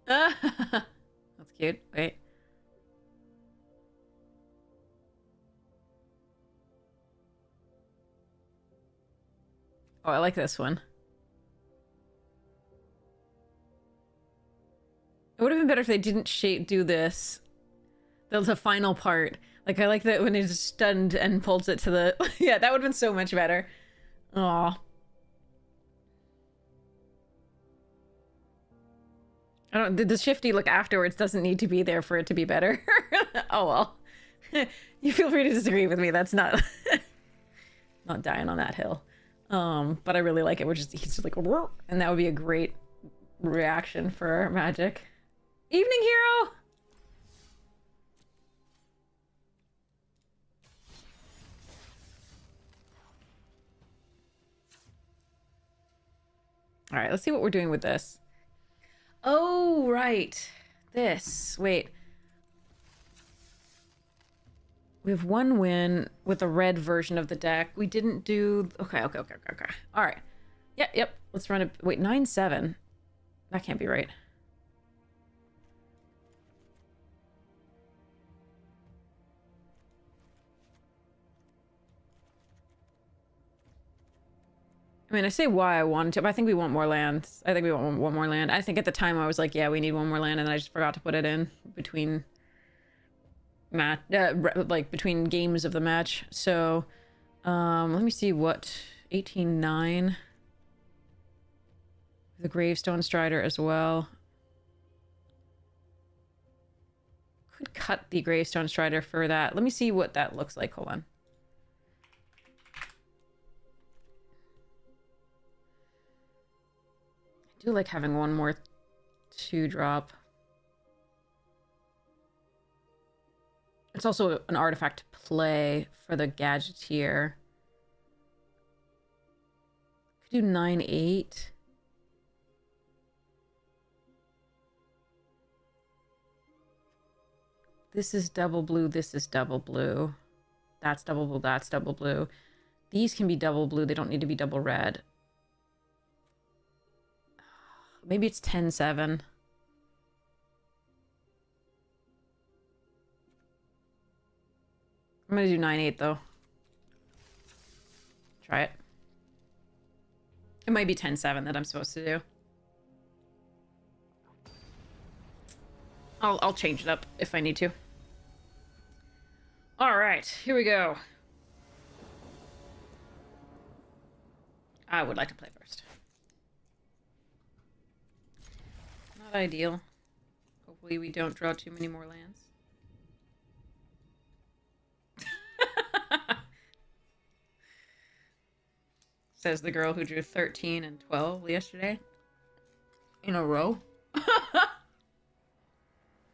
That's cute. Wait. Oh, I like this one. It would have been better if they didn't do this. That was the final part. Like, I like that when it's stunned and pulls it to the... Yeah, that would have been so much better. Aw. I don't... The shifty look afterwards doesn't need to be there for it to be better. Oh, well. You feel free to disagree with me. That's not... not dying on that hill. But I really like it. He's just like... And that would be a great reaction for magic. Evening, hero! All right, let's see what we're doing with this. Oh, right. This. Wait. We have one win with the red version of the deck. We didn't do... Okay. All right. Yep. Let's run it. Wait, 9-7. That can't be right. I mean, I say why I wanted to, but I think we want more land. I think we want one more land. I think at the time I was like, yeah, we need one more land, and then I just forgot to put it in between between games of the match. So, let me see what 18-9. The Gravestone Strider as well. Could cut the Gravestone Strider for that. Let me see what that looks like. Hold on. I do like having one more 2-drop. It's also an artifact to play for the Gadgeteer. Could do 9-8. This is double blue, this is double blue. That's double blue, that's double blue. These can be double blue, they don't need to be double red. Maybe it's 10-7. I'm gonna do 9-8 though. Try it. It might be 10-7 that I'm supposed to do. I'll change it up if I need to. All right, here we go. I would like to play first. Not ideal. Hopefully we don't draw too many more lands. Says the girl who drew 13 and 12 yesterday. In a row.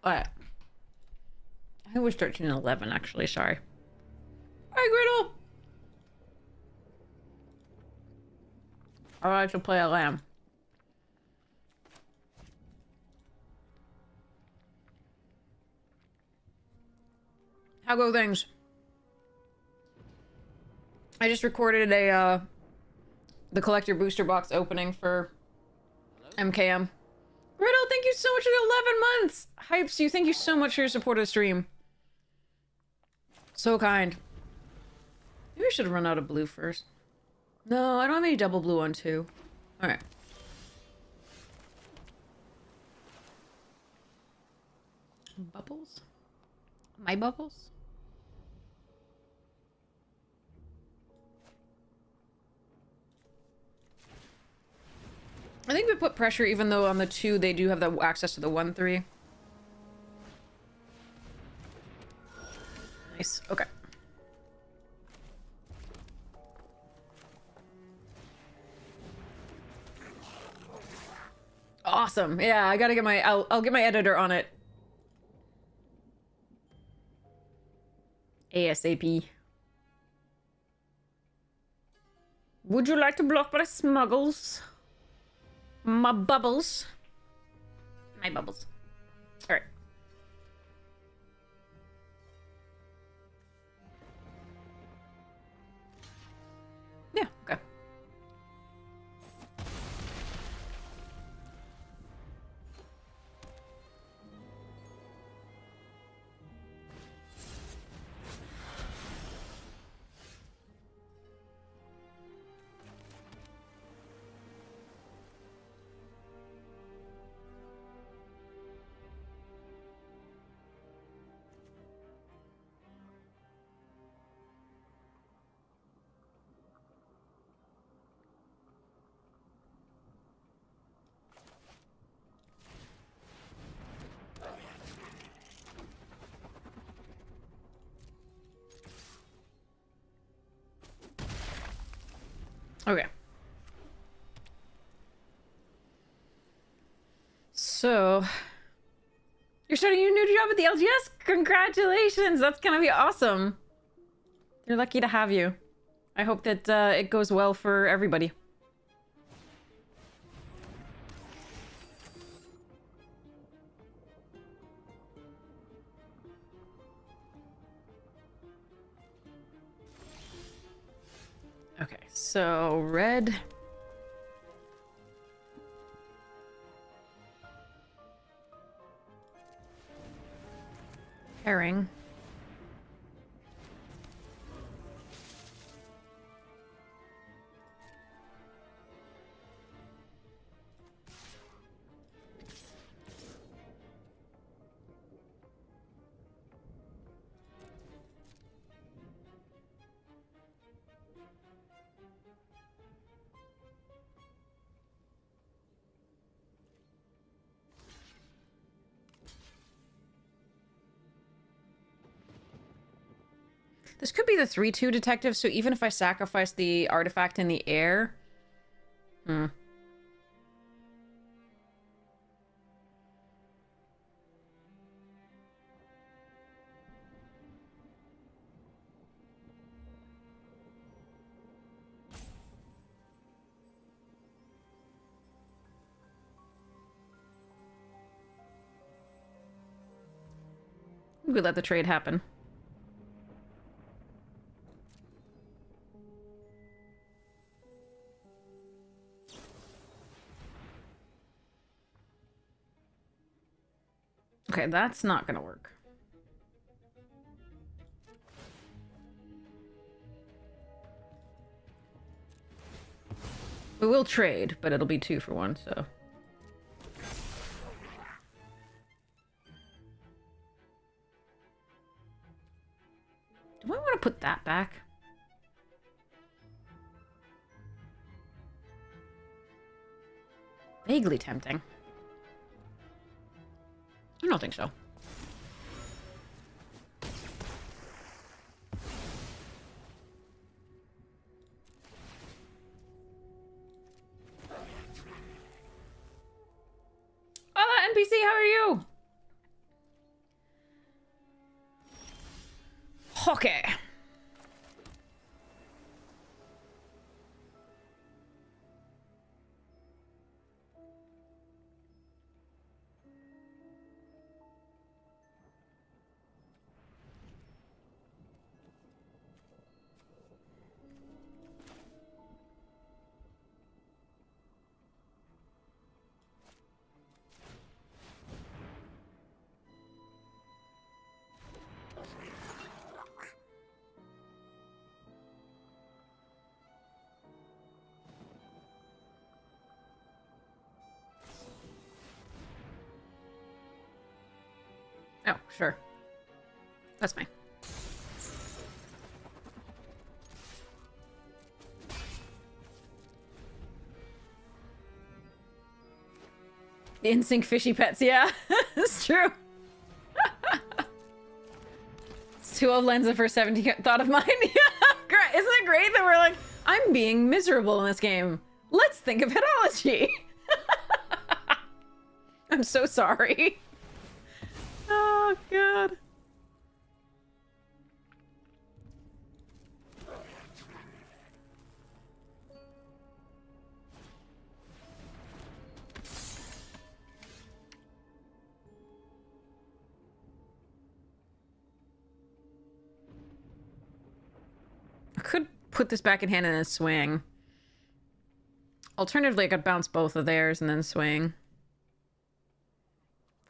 Alright. I think it was 13 and 11, actually. Sorry. Hi, Griddle! I like to play a lamb. How go things? I just recorded the collector booster box opening for MKM. Riddle, thank you so much for the 11 months! Hypes you, thank you so much for your support of the stream. So kind. Maybe I should have run out of blue first. No, I don't have any double blue on 2. Alright. Bubbles? My bubbles? I think we put pressure even though on the 2 they do have the access to the 1-3. Nice. Okay. Awesome. Yeah, I gotta get my... I'll get my editor on it. ASAP. Would you like to block my smuggles? My bubbles. My bubbles. Alright. Yeah, okay. Okay. So, you're starting your new job at the LGS? Congratulations! That's gonna be awesome. They're lucky to have you. I hope that it goes well for everybody. Okay, so red. Herring. This could be the 3-2 detective, so even if I sacrifice the artifact in the air... Hmm. We could let the trade happen. Okay, that's not gonna work. We will trade, but it'll be 2 for 1, so... Do I want to put that back? Vaguely tempting. I don't think so. Hola, NPC, how are you? Okay. Oh, sure. That's fine. The in-sync fishy pets, yeah. It's true. It's 2 Lenza for 17 thought of mine. Yeah, isn't it great that we're like, I'm being miserable in this game. Let's think of headology. I'm so sorry. Oh, God. I could put this back in hand and then swing. Alternatively, I could bounce both of theirs and then swing.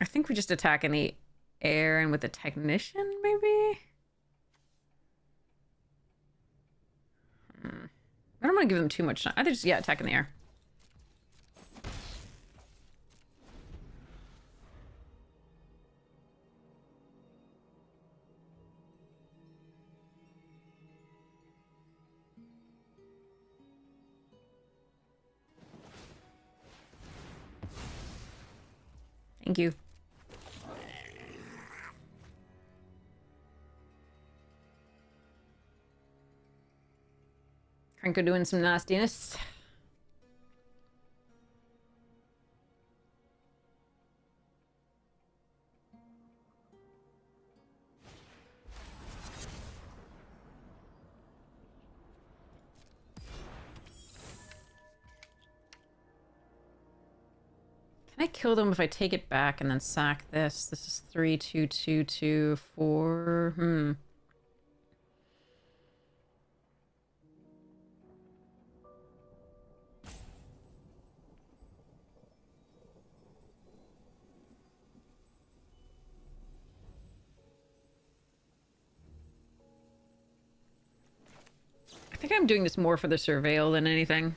I think we just attack in the air and with the technician, maybe? I don't want to give them too much time. I think just, yeah, attack in the air. Thank you. Franco doing some nastiness. Can I kill them if I take it back and then sack this? This is 3, 2, 2, 2, 4. I think I'm doing this more for the surveil than anything.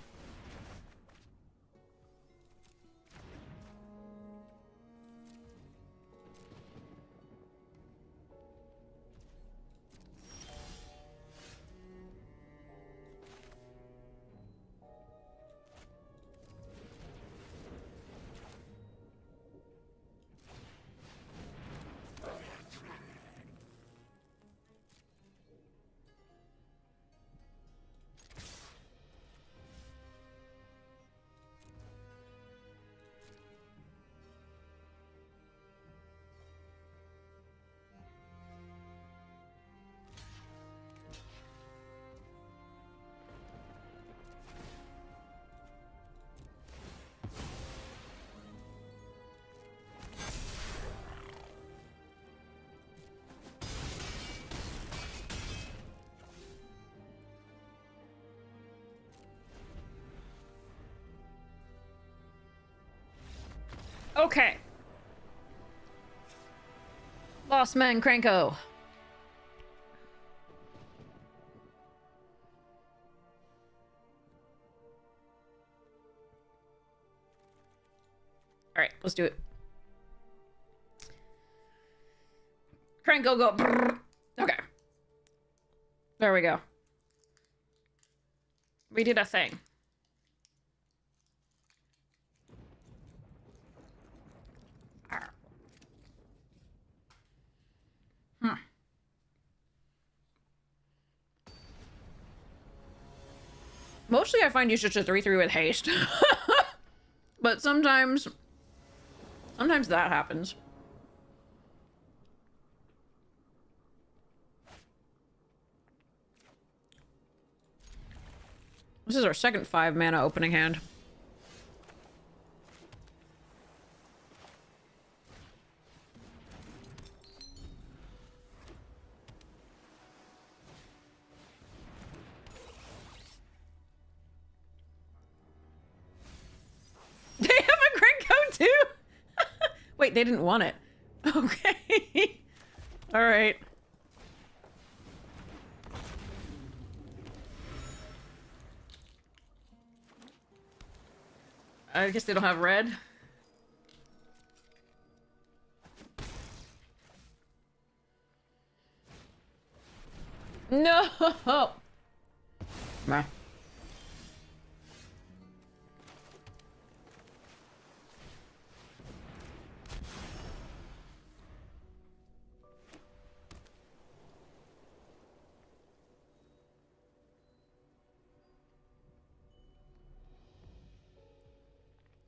Okay. Lost Man Cranko. Alright, let's do it. Cranko go. Brrr. Okay. There we go. We did a thing. Mostly I find you just a 3/3 with haste. But sometimes that happens. This is our second 5 mana opening hand. They have a Gringo too? Wait, they didn't want it. Okay. Alright. I guess they don't have red. No! Meh.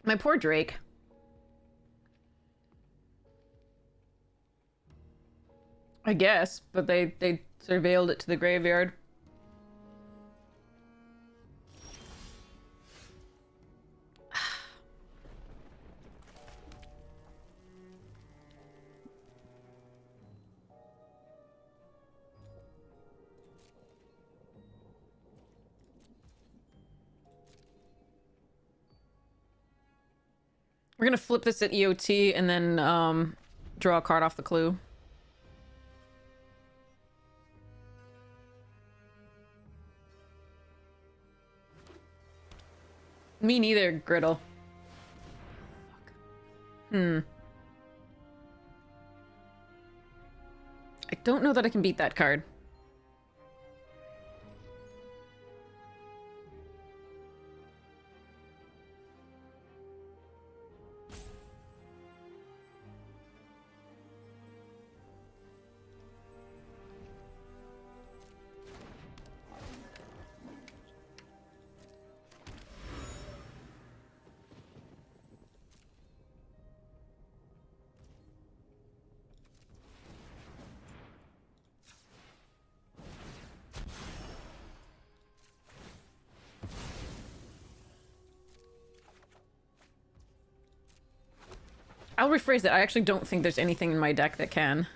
My poor Drake. I guess, but they surveilled it to the graveyard. We're gonna flip this at EOT and then draw a card off the clue. Me neither, Griddle. I don't know that I can beat that card. I'll rephrase it. I actually don't think there's anything in my deck that can.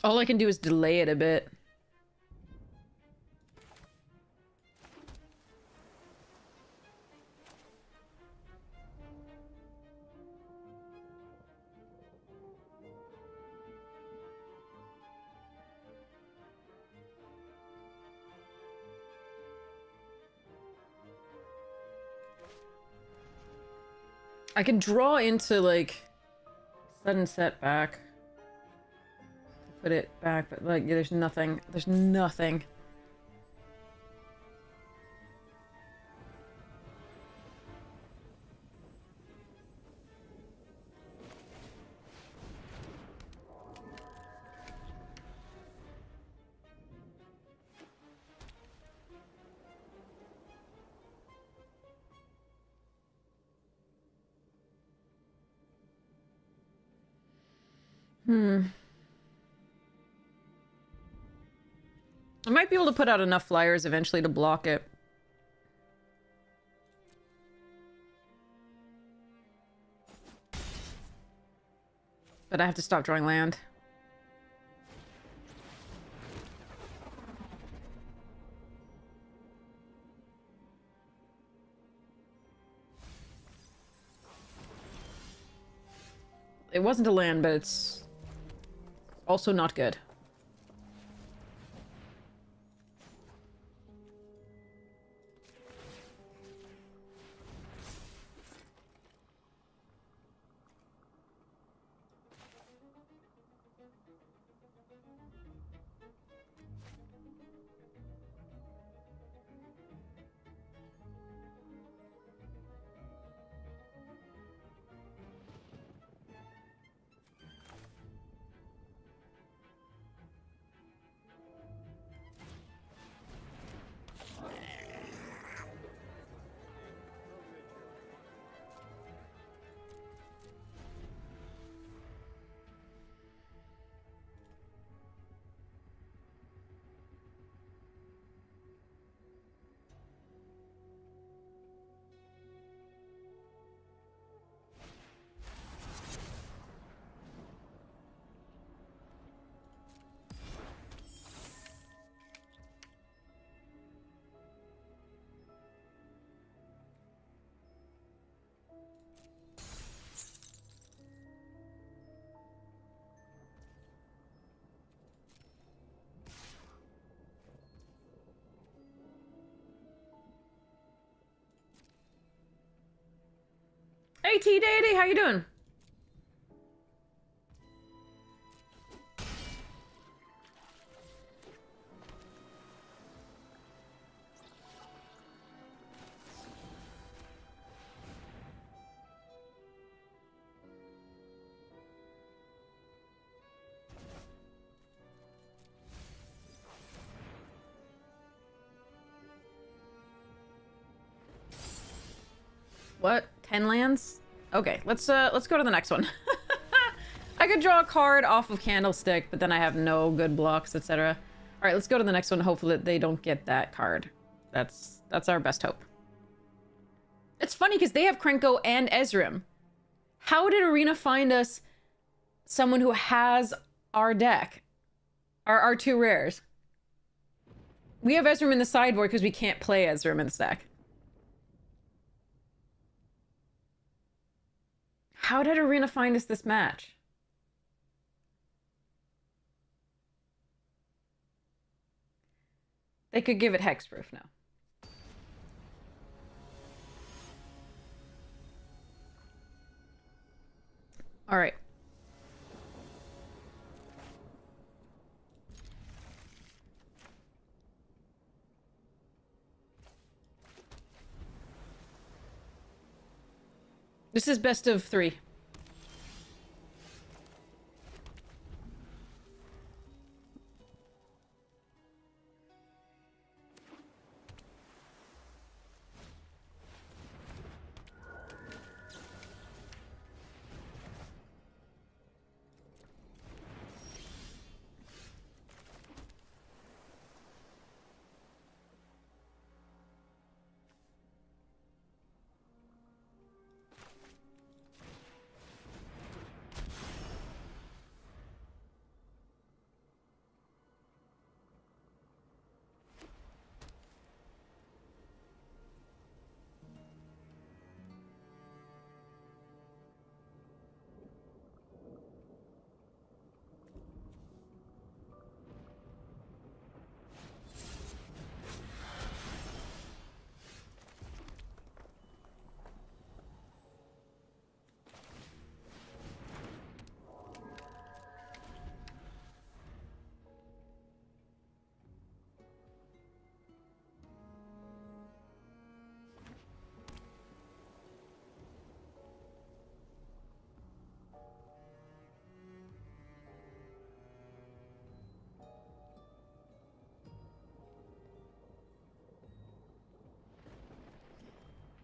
All I can do is delay it a bit. I can draw into, like, sudden setback. Put it back, but, like, there's nothing. There's nothing. I might be able to put out enough flyers eventually to block it. But I have to stop drawing land. It wasn't a land, but it's also not good. Hey T-Daddy, how you doing? What? 10 lands? Okay, let's go to the next one. I could draw a card off of Candlestick, but then I have no good blocks, etc. All right, let's go to the next one. Hopefully they don't get that card. That's our best hope. It's funny because they have Krenko and Ezreal. How did Arena find us someone who has our deck? Our two rares. We have Ezreal in the sideboard because we can't play Ezreal in the stack. How did Arena find us this match? They could give it hexproof now. All right. This is best of 3.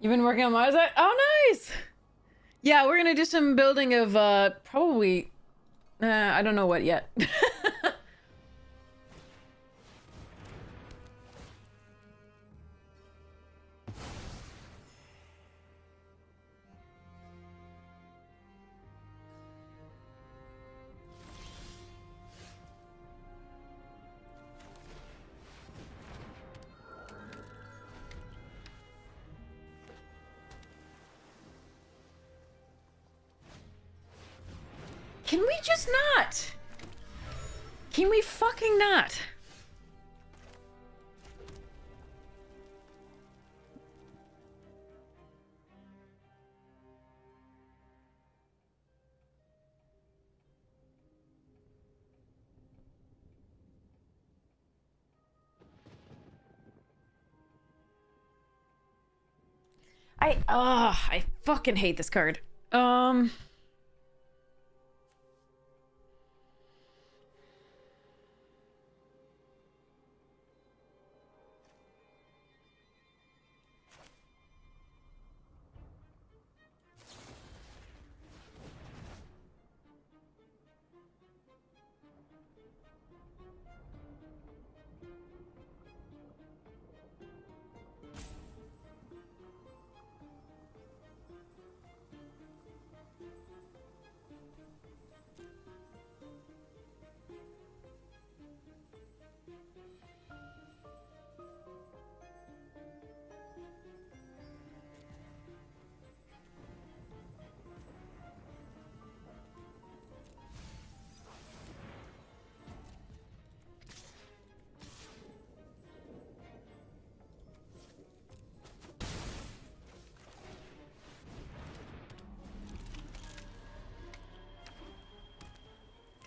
You've been working on my side? Oh, nice! Yeah, we're gonna do some building of, probably... I don't know what yet. Can we just not? Can we fucking not? I fucking hate this card.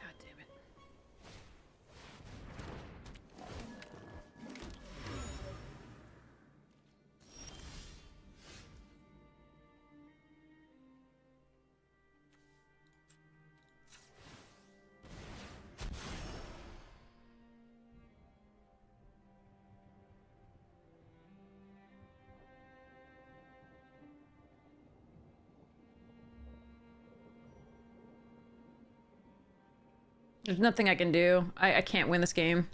God damn it. There's nothing I can do. I can't win this game.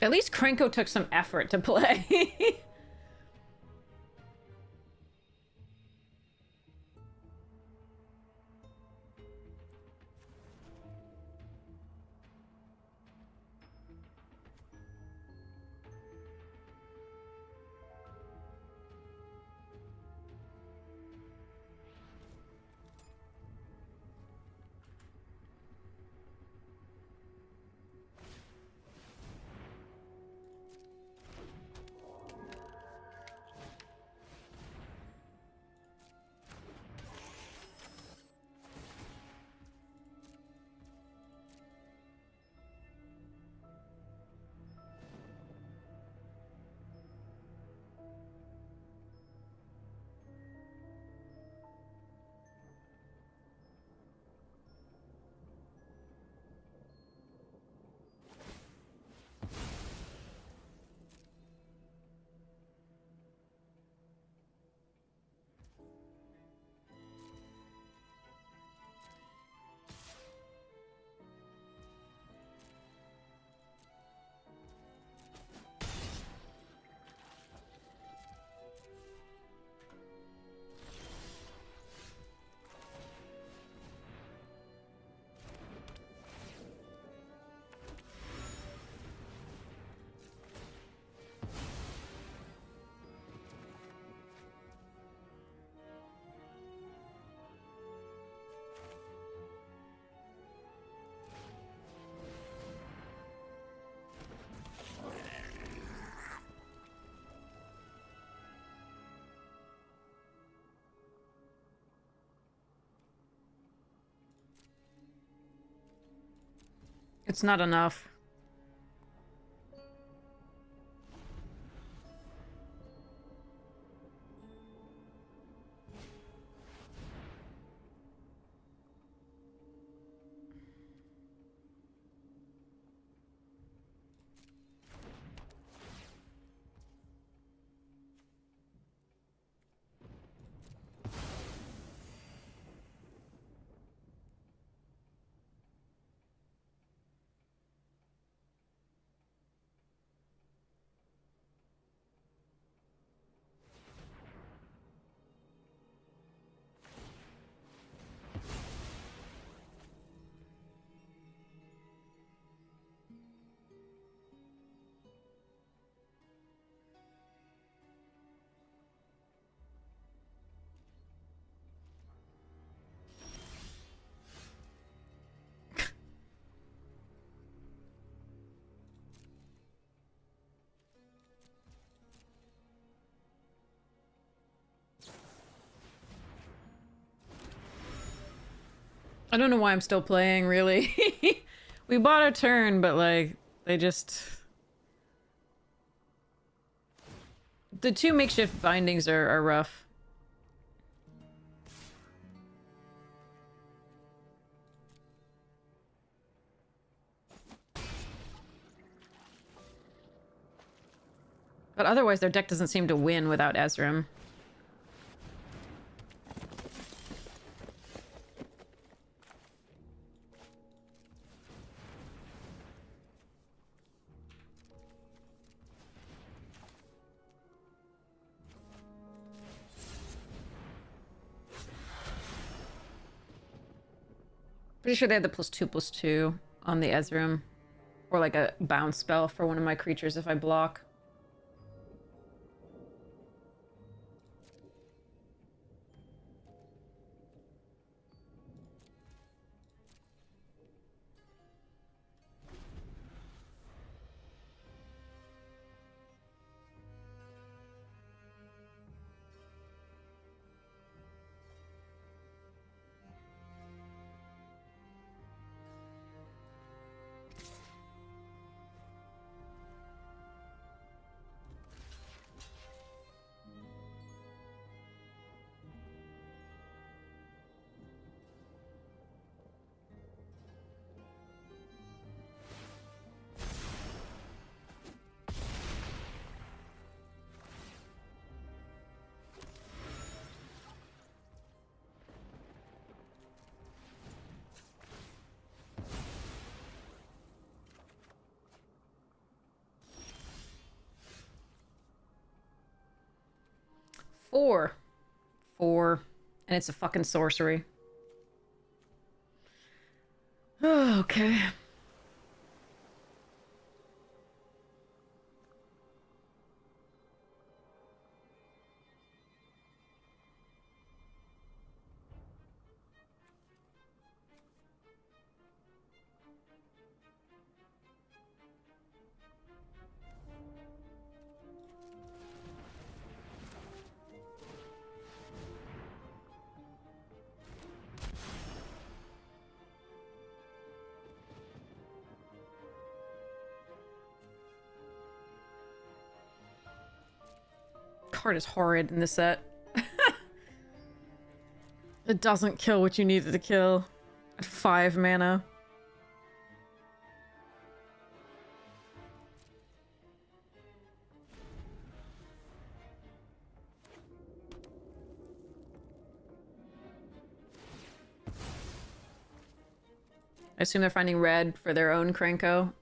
At least Krenko took some effort to play. It's not enough. I don't know why I'm still playing, really. We bought a turn, but like, they just... The two makeshift bindings are rough. But otherwise, their deck doesn't seem to win without Ezreal. Pretty sure they have the +2/+2 on the Ezreal. Or like a bounce spell for one of my creatures if I block. Four. Four. And it's a fucking sorcery. Oh, okay. Card is horrid in this set. It doesn't kill what you need it to kill. At 5 mana. I assume they're finding red for their own Krenko.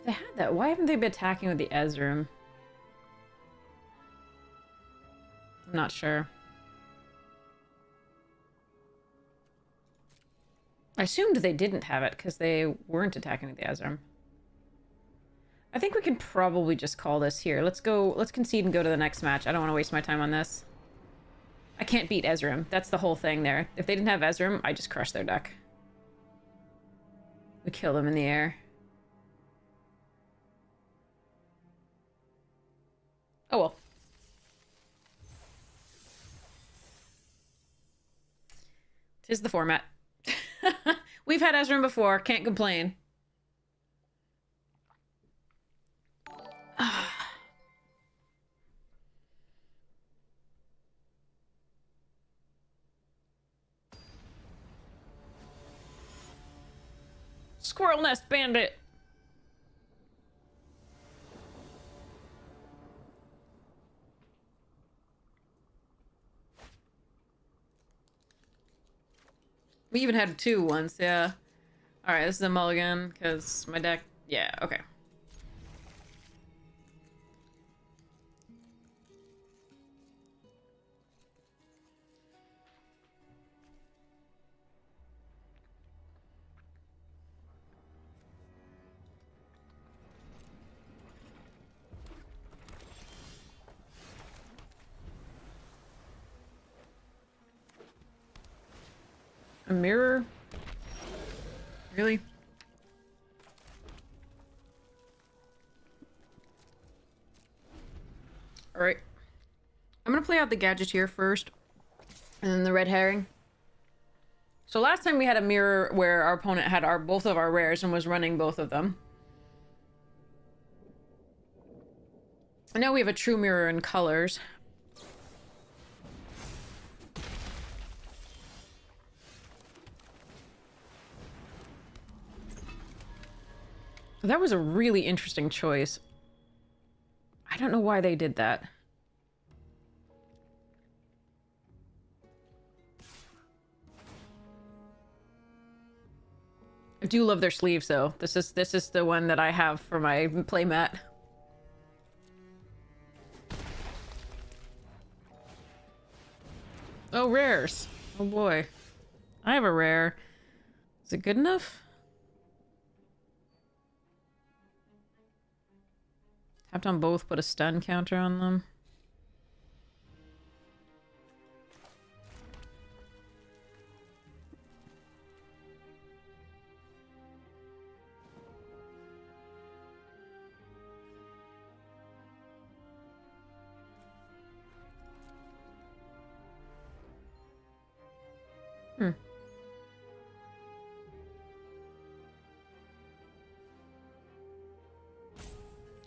they had that, why haven't they been attacking with the Ezreal? I'm not sure. I assumed they didn't have it because they weren't attacking with the Ezreal. I think we can probably just call this here. Let's concede and go to the next match. I don't want to waste my time on this. I can't beat Ezreal. That's the whole thing there. If they didn't have Ezreal, I just crush their deck. We kill them in the air. Oh well. Tis the format. We've had Ezreal before. Can't complain. Squirrel Nest Bandit. We even had 2 once, yeah. Alright, this is a mulligan, because my deck... Yeah, okay. A mirror? Really? Alright. I'm gonna play out the Gadgeteer first, and then the Red Herring. So last time we had a mirror where our opponent had both of our rares and was running both of them. And now we have a true mirror in colors. That was a really interesting choice. I don't know why they did that. I do love their sleeves though. This is the one that I have for my playmat. Oh, rares. Oh boy. I have a rare. Is it good enough? Tapped on both, put a stun counter on them.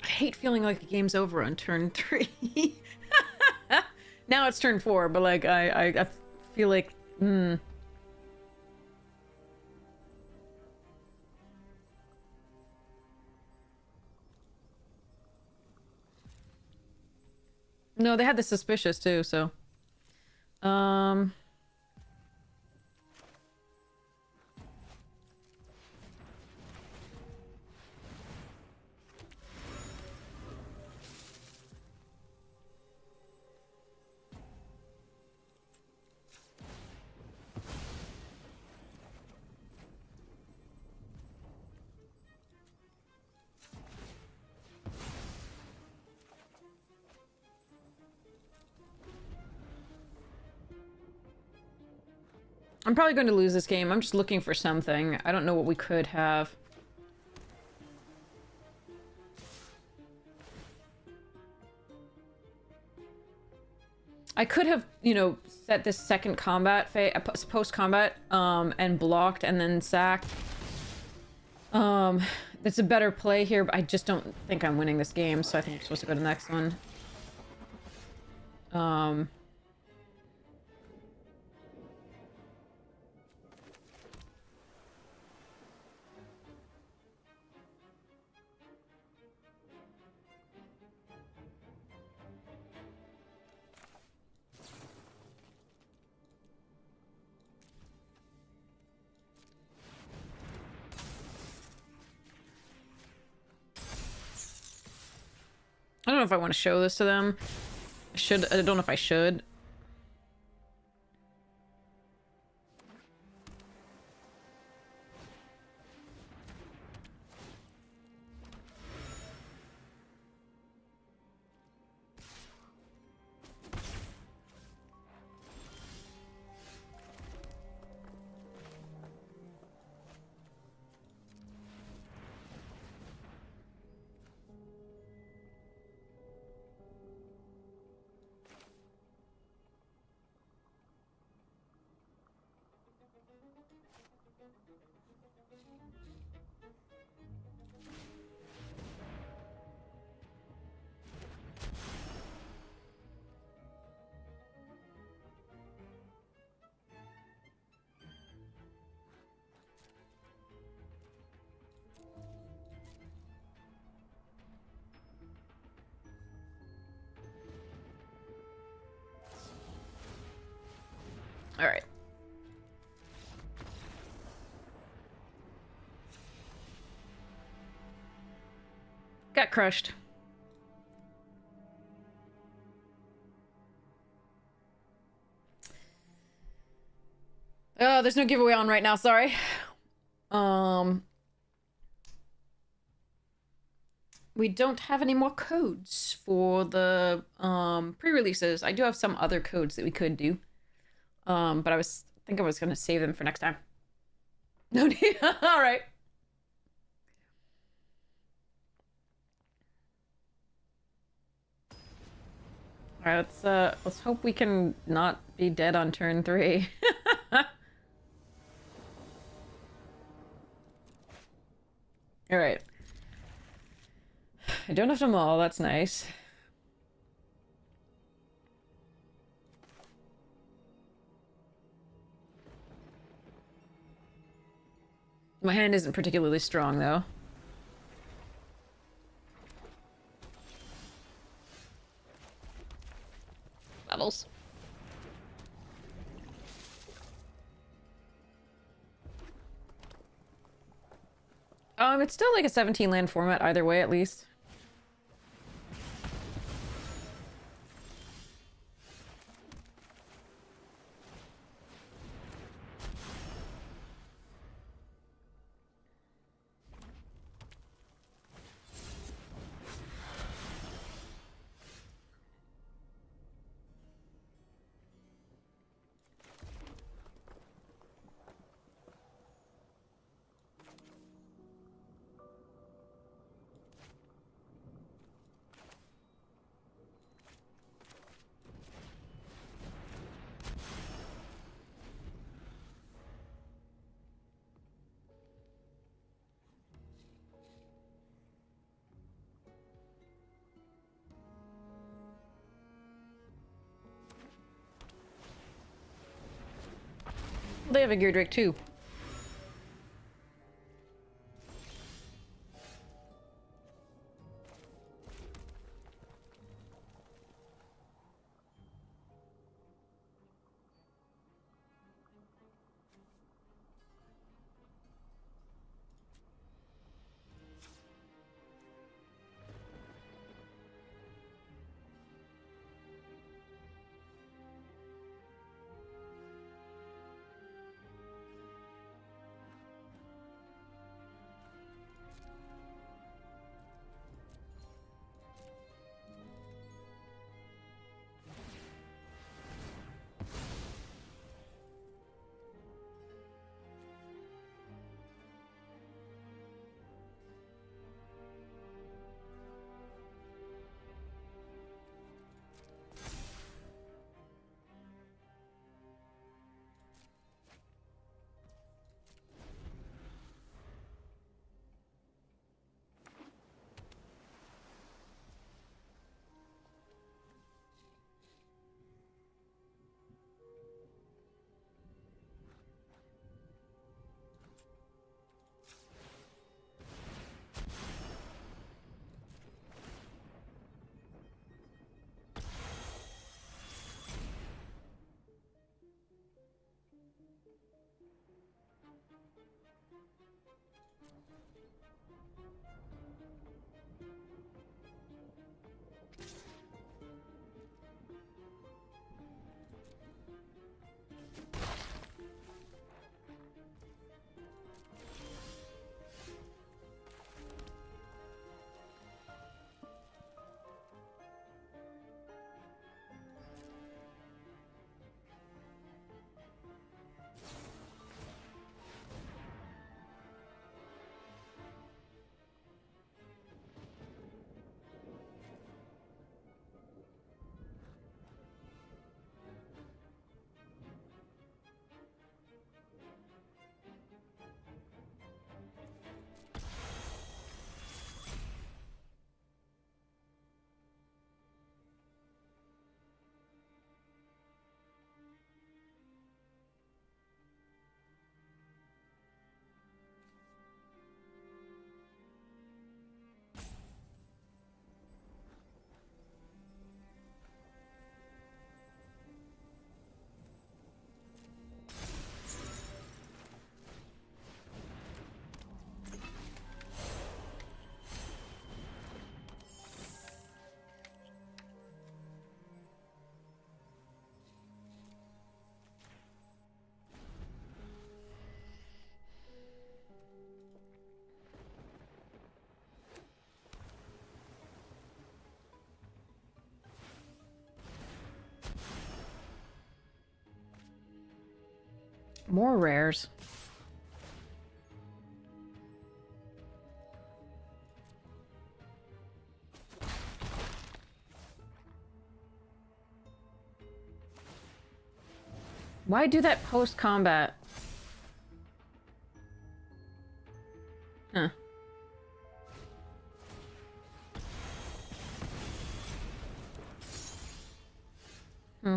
I hate feeling like the game's over on turn 3. Now it's turn 4, but like I feel like No, they had the suspicious too, so I'm probably going to lose this game. I'm just looking for something. I don't know what we could have. I could have, you know, set this second combat phase, post-combat, and blocked and then sacked. That's a better play here, but I just don't think I'm winning this game, so I think I'm supposed to go to the next one. I don't know if I want to show this to them. I don't know if I should. All right. Got crushed. Oh, there's no giveaway on right now, sorry. We don't have any more codes for the pre-releases. I do have some other codes that we could do. But I think I was gonna save them for next time. No need. All right. All right, let's hope we can not be dead on turn 3. All right. I don't have them all. That's nice. My hand isn't particularly strong, though. Levels. It's still like a 17 land format either way, at least. They have a gear drake too. More rares. Why do that post-combat? Huh. Hmm.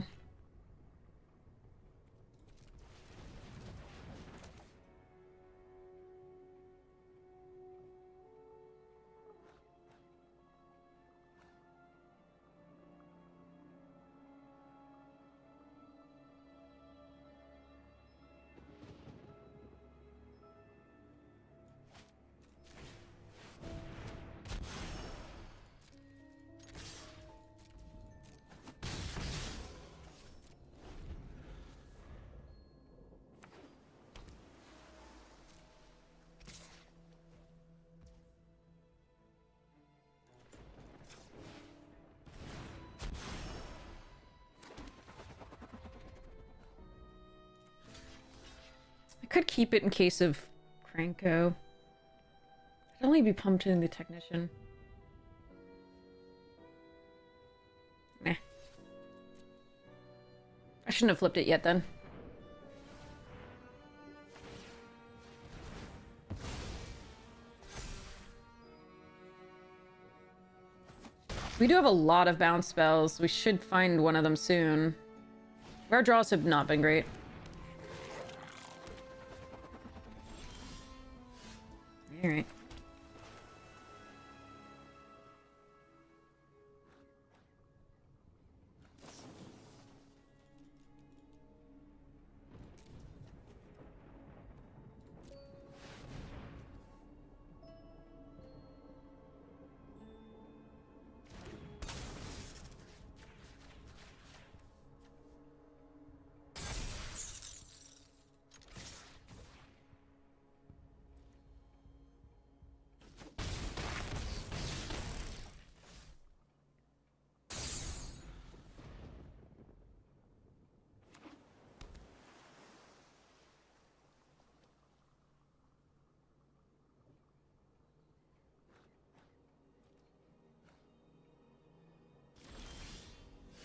I could keep it in case of Cranko. I'd only be pumped in the Technician. Meh. I shouldn't have flipped it yet then. We do have a lot of bounce spells. We should find one of them soon. Our draws have not been great. Alright.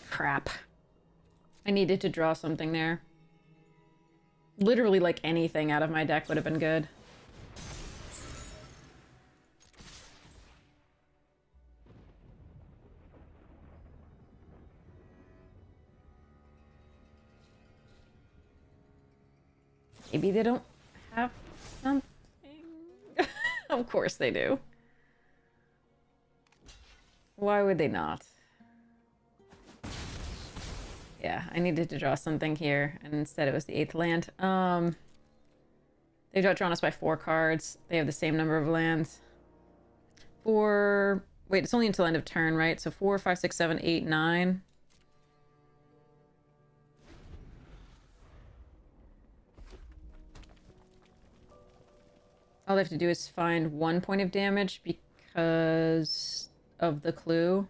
Crap. I needed to draw something there. Literally, like, anything out of my deck would have been good. Maybe they don't have something. Of course they do. Why would they not? Yeah, I needed to draw something here, and instead it was the 8th land. They've outdrawn us by 4 cards. They have the same number of lands. Wait, it's only until end of turn, right? So 4, 5, 6, 7, 8, 9. All they have to do is find 1 point of damage because of the clue.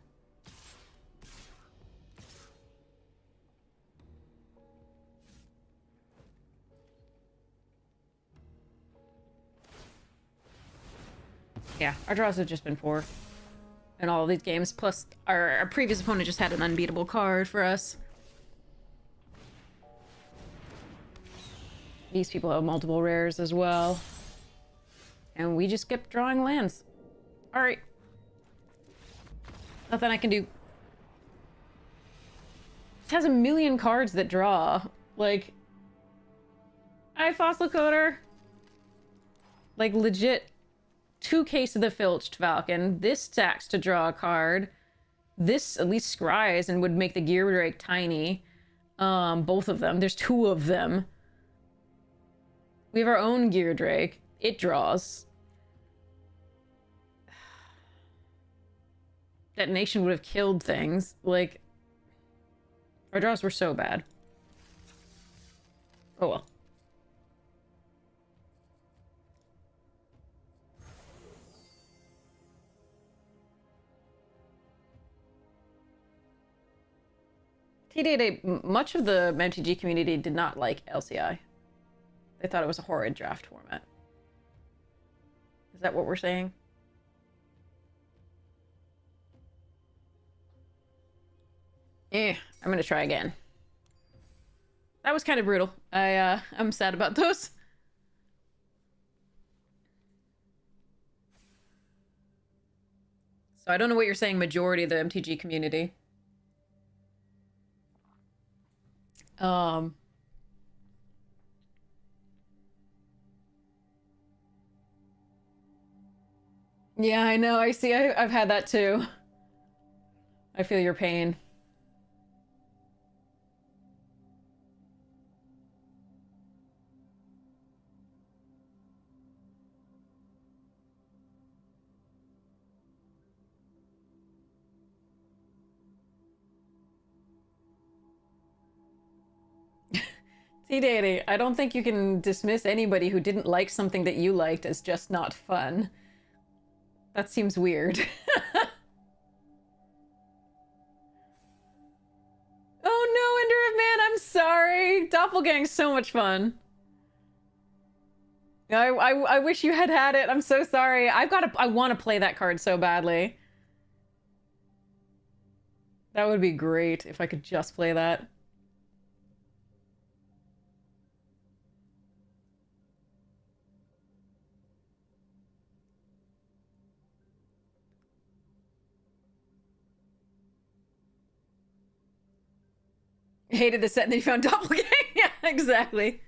Yeah, our draws have just been 4 in all of these games. Plus, our previous opponent just had an unbeatable card for us. These people have multiple rares as well. And we just kept drawing lands. Alright. Nothing I can do. It has a million cards that draw. Like... Hi, Fossil Coder! Like, legit... 2 Case of the Filched Falcon. This stacks to draw a card. This at least scries and would make the Gear Drake tiny. Both of them. There's 2 of them. We have our own Gear Drake. It draws. Detonation would have killed things. Like, our draws were so bad. Oh well. TDA, much of the MTG community did not like LCI. They thought it was a horrid draft format. Is that what we're saying? I'm gonna try again. That was kind of brutal. I'm sad about those. So I don't know what you're saying, majority of the MTG community. Yeah, I know. I see. I've had that too. I feel your pain. T-Daddy, I don't think you can dismiss anybody who didn't like something that you liked as just not fun. That seems weird. Oh no, Ender of Man, I'm sorry. Doppelgang's so much fun. I wish you had had it. I'm so sorry. I want to play that card so badly. That would be great if I could just play that. Hated the set and then you found Doppelgang. Yeah, exactly.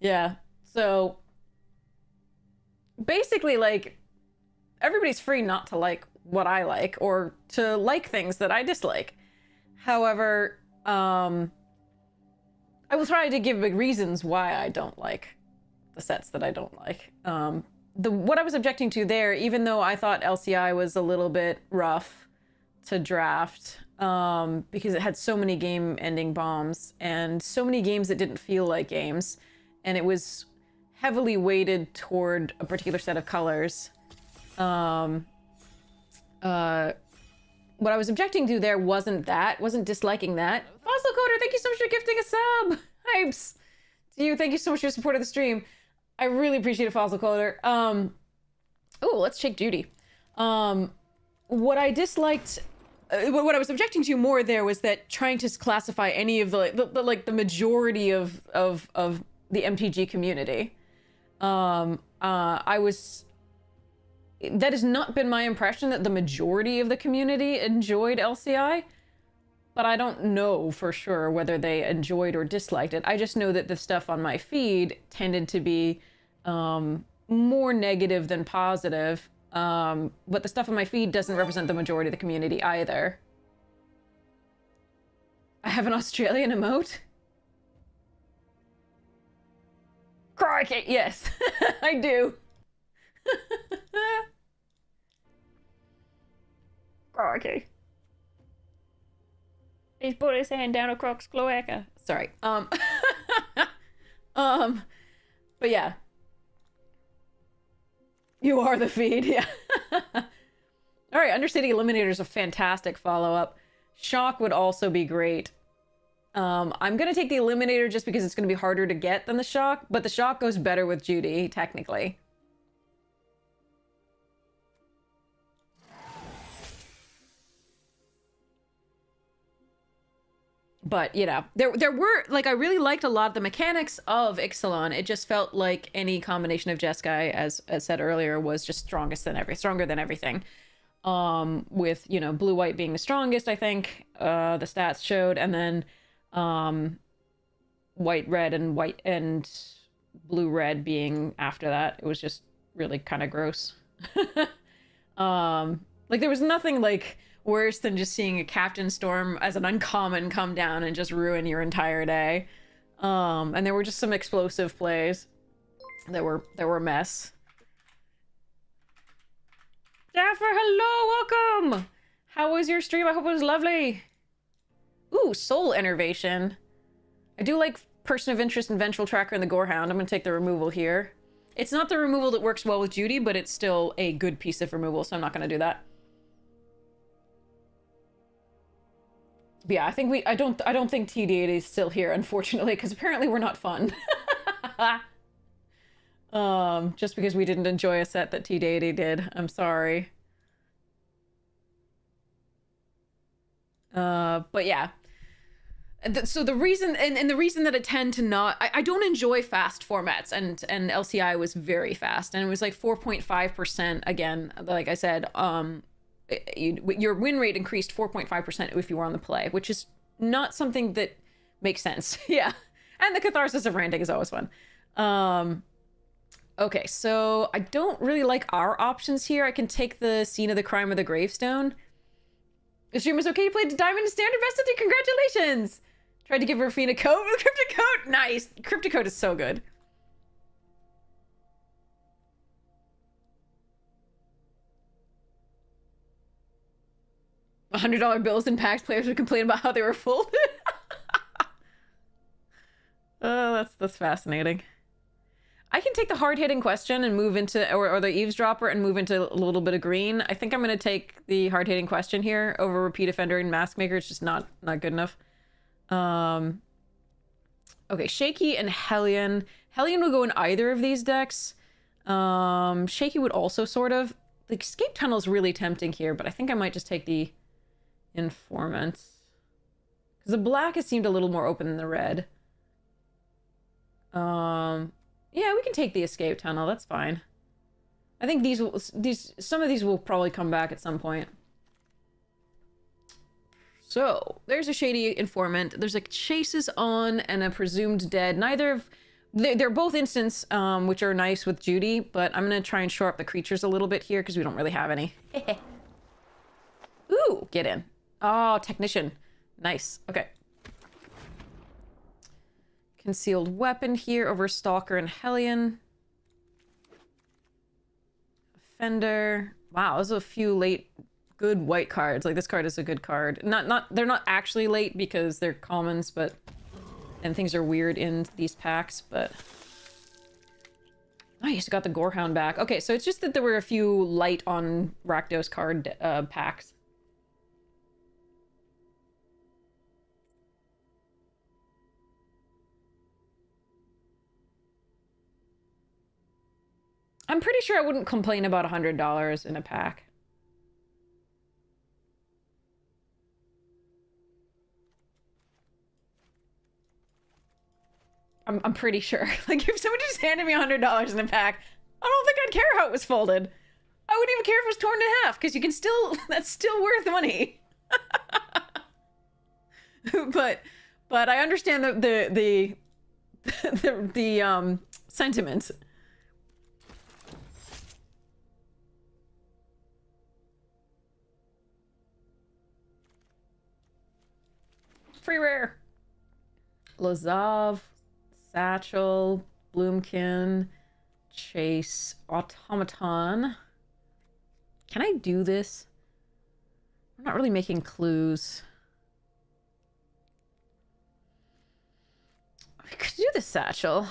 Yeah. So basically, like, everybody's free not to like what I like or to like things that I dislike. However, I will try to give big reasons why I don't like the sets that I don't like. What I was objecting to there, even though I thought LCI was a little bit rough to draft, because it had so many game-ending bombs and so many games that didn't feel like games, and it was heavily weighted toward a particular set of colors. What I was objecting to there wasn't disliking that. Fossil Coder, thank you so much for gifting a sub! Hypes! To you, thank you so much for your support of the stream. I really appreciate it, Fossil Coder. Oh, let's shake Judy. What I disliked, what I was objecting to more there was that trying to classify any of the majority of the MTG community. That has not been my impression that the majority of the community enjoyed LCI, but I don't know for sure whether they enjoyed or disliked it. I just know that the stuff on my feed tended to be more negative than positive. But the stuff on my feed doesn't represent the majority of the community either. I have an Australian emote? Crikey, yes, I do. Crikey. He's put his hand down a croc's cloaca. Sorry. But yeah. You are the feed, yeah. All right, Undercity Eliminator is a fantastic follow-up. Shock would also be great. I'm gonna take the Eliminator just because it's gonna be harder to get than the Shock, but the Shock goes better with Judy, technically. But, you know, there were, like, I really liked a lot of the mechanics of Ixalan. It just felt like any combination of Jeskai, as said earlier, was just stronger than everything. With, you know, blue-white being the strongest, I think, the stats showed, and then white-red and blue-red being after that. It was just really kind of gross. Like, there was nothing, like, worse than just seeing a Captain Storm as an uncommon come down and just ruin your entire day. And there were just some explosive plays that were a mess. Jaffer, hello, welcome! How was your stream? I hope it was lovely. Ooh, Soul Innervation. I do like Person of Interest and Vengeful Tracker and the Gorehound. I'm gonna take the removal here. It's not the removal that works well with Judy, but it's still a good piece of removal, so I'm not gonna do that. But yeah, I think I don't think TD80 is still here, unfortunately, because apparently we're not fun. Just because we didn't enjoy a set that TD80 did. I'm sorry. But yeah. So the reason and the reason that I tend to not I don't enjoy fast formats, and LCI was very fast, and it was like 4.5% again, like I said, your win rate increased 4.5% if you were on the play, which is not something that makes sense. Yeah. And the catharsis of ranting is always fun. Okay, so I don't really like our options here. I can take the Scene of the Crime of the Gravestone. The streamer's okay to play to Diamond Standard Vested. Congratulations! Tried to give Rafine a coat with Cryptic Coat. Nice. Cryptic Coat is so good. $100 bills in packs. Players would complain about how they were folded. Oh, that's fascinating. I can take the hard-hitting question and move into, or the eavesdropper and move into a little bit of green. I think I'm going to take the hard-hitting question here over repeat offender and mask maker. It's just not good enough. Okay, Shaky and Hellion. Hellion will go in either of these decks. Shaky would also sort of. The Escape Tunnel is really tempting here, but I think I might just take the Informant. Because the black has seemed a little more open than the red. Yeah, we can take the Escape Tunnel. That's fine. I think some of these will probably come back at some point. So, there's a Shady Informant. There's a Chases On and a Presumed Dead. Neither of... They're both instants, which are nice with Judy, but I'm going to try and shore up the creatures a little bit here because we don't really have any. Ooh, get in. Oh, Technician. Nice. Okay. Concealed Weapon here over Stalker and Hellion. Offender. Wow, those are a few late good white cards. Like, this card is a good card. They're not actually late because they're commons, but... And things are weird in these packs, but... Oh, you just got the Gorehound back. Okay, so it's just that there were a few light on Rakdos card packs. I'm pretty sure I wouldn't complain about $100 in a pack. I'm pretty sure. Like, if somebody just handed me $100 in a pack, I don't think I'd care how it was folded. I wouldn't even care if it was torn in half, because you can still... That's still worth money. but I understand the sentiment. Free rare. Lazav, Satchel, Bloomkin, Chase, Automaton. Can I do this? I'm not really making clues. I could do the Satchel.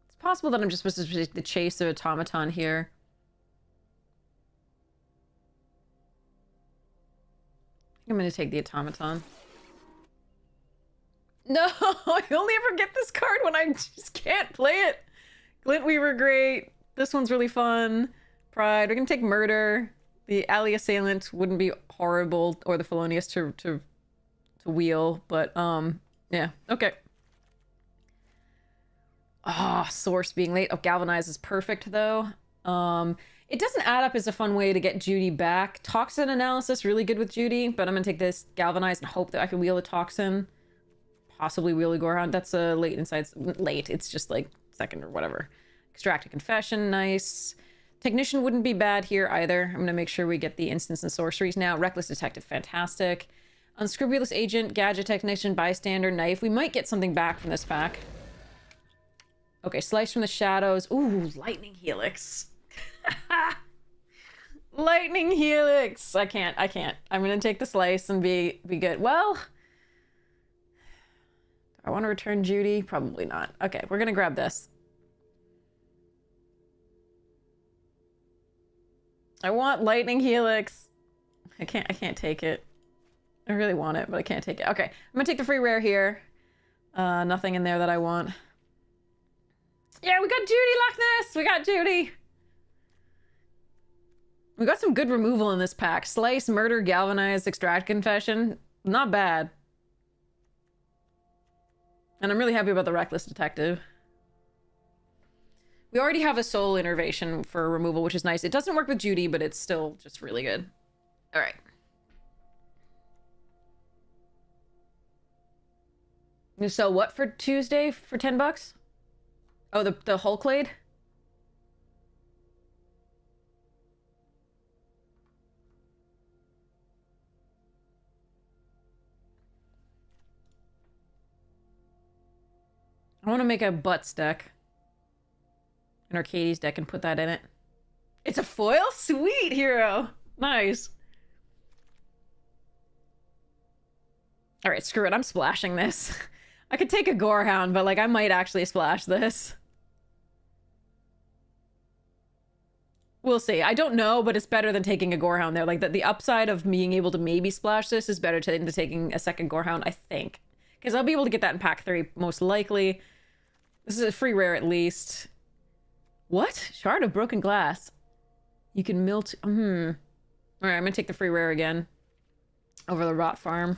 It's possible that I'm just supposed to take the Chase or Automaton here. I'm going to take the Automaton. No, I only ever get this card when I just can't play it. Glintweaver, great. This one's really fun. Pride. We're going to take Murder. The Alley Assailant wouldn't be horrible, or the Felonious to wheel, but, yeah. Okay. Ah, Source being late. Oh, Galvanize is perfect, though. It doesn't add up as a fun way to get Judy back. Toxin Analysis, really good with Judy, but I'm going to take this Galvanize and hope that I can wheel a Toxin. Possibly wheel a Gorehound. That's a late inside. Late. It's just like second or whatever. Extract a Confession. Nice. Technician wouldn't be bad here either. I'm going to make sure we get the instants and sorceries now. Reckless Detective. Fantastic. Unscrupulous Agent. Gadget Technician. Bystander. Knife. We might get something back from this pack. Okay. Slice from the Shadows. Ooh. Lightning Helix. Lightning Helix. I can't. I'm going to take the Slice and be good. Well... I want to return Judy? Probably not. Okay, we're gonna grab this. I want Lightning Helix. I can't take it. I really want it, but I can't take it. Okay, I'm gonna take the free rare here. Nothing in there that I want. Yeah, we got Judy Loch Ness! We got Judy! We got some good removal in this pack. Slice, Murder, Galvanize, Extract, Confession. Not bad. And I'm really happy about the Reckless Detective. We already have a Soul Innervation for removal, which is nice. It doesn't work with Judy, but it's still just really good. All right. You sell what for Tuesday for 10 bucks? Oh, the Hulklade? I want to make a Butts deck. An Arcades deck and put that in it. It's a foil? Sweet, hero. Nice. All right, screw it. I'm splashing this. I could take a Gorehound, but like I might actually splash this. We'll see. I don't know, but it's better than taking a Gorehound there. Like the upside of being able to maybe splash this is better than taking a second Gorehound, I think. Because I'll be able to get that in pack 3, most likely. This is a free rare at least. What? Shard of Broken Glass. You can milt... Alright, I'm gonna take the free rare again. Over the Rot Farm.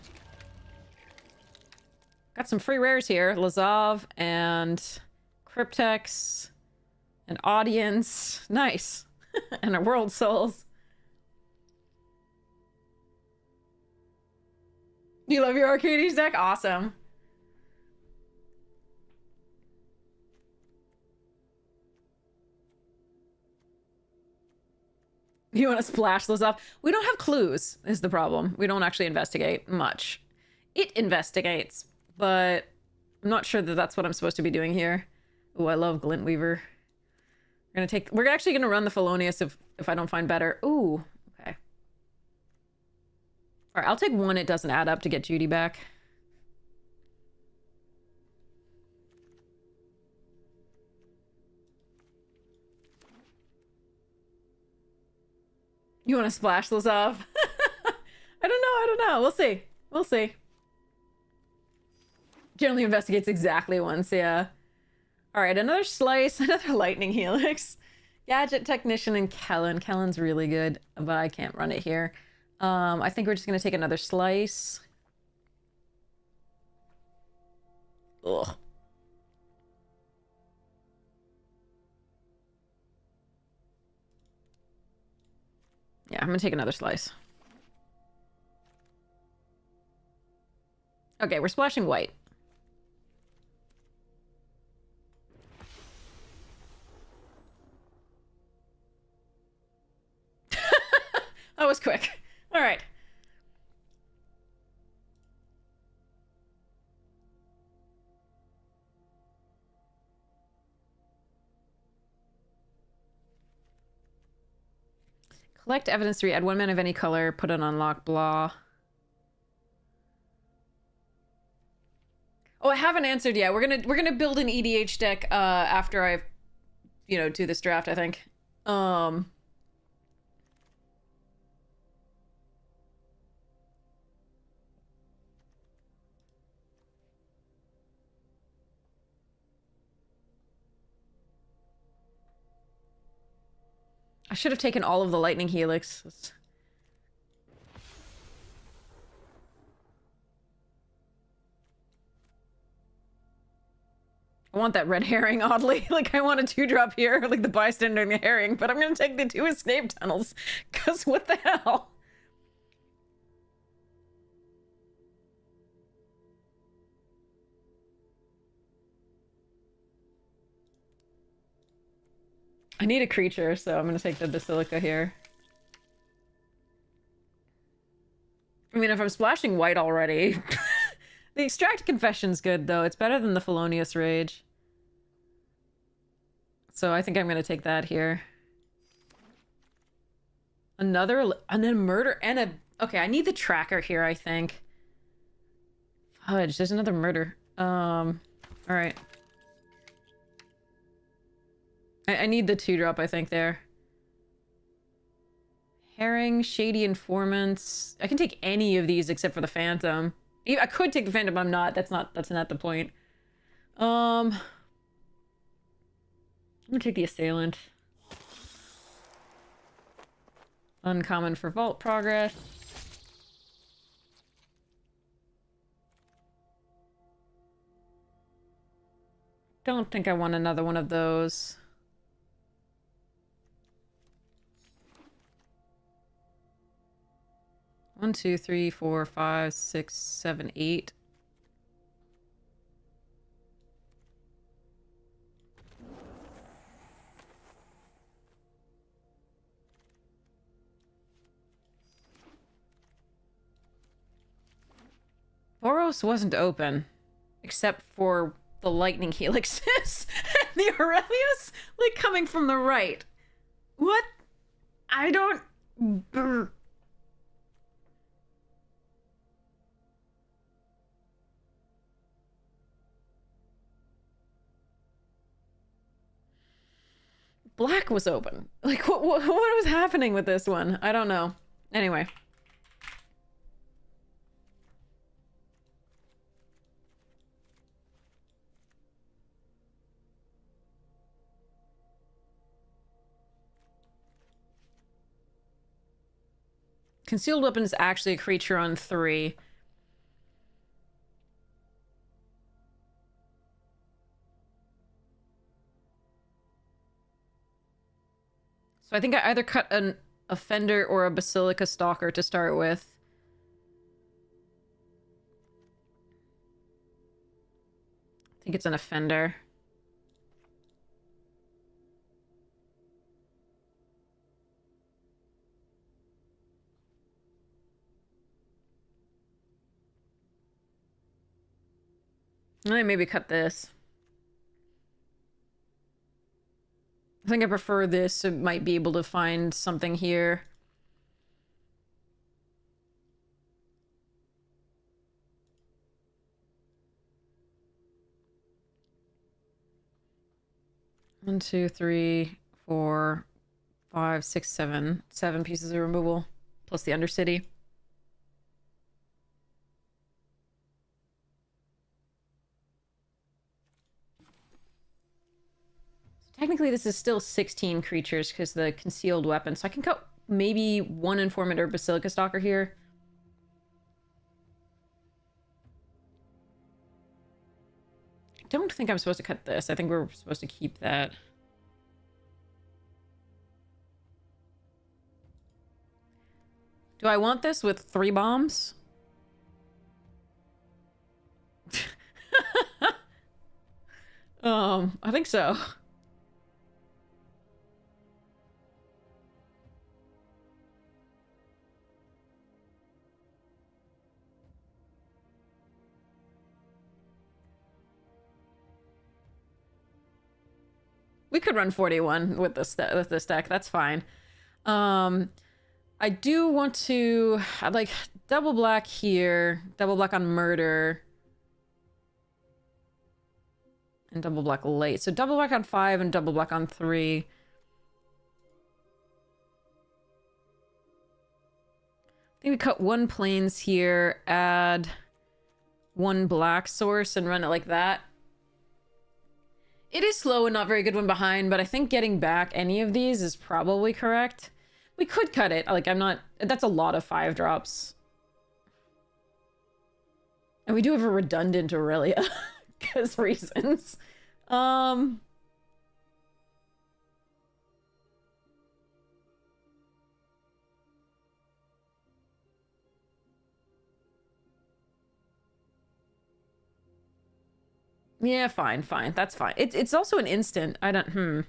Got some free rares here. Lazav and Cryptex. And Audience. Nice. And a World Souls. You love your Arcades deck? Awesome. You want to splash those off? We don't have clues, is the problem. We don't actually investigate much. It investigates, but I'm not sure that that's what I'm supposed to be doing here. Ooh, I love Glintweaver. We're actually gonna run the Felonious if I don't find better. Ooh, okay. All right, I'll take one. It doesn't add up to get Judy back. You want to splash those off? I don't know. We'll see. We'll see. Generally investigates exactly once, yeah. All right, another Slice, another Lightning Helix. Gadget Technician and Kellen. Kellen's really good, but I can't run it here. I think we're just going to take another Slice. Ugh. Yeah, I'm gonna take another Slice. Okay, we're splashing white. That was quick. All right. Collect evidence 3. Add 1 mana of any color. Put it on lock. Blah. Oh, I haven't answered yet. We're gonna build an EDH deck after I, do this draft. I think. I should have taken all of the Lightning Helix. I want that red herring, oddly. Like, I want a 2-drop here, like the bystander and the herring, but I'm gonna take the 2 escape tunnels, because what the hell? I need a creature, so I'm gonna take the Basilica here. I mean, if I'm splashing white already... The Extract Confession's good, though. It's better than the Felonious Rage. So I think I'm gonna take that here. Another... And then Murder and a... Okay, I need the Tracker here, I think. Fudge, there's another Murder. Alright. I need the 2-drop, I think, there. Herring, Shady Informants. I can take any of these except for the Phantom. I could take the Phantom, but I'm not. That's not the point. I'm gonna take the Assailant. Uncommon for Vault Progress. Don't think I want another one of those. One, two, three, four, five, six, seven, eight. Boros wasn't open, except for the lightning helixes and the Aurelius, like, coming from the right. What? I don't... Brr. Black was open. Like, what was happening with this one? I don't know. Anyway. Concealed Weapon is actually a creature on 3. So I think I either cut an Offender or a Basilica Stalker to start with. I think it's an Offender. I maybe cut this. I think I prefer this. I might be able to find something here. One, two, three, 4, 5, 6, 7. 7 pieces of removal. Plus the Undercity. Technically, this is still 16 creatures because the Concealed Weapon. So I can cut maybe 1 Informant or Basilica Stalker here. I don't think I'm supposed to cut this. I think we're supposed to keep that. Do I want this with 3 bombs? I think so. We could run 41 with this deck. That's fine. I do want to... I'd like double black here, double black on Murder, and double black late. So double black on 5 and double black on 3. I think we cut 1 plains here, add 1 black source, and run it like that. It is slow and not very good when behind, but I think getting back any of these is probably correct. We could cut it. Like, I'm not... That's a lot of 5 drops. And we do have a redundant Aurelia, because reasons. Yeah, fine. That's fine. It's also an instant. I don't...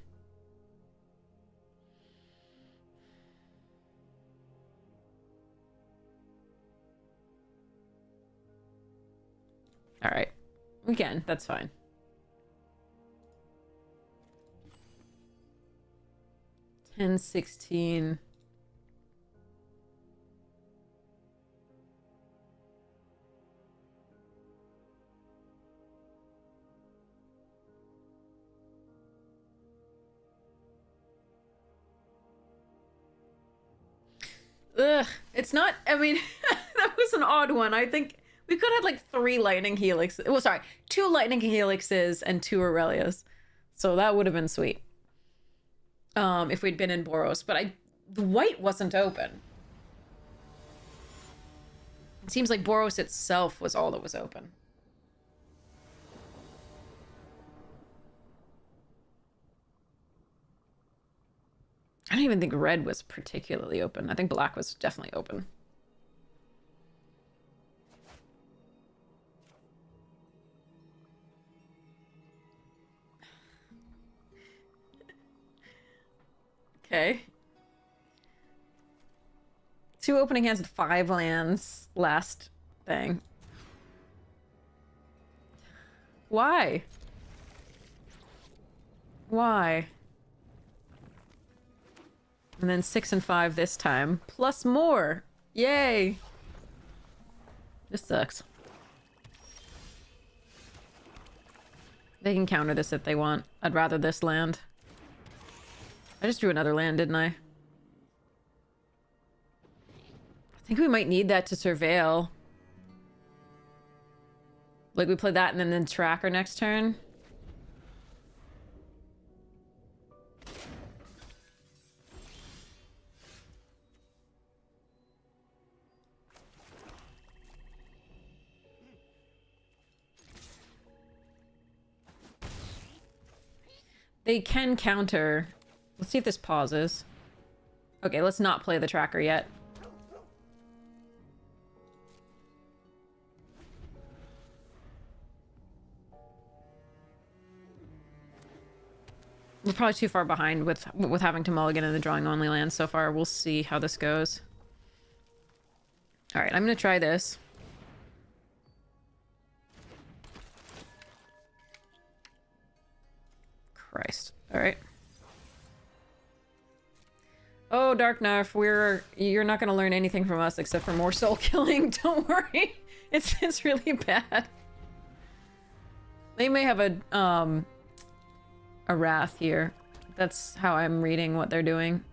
Alright. We can. That's fine. $10, $16... Ugh, it's not, I mean, that was an odd one. I think we could have like 3 lightning helixes. Well, sorry, 2 lightning helixes and 2 Aurelias. So that would have been sweet. If we'd been in Boros, but the white wasn't open. It seems like Boros itself was all that was open. I don't even think red was particularly open. I think black was definitely open. Okay. 2 opening hands with 5 lands. Last thing. Why? Why? And then 6 and 5 this time. Plus more! Yay! This sucks. They can counter this if they want. I'd rather this land. I just drew another land, didn't I? I think we might need that to surveil. Like, we play that and then tracker next turn. They can counter. Let's see if this pauses. Okay, let's not play the tracker yet. We're probably too far behind with having to mulligan and the drawing only land so far. We'll see how this goes. All right, I'm gonna try this. Christ. All right. Oh, Dark Narf, you're not gonna learn anything from us except for more soul killing. Don't worry. It's really bad. They may have a wrath here. That's how I'm reading what they're doing.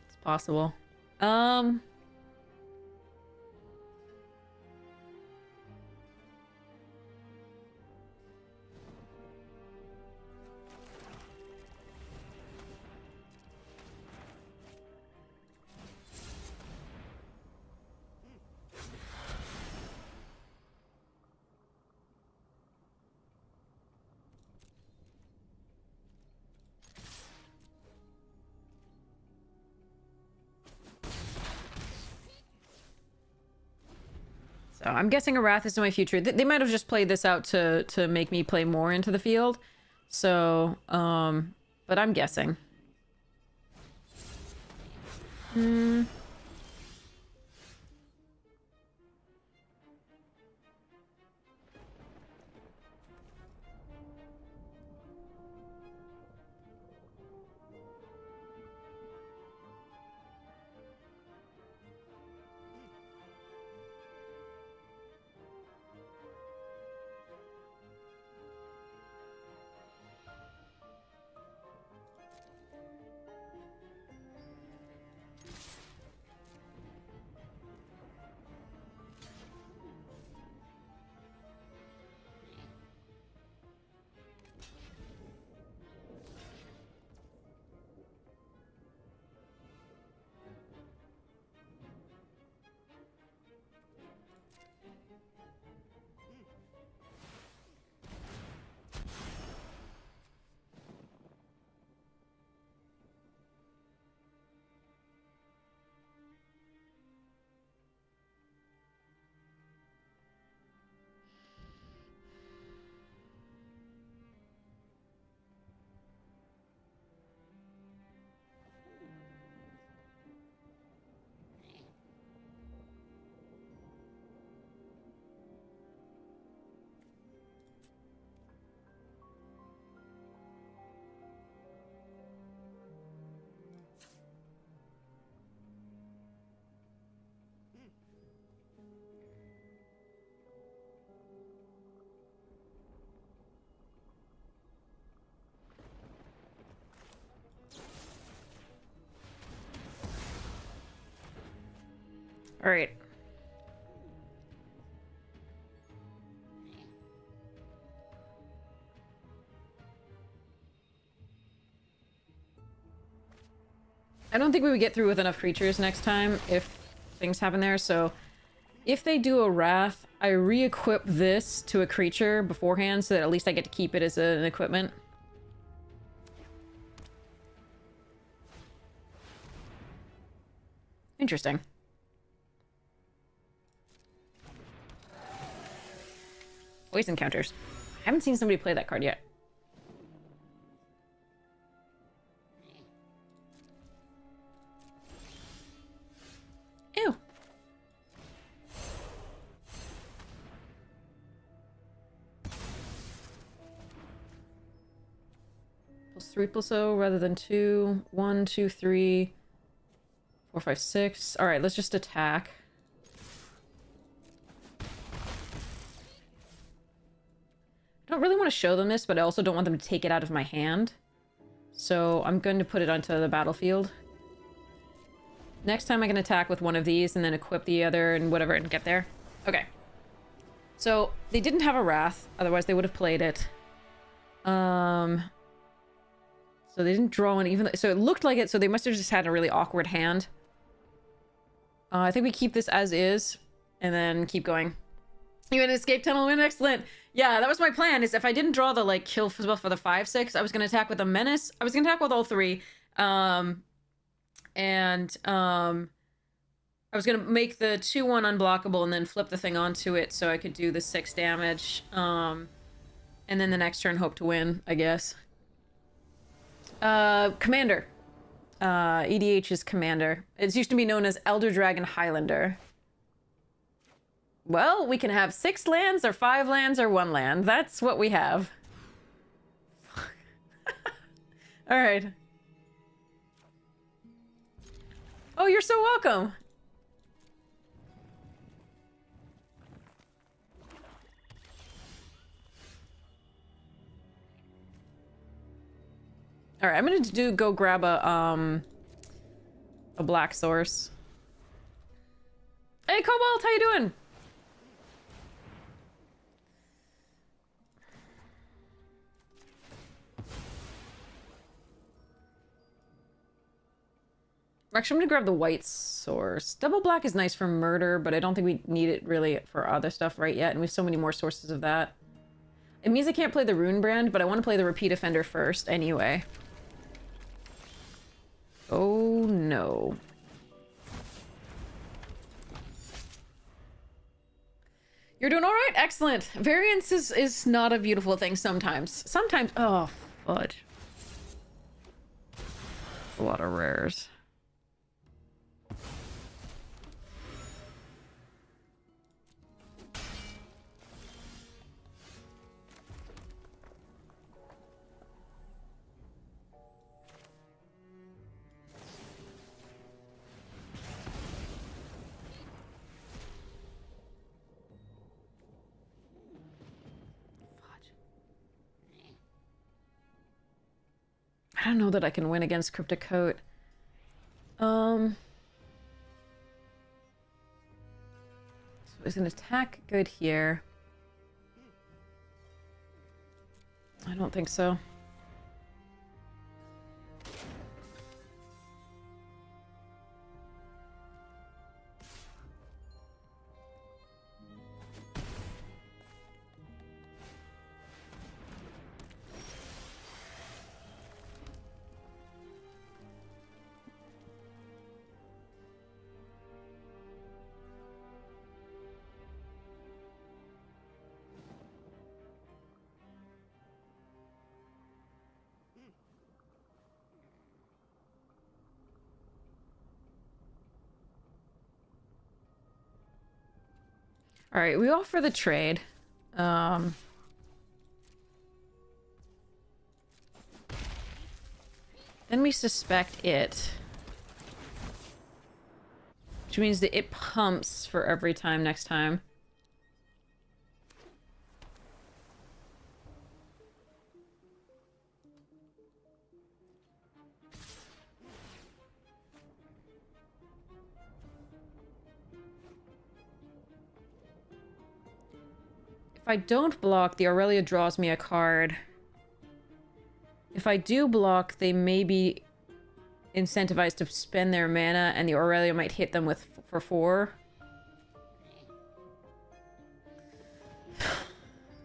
It's possible. So I'm guessing a wrath is in my future. They might have just played this out to make me play more into the field. So, but I'm guessing. All right. I don't think we would get through with enough creatures next time if things happen there, so if they do a Wrath, I re-equip this to a creature beforehand so that at least I get to keep it as an equipment. Interesting. Voice encounters. I haven't seen somebody play that card yet. Ew. +3/+0 rather than 2. 1, 2, 3, 4, 5, 6. Alright, let's just attack. I don't really want to show them this, but I also don't want them to take it out of my hand. So I'm going to put it onto the battlefield. Next time I can attack with one of these and then equip the other and whatever and get there. Okay. So they didn't have a Wrath, otherwise they would have played it. So they didn't draw one even... So it looked like it, so they must have just had a really awkward hand. I think we keep this as is, and then keep going. You had an escape tunnel win, excellent! Yeah, that was my plan, is if I didn't draw the, like, kill for the 5/6, I was gonna attack with a Menace. I was gonna attack with all 3. I was gonna make the 2/1 unblockable and then flip the thing onto it so I could do the 6 damage. And then the next turn hope to win, I guess. Commander. EDH is Commander. It's used to be known as Elder Dragon Highlander. Well, we can have 6 lands or 5 lands or 1 land. That's what we have. Alright. Oh, you're so welcome! Alright, I'm gonna go grab a black source. Hey, Cobalt, how you doing? Actually, I'm gonna grab the white source. Double black is nice for murder, but I don't think we need it really for other stuff right yet, and we have so many more sources of that. It means I can't play the Rune Brand, but I want to play the Repeat Offender first anyway. Oh no. You're doing alright? Excellent. Variance is not a beautiful thing sometimes. Sometimes... Oh, fudge. A lot of rares. I don't know that I can win against Cryptic Coat. So he's gonna attack good here. I don't think so. All right, we offer the trade. Then we suspect it. Which means that it pumps for every time next time. I don't block, the Aurelia draws me a card. If I do block, they may be incentivized to spend their mana, and the Aurelia might hit them with for 4.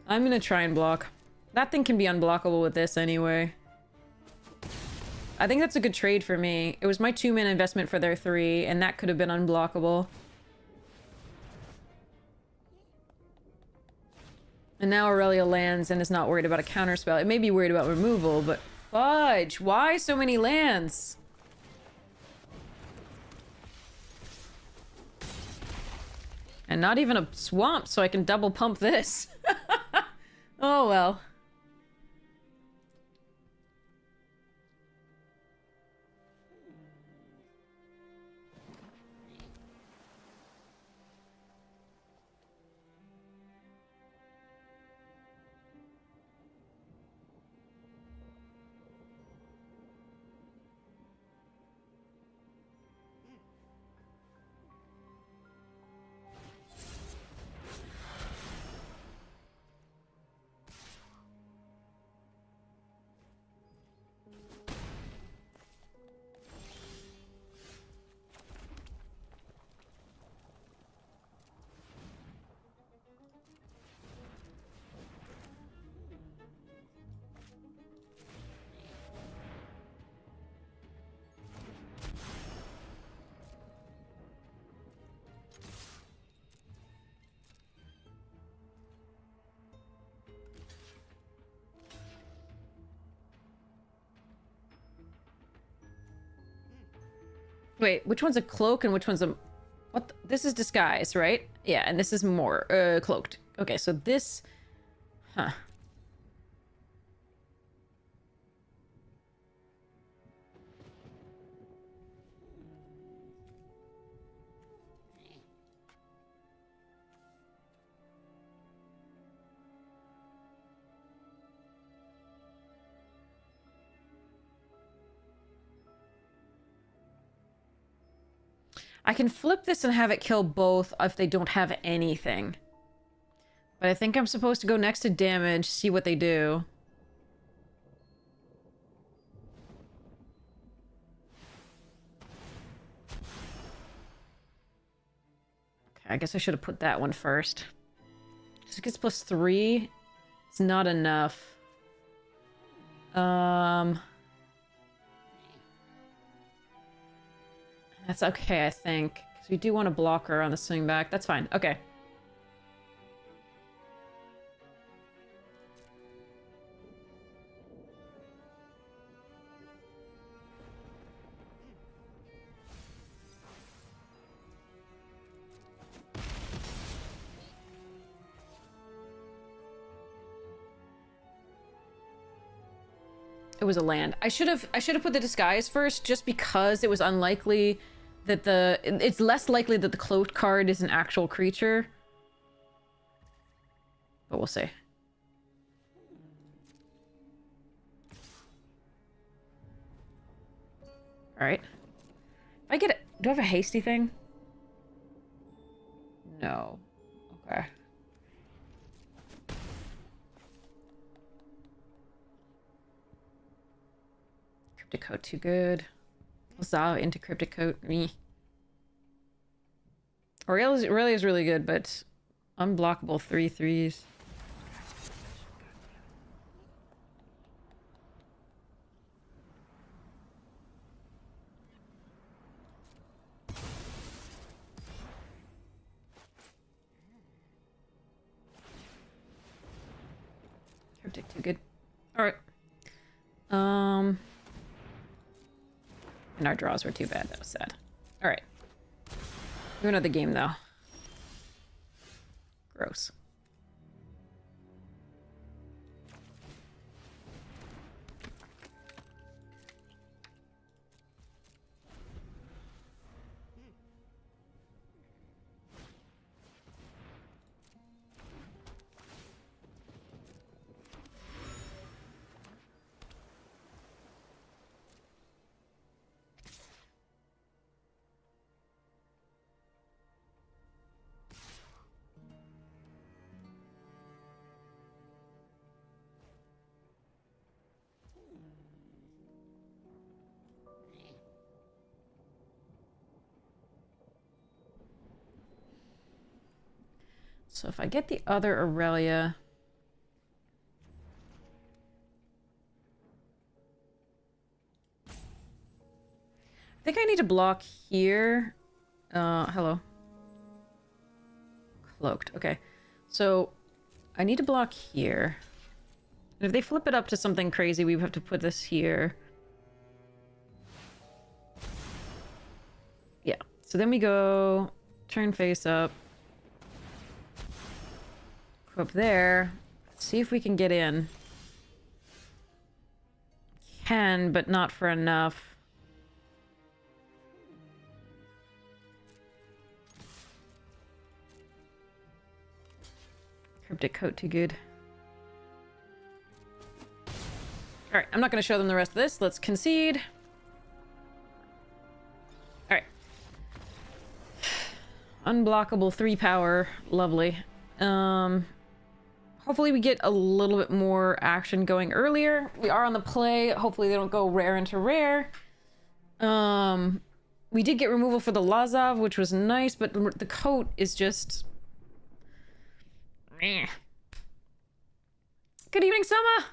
I'm gonna try and block. That thing can be unblockable with this anyway. I think that's a good trade for me. It was my 2-mana investment for their 3, and that could have been unblockable. And now Aurelia lands and is not worried about a counterspell. It may be worried about removal, but fudge! Why so many lands? And not even a swamp, so I can double pump this. Oh well. Wait, which one's a cloak and which one's a... What? This is disguise, right? Yeah, and this is more, cloaked. Okay, so this... Huh. I can flip this and have it kill both if they don't have anything. But I think I'm supposed to go next to damage, see what they do. Okay, I guess I should have put that one first. Just gets +3. It's not enough. That's okay, I think. Because we do want a blocker on the swing back. That's fine. Okay. It was a land. I should have put the disguise first, just because it was unlikely that it's less likely that the cloaked card is an actual creature. But we'll see. Alright. If I get it, do I have a hasty thing? No. Okay. Cryptic Coat too good. Zao into Cryptic Coat. Me. Aurelia is really good, but unblockable 3/3s. Cryptic too good. Alright. And our draws were too bad. That was sad. Alright. Do another game, though. Gross. So if I get the other Aurelia... I think I need to block here. Hello. Cloaked. Okay. So I need to block here. And if they flip it up to something crazy, we have to put this here. Yeah. So then we go turn face up. Go up there. See if we can get in. Can, but not for enough. Cryptic coat too good. Alright, I'm not going to show them the rest of this. Let's concede. Alright. Unblockable 3 power. Lovely. Hopefully we get a little bit more action going earlier. We are on the play. Hopefully they don't go rare into rare. We did get removal for the Lazov, which was nice, but the coat is just... Meh. Good evening, Soma!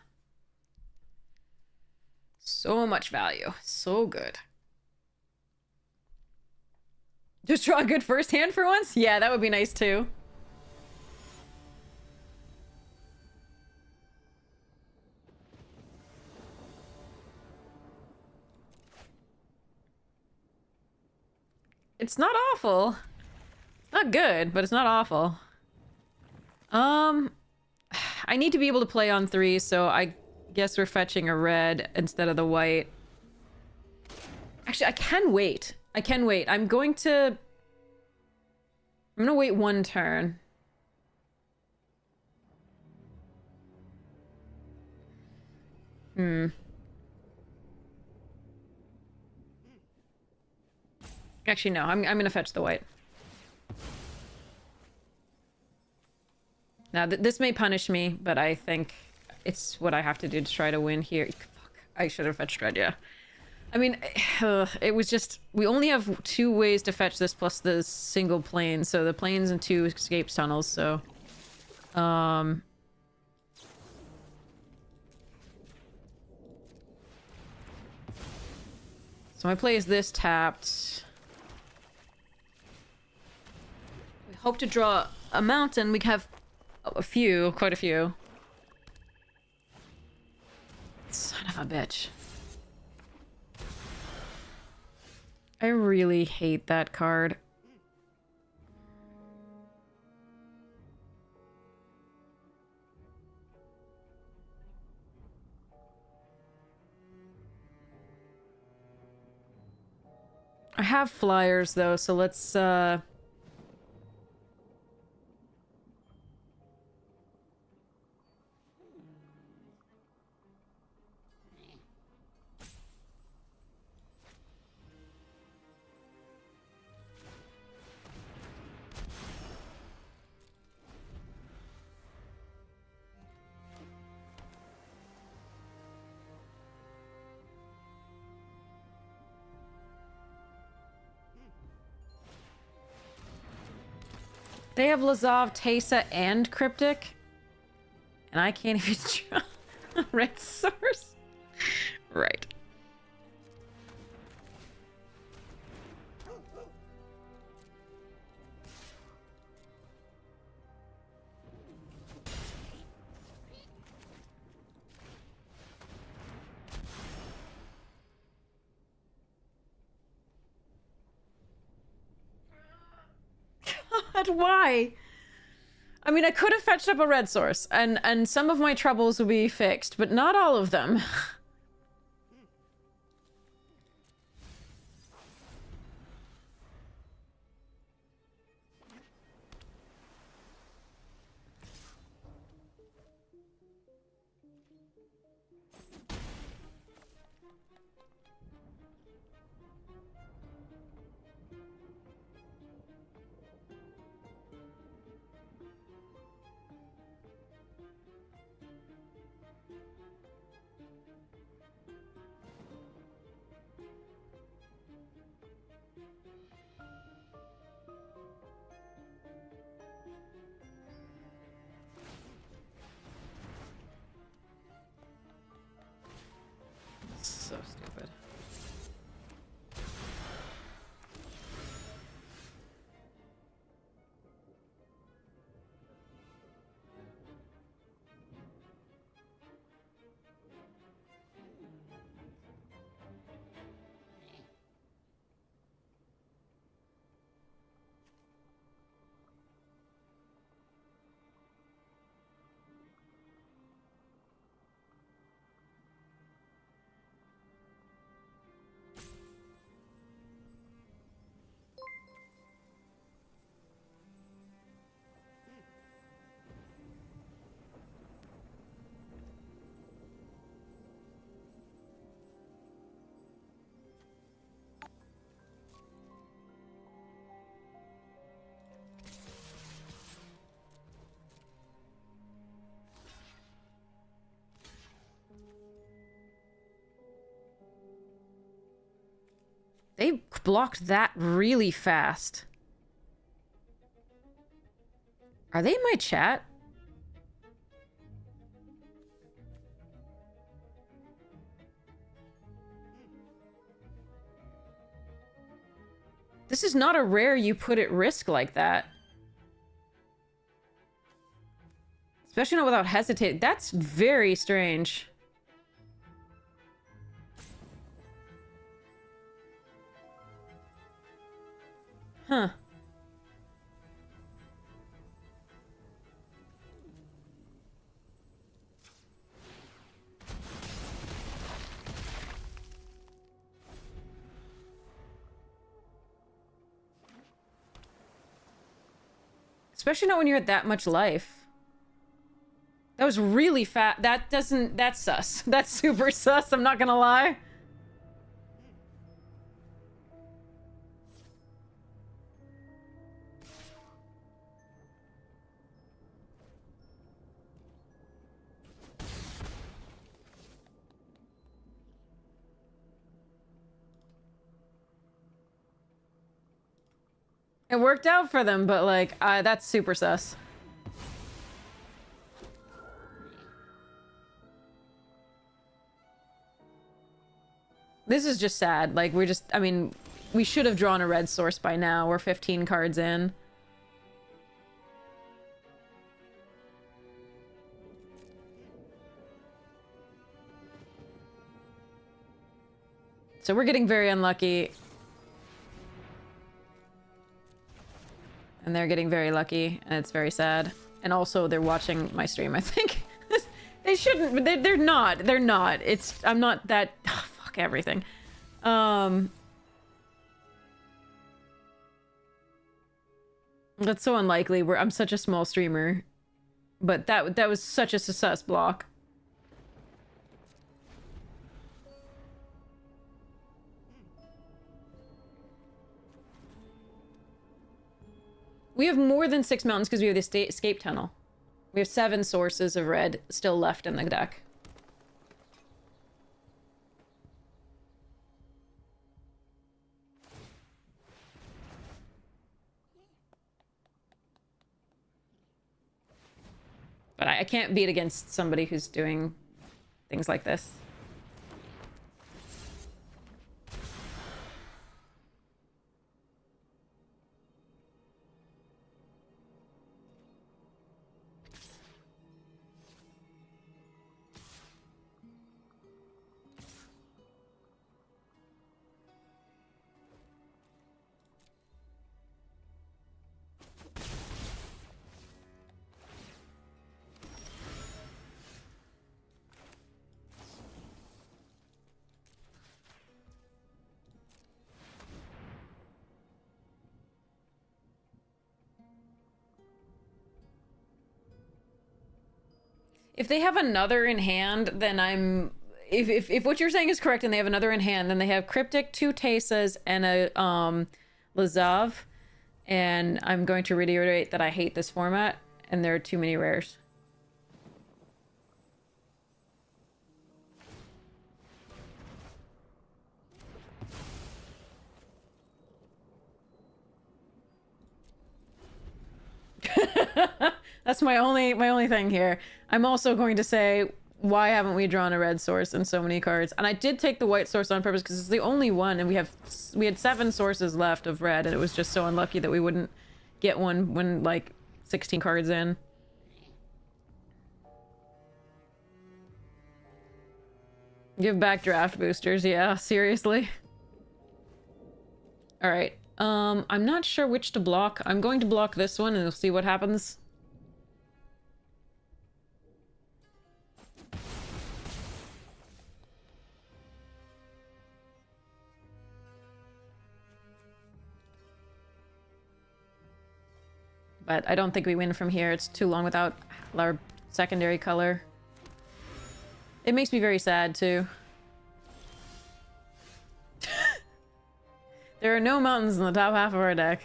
So much value. So good. Just draw a good first hand for once? Yeah, that would be nice too. It's not awful. Not good, but it's not awful. I need to be able to play on 3, so I guess we're fetching a red instead of the white. Actually, I can wait. I can wait. I'm gonna wait 1 turn. Actually, no. I'm gonna fetch the white. Now, this may punish me, but I think it's what I have to do to try to win here. Fuck. I should have fetched red, yeah. I mean, it was just... We only have 2 ways to fetch this plus the single plane. So the planes and 2 escape tunnels, so... So my play is this tapped. We hope to draw a mountain. We have a few, quite a few. Son of a bitch. I really hate that card. I have flyers though, so let's They have Lazov, Teysa, and Cryptic. And I can't even draw red source. Right. God, why? I mean, I could have fetched up a red source, and some of my troubles will be fixed, but not all of them. They blocked that really fast. Are they in my chat? This is not a rare you put at risk like that. Especially not without hesitating. That's very strange. Huh. Especially not when you're at that much life. That was really fat. That doesn't... That's sus. That's super sus, I'm not gonna lie. It worked out for them, but like, that's super sus. This is just sad. Like, we're just, I mean, we should have drawn a red source by now. We're 15 cards in. So we're getting very unlucky. And they're getting very lucky, and it's very sad. And also, they're watching my stream, I think. They shouldn't, but they're not. They're not. It's... I'm not that... Oh, fuck everything. That's so unlikely. I'm such a small streamer. But that was such a sus block. We have more than 6 mountains because we have the escape tunnel. We have 7 sources of red still left in the deck. But I can't beat against somebody who's doing things like this. If they have another in hand, then I'm... If what you're saying is correct and they have another in hand, then they have Cryptic, 2 Tesas, and a Lazav. And I'm going to reiterate that I hate this format, and there are too many rares. That's my only thing here. I'm also going to say, why haven't we drawn a red source in so many cards? And I did take the white source on purpose because it's the only one, and we had 7 sources left of red, and it was just so unlucky that we wouldn't get one when like 16 cards in. Give back draft boosters, yeah, seriously. All right. I'm not sure which to block. I'm going to block this one and we'll see what happens. But I don't think we win from here. It's too long without our secondary color. It makes me very sad, too. There are no mountains in the top half of our deck.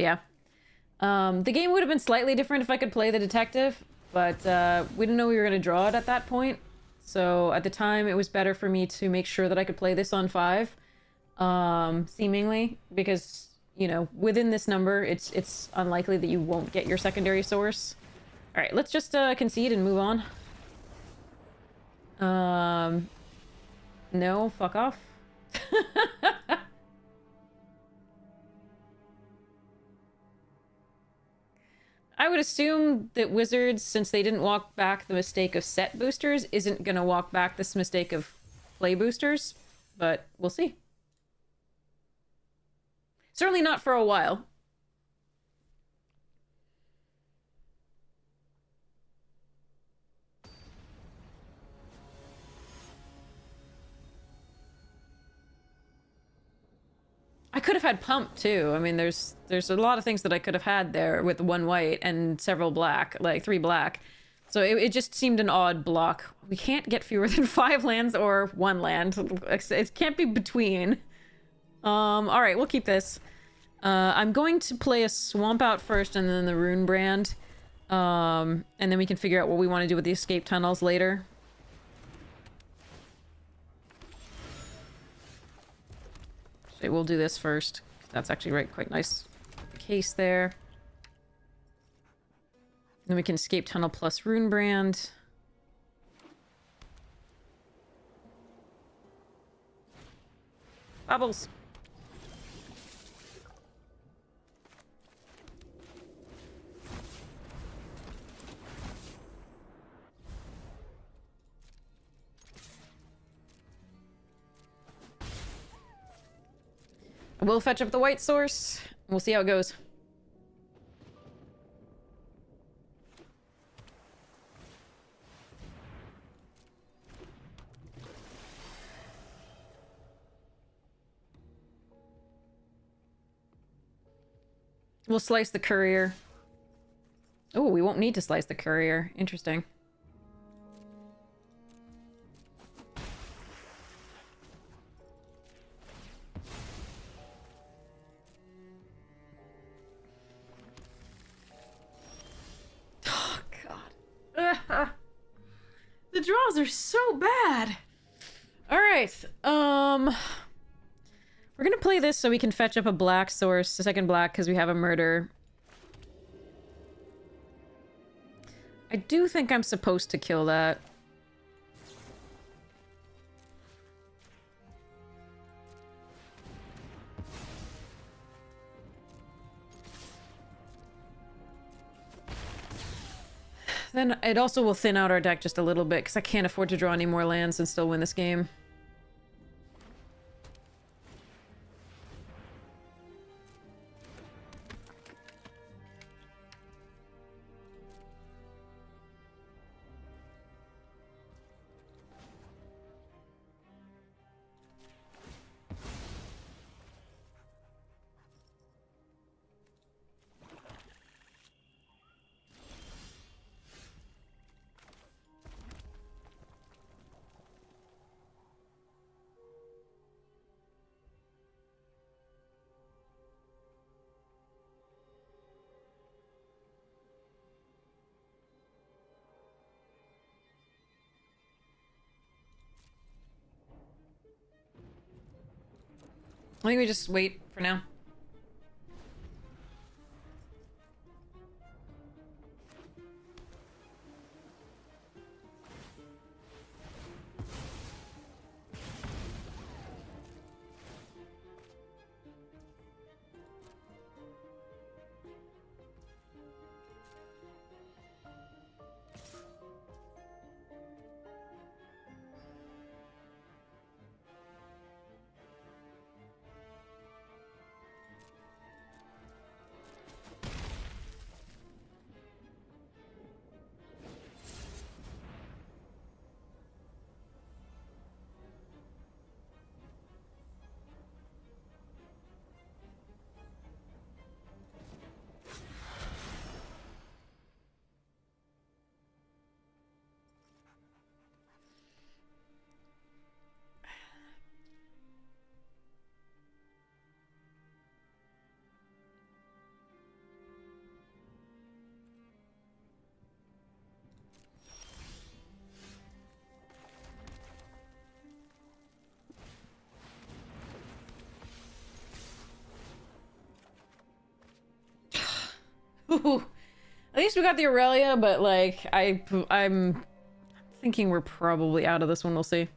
Yeah. The game would have been slightly different if I could play the detective, but we didn't know we were going to draw it at that point. So at the time, it was better for me to make sure that I could play this on 5, seemingly, because, you know, within this number, it's unlikely that you won't get your secondary source. All right, let's just concede and move on. No, fuck off. I would assume that Wizards, since they didn't walk back the mistake of set boosters, isn't gonna walk back this mistake of play boosters, but we'll see. Certainly not for a while. I could have had pump too. I mean, there's a lot of things that I could have had there with 1 white and several black, like 3 black. So it just seemed an odd block. We can't get fewer than 5 lands or 1 land. It can't be between. All right, we'll keep this. I'm going to play a Swamp Out first and then the Rune Brand. And then we can figure out what we want to do with the escape tunnels later. Okay, we'll do this first. That's actually quite nice case there. Then we can escape tunnel plus Rune Brand. Bubbles. We'll fetch up the white source. We'll see how it goes. We'll slice the courier. Oh, we won't need to slice the courier. Interesting. The draws are so bad. All right. We're gonna play this so we can fetch up a black source, a second black, because we have a murder. I do think I'm supposed to kill that. Then it also will thin out our deck just a little bit, because I can't afford to draw any more lands and still win this game. I think we just wait for now. At least we got the Aurelia, but like I'm thinking we're probably out of this one. We'll see.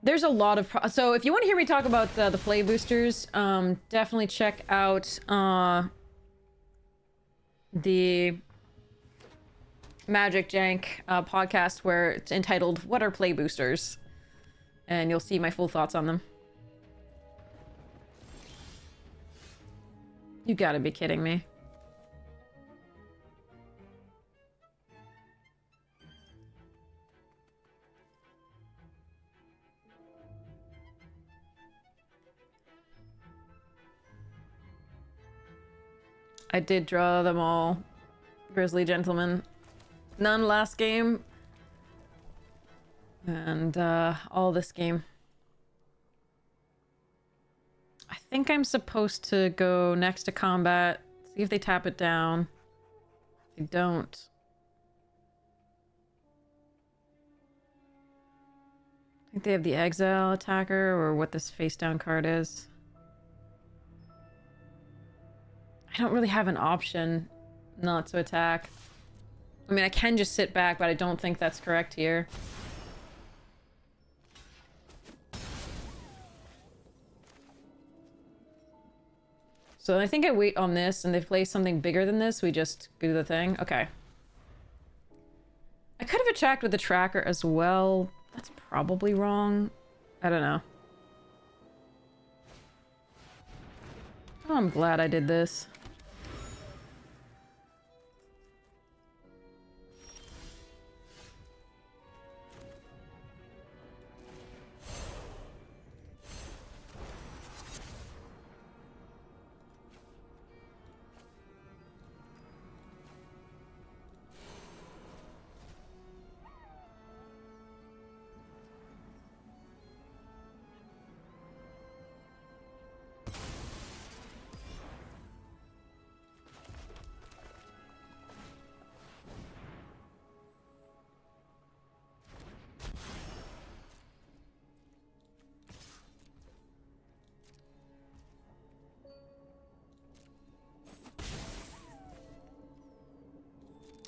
There's a lot of so if you want to hear me talk about the play boosters, definitely check out the Magic Jank podcast where it's entitled "What Are Play Boosters," and you'll see my full thoughts on them. You gotta be kidding me. I did draw them all. Grizzly Gentleman. None last game. And all this game. I think I'm supposed to go next to combat. See if they tap it down. If they don't. I think they have the exile attacker or what this face down card is. I don't really have an option not to attack. I mean, I can just sit back, but I don't think that's correct here. So I think I wait on this, and they play something bigger than this. We just do the thing. Okay. I could have attacked with the tracker as well. That's probably wrong. I don't know. Oh, I'm glad I did this.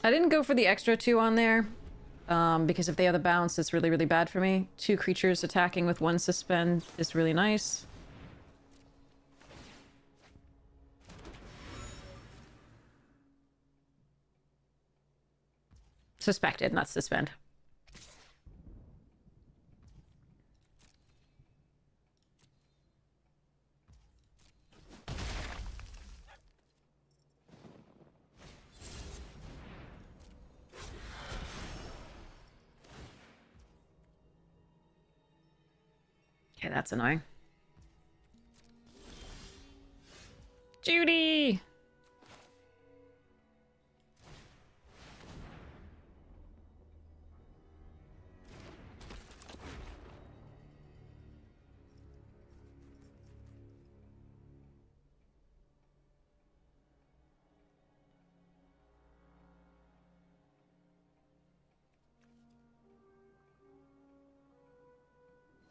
I didn't go for the extra 2 on there, because if they have the bounce, it's really, really bad for me. 2 creatures attacking with 1 suspend is really nice. Suspected, not suspend. Okay, that's annoying. Judy!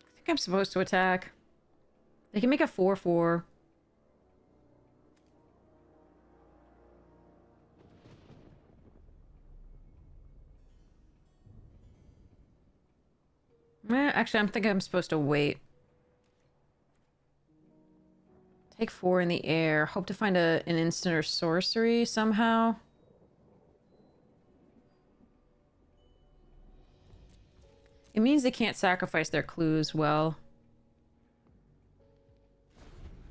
I think I'm supposed to attack. They can make a 4/4. Actually, I'm thinking I'm supposed to wait. Take 4 in the air. Hope to find an instant or sorcery somehow. It means they can't sacrifice their clues well.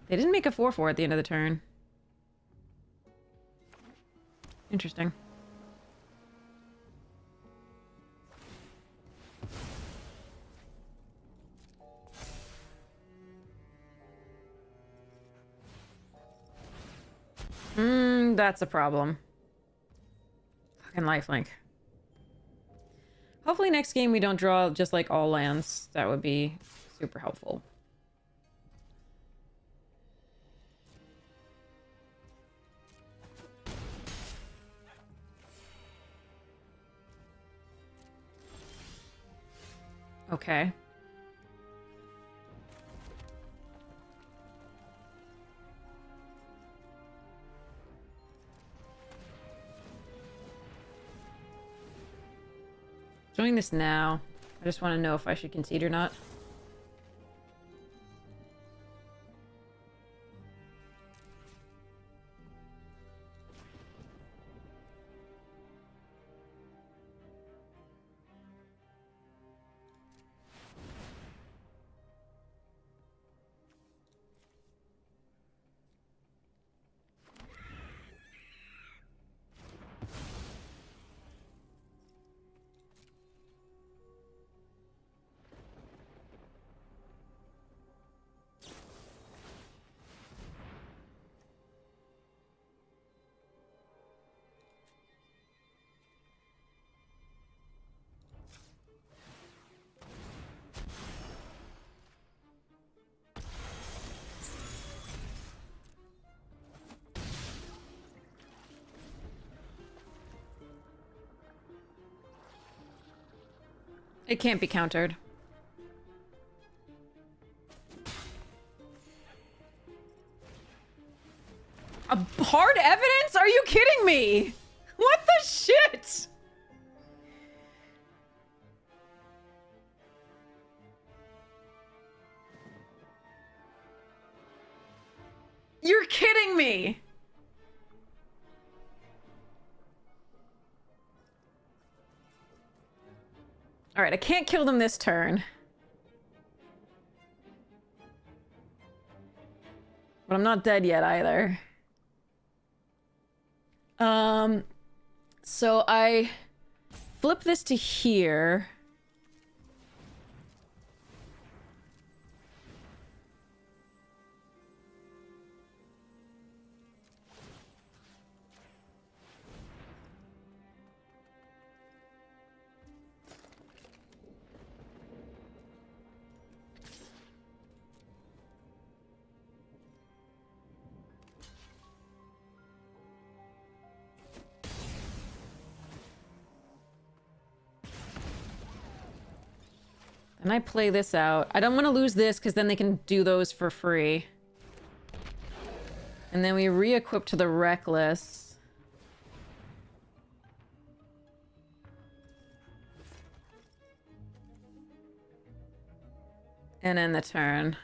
They didn't make a 4/4 at the end of the turn. Interesting. That's a problem. Fucking lifelink. Hopefully next game we don't draw just like all lands. That would be super helpful. Okay. Doing this now. I just want to know if I should concede or not. It can't be countered. A hard evidence? Are you kidding me? What the shit? You're kidding me. All right, I can't kill them this turn. But I'm not dead yet either. So I flip this to here. And I play this out. I don't want to lose this because then they can do those for free. And then we re-equip to the Reckless. And end the turn.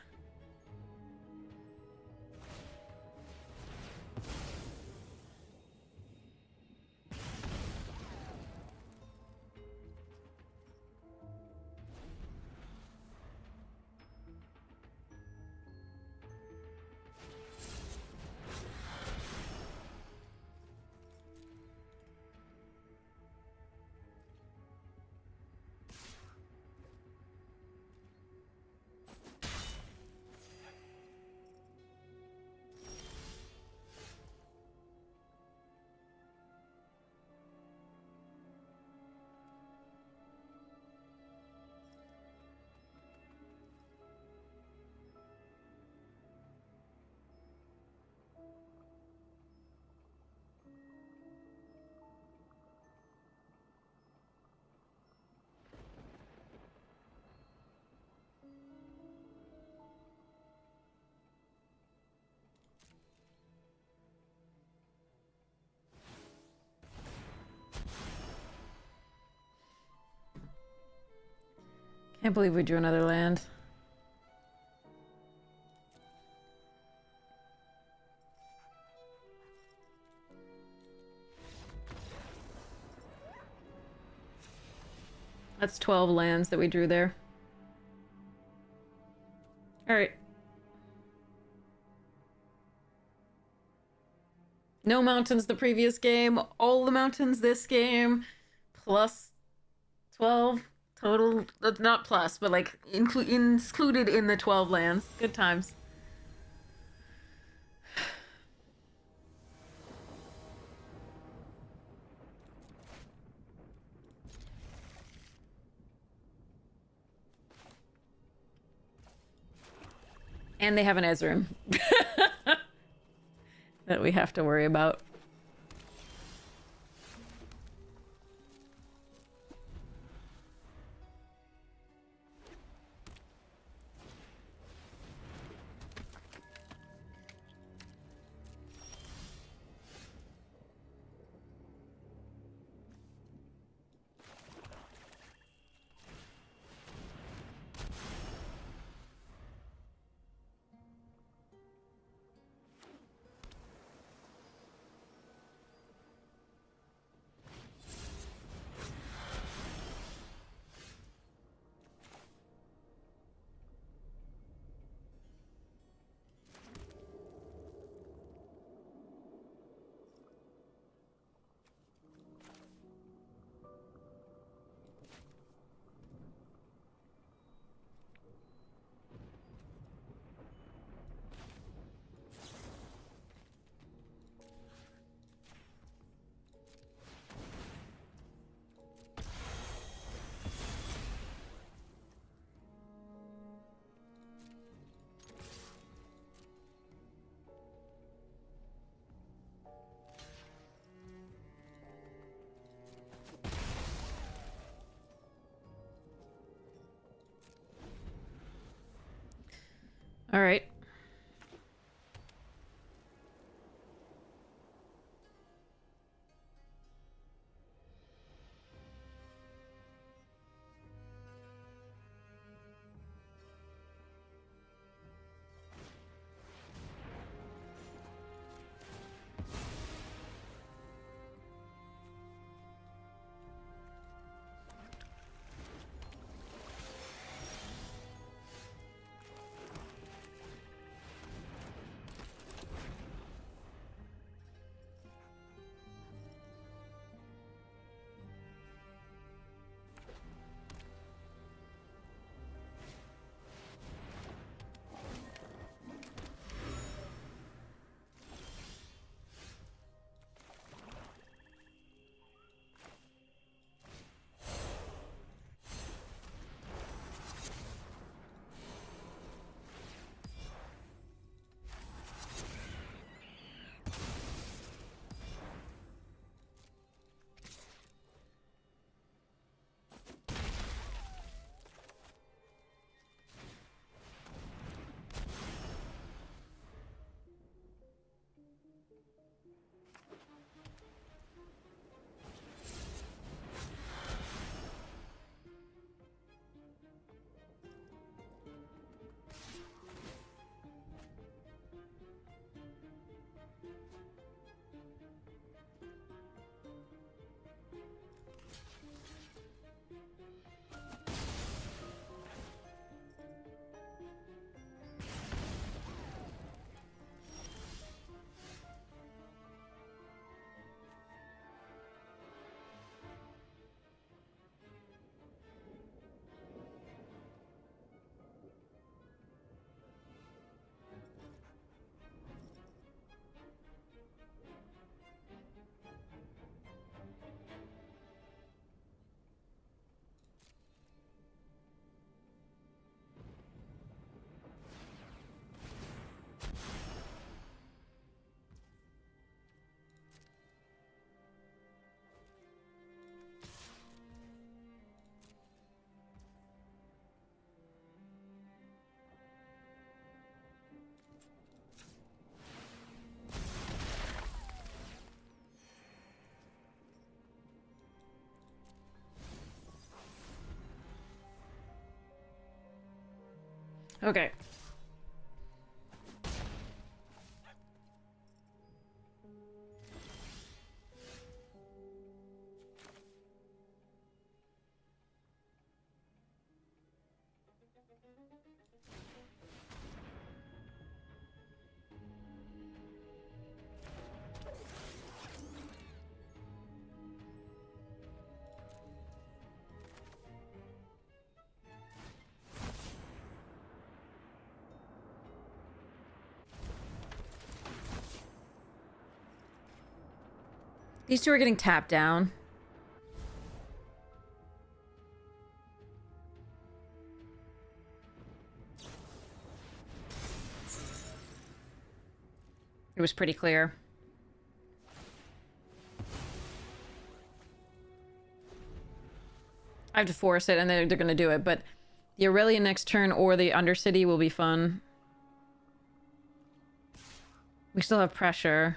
Can't believe we drew another land. That's 12 lands that we drew there. All right. No mountains the previous game, all the mountains this game, plus 12 total. That's not plus, but like included in the 12 lands. Good times. And they have an Ezreal that we have to worry about. All right. Okay. These two are getting tapped down. It was pretty clear. I have to force it, and they're going to do it, but the Aurelian next turn or the Undercity will be fun. We still have pressure.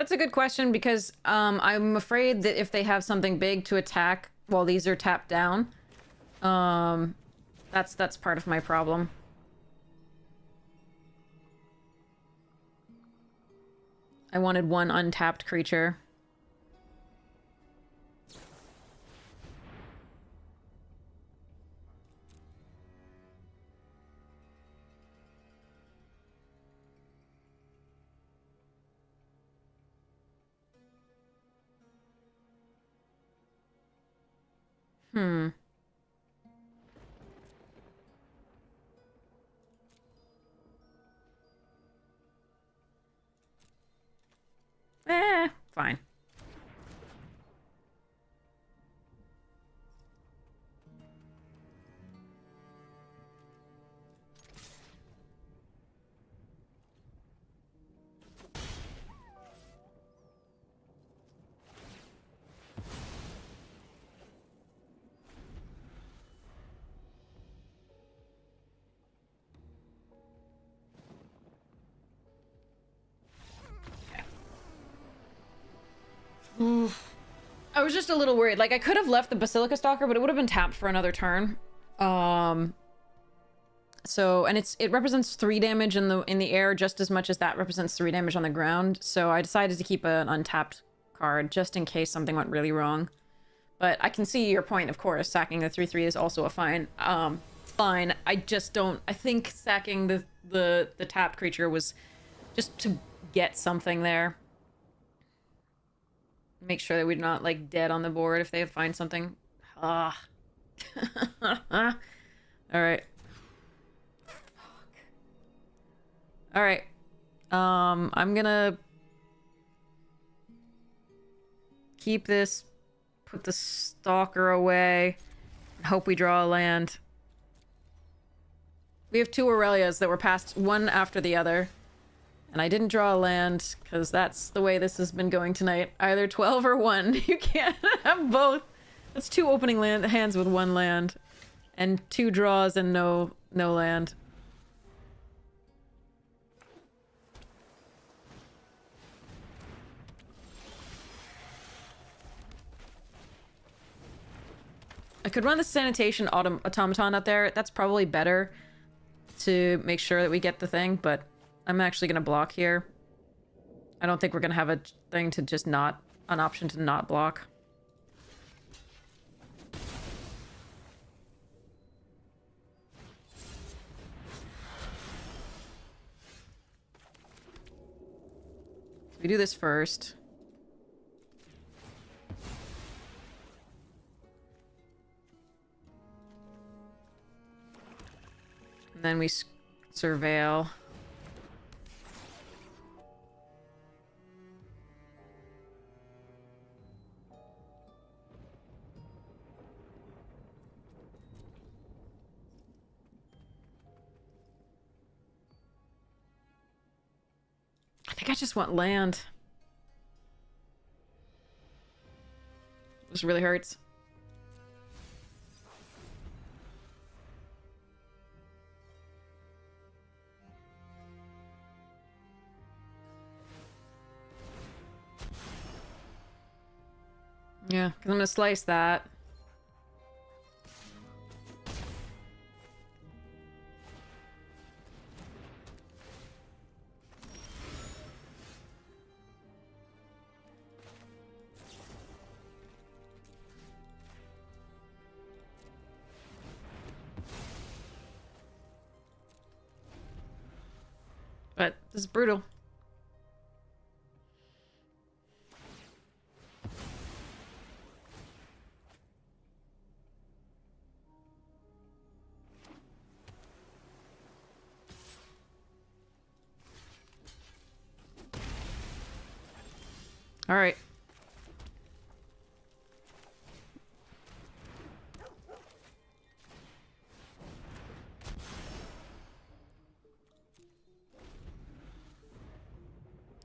That's a good question because I'm afraid that if they have something big to attack while these are tapped down, that's part of my problem. I wanted one untapped creature. Hmm. Fine. I was just a little worried. Like, I could have left the Basilica Stalker, but it would have been tapped for another turn. So, and it represents 3 damage in the air just as much as that represents 3 damage on the ground. So I decided to keep an untapped card just in case something went really wrong. But I can see your point, of course. Sacking the 3/3 is also a fine. Fine. I just don't. I think sacking the tapped creature was just to get something there. Make sure that we're not like dead on the board if they find something. Ah. All right. All right. I'm gonna keep this, put the stalker away, and hope we draw a land. We have 2 Aurelias that were passed one after the other. And I didn't draw a land, because that's the way this has been going tonight. Either 12 or 1. You can't have both. That's 2 opening hands with 1 land. And 2 draws and no land. I could run the Sanitation Automaton out there. That's probably better to make sure that we get the thing, but I'm actually going to block here. I don't think we're going to have a thing to just not... an option to not block. We do this first. And then we surveil. I think I just want land. This really hurts. Yeah, because I'm gonna slice that. But this is brutal. All right.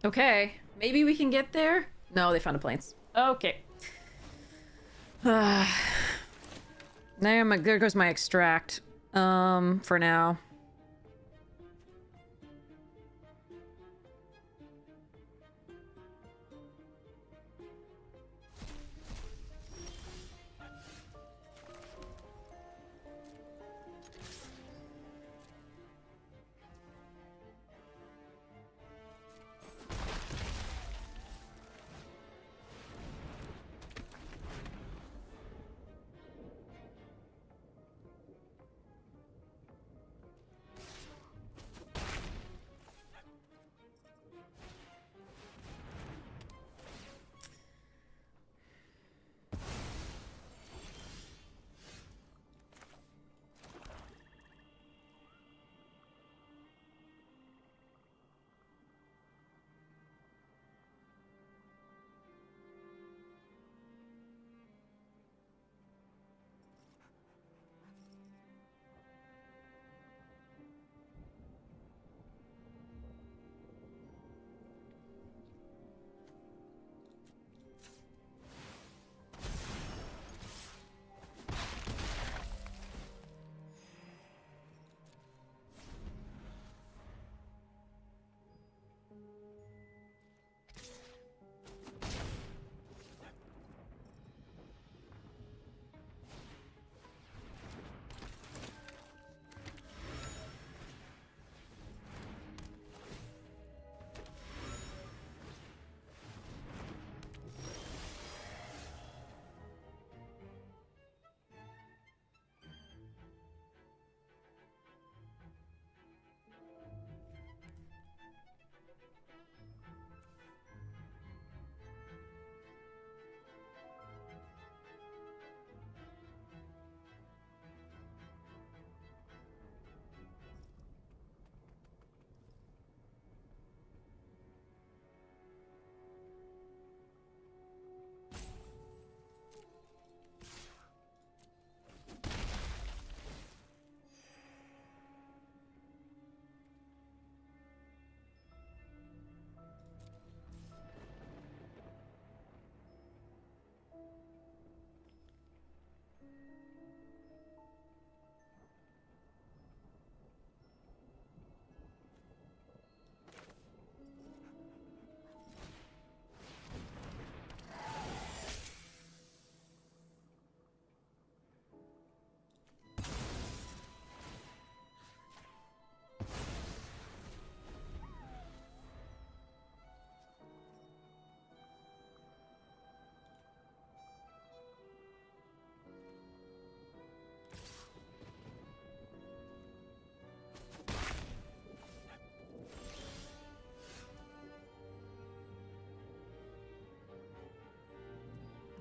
Okay, maybe we can get there? No, they found a plains. Okay. Now there goes my extract. For now.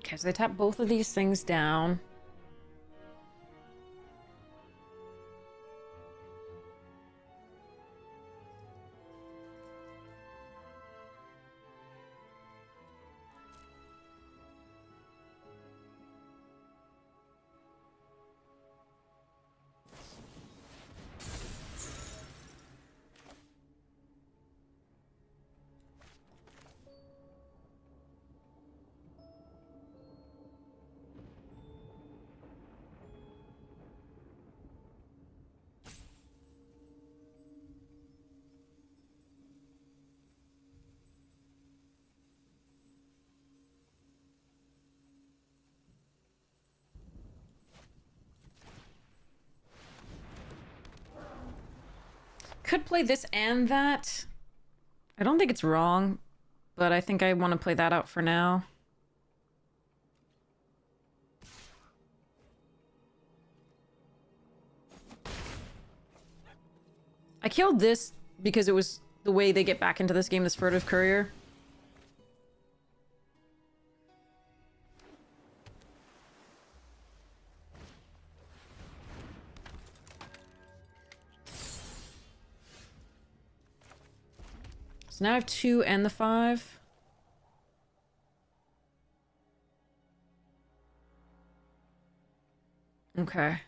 Okay, so they tap both of these things down. Could play this and that. I don't think it's wrong, but I think I want to play that out for now. I killed this because it was the way they get back into this game, this furtive courier. So now I have 2 and the 5. Okay.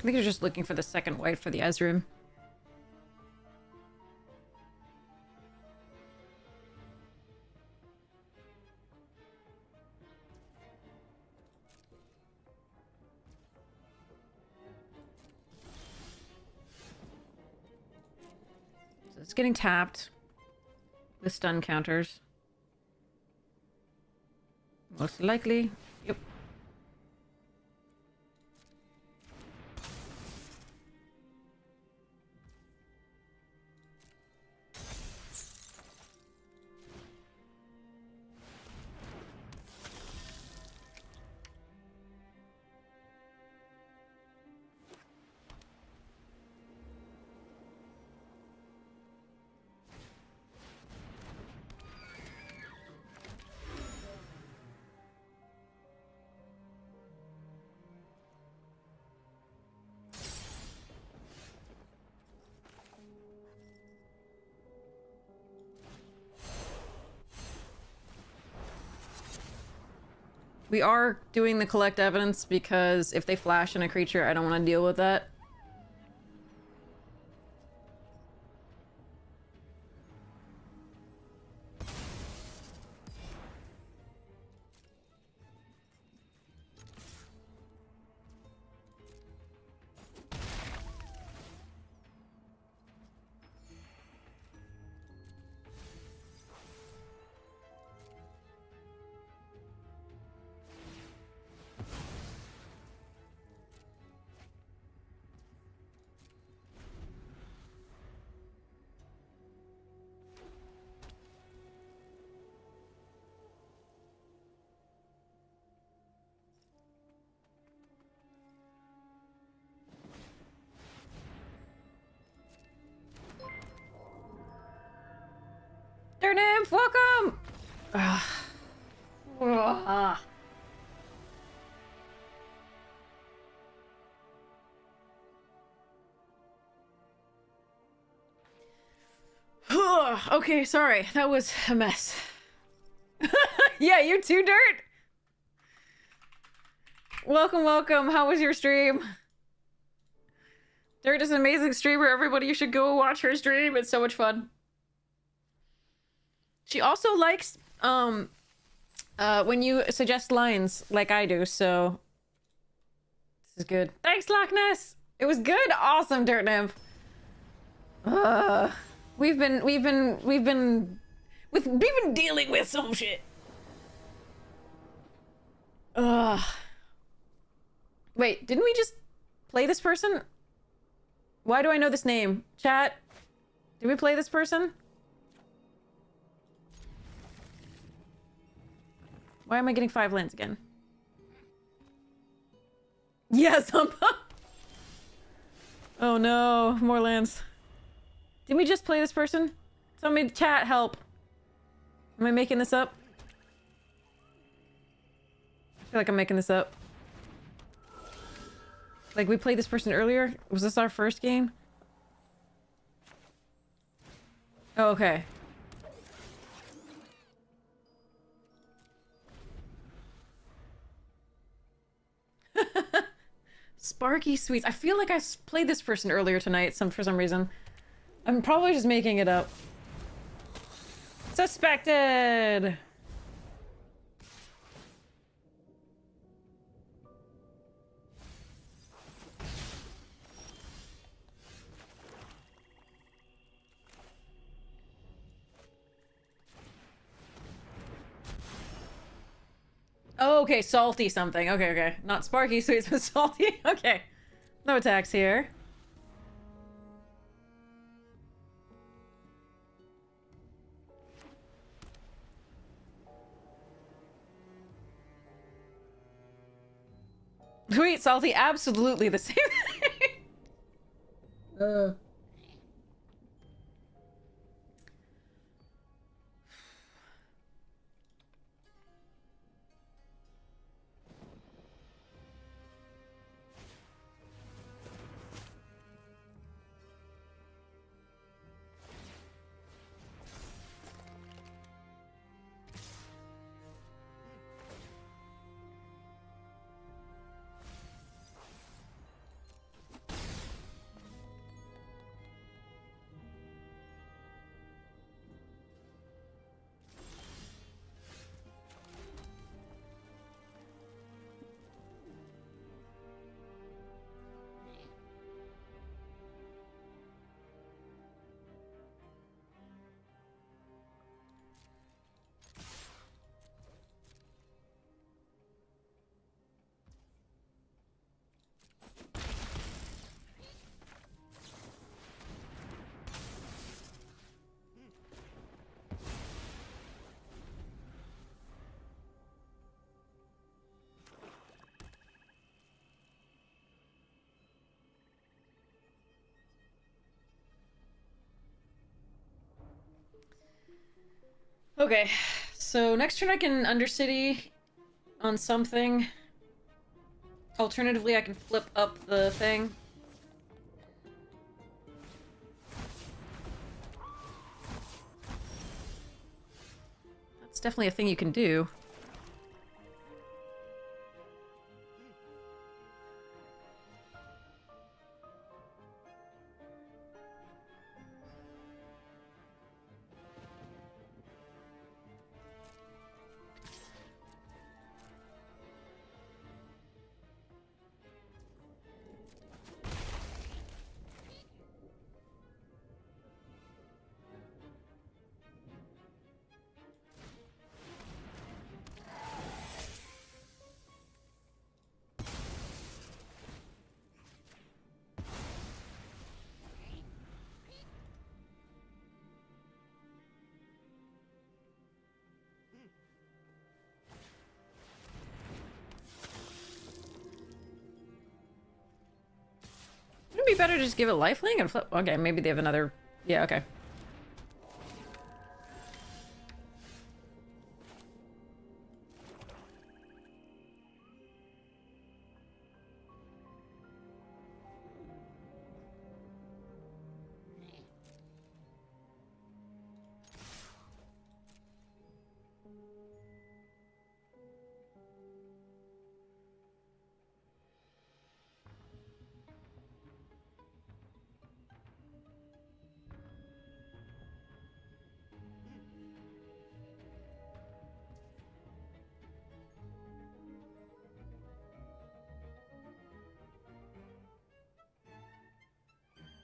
I think they're just looking for the second white for the Ezreal. So it's getting tapped with stun counters. Most likely. Yep. We are doing the collect evidence because if they flash in a creature, I don't want to deal with that. Their nymph, welcome! Ugh. Ugh. Okay, sorry. That was a mess. Yeah, you too, Dirt? Welcome, welcome. How was your stream? Dirt is an amazing streamer. Everybody, you should go watch her stream. It's so much fun. She also likes, when you suggest lines like I do, so... This is good. Thanks, Loch Ness! It was good? Awesome, Dirt Nymph. We've been dealing with some shit. Wait, didn't we just play this person? Why do I know this name? Chat, did we play this person? Why am I getting 5 lands again? Yes, oh no, more lands. Didn't we just play this person? Somebody chat, help. Am I making this up? I feel like I'm making this up. Like, we played this person earlier? Was this our first game? Oh, okay. Sparky Sweets. I feel like I played this person earlier tonight for some reason. I'm probably just making it up. Suspected! Oh, okay, salty something. Okay, okay. Not Sparky Sweets, but salty. Okay. No attacks here. Sweet, salty, absolutely the same thing. Okay, so next turn I can Undercity on something. Alternatively, I can flip up the thing. That's definitely a thing you can do. be better to just give it lifelink and flip? Okay, maybe they have another... Yeah, okay.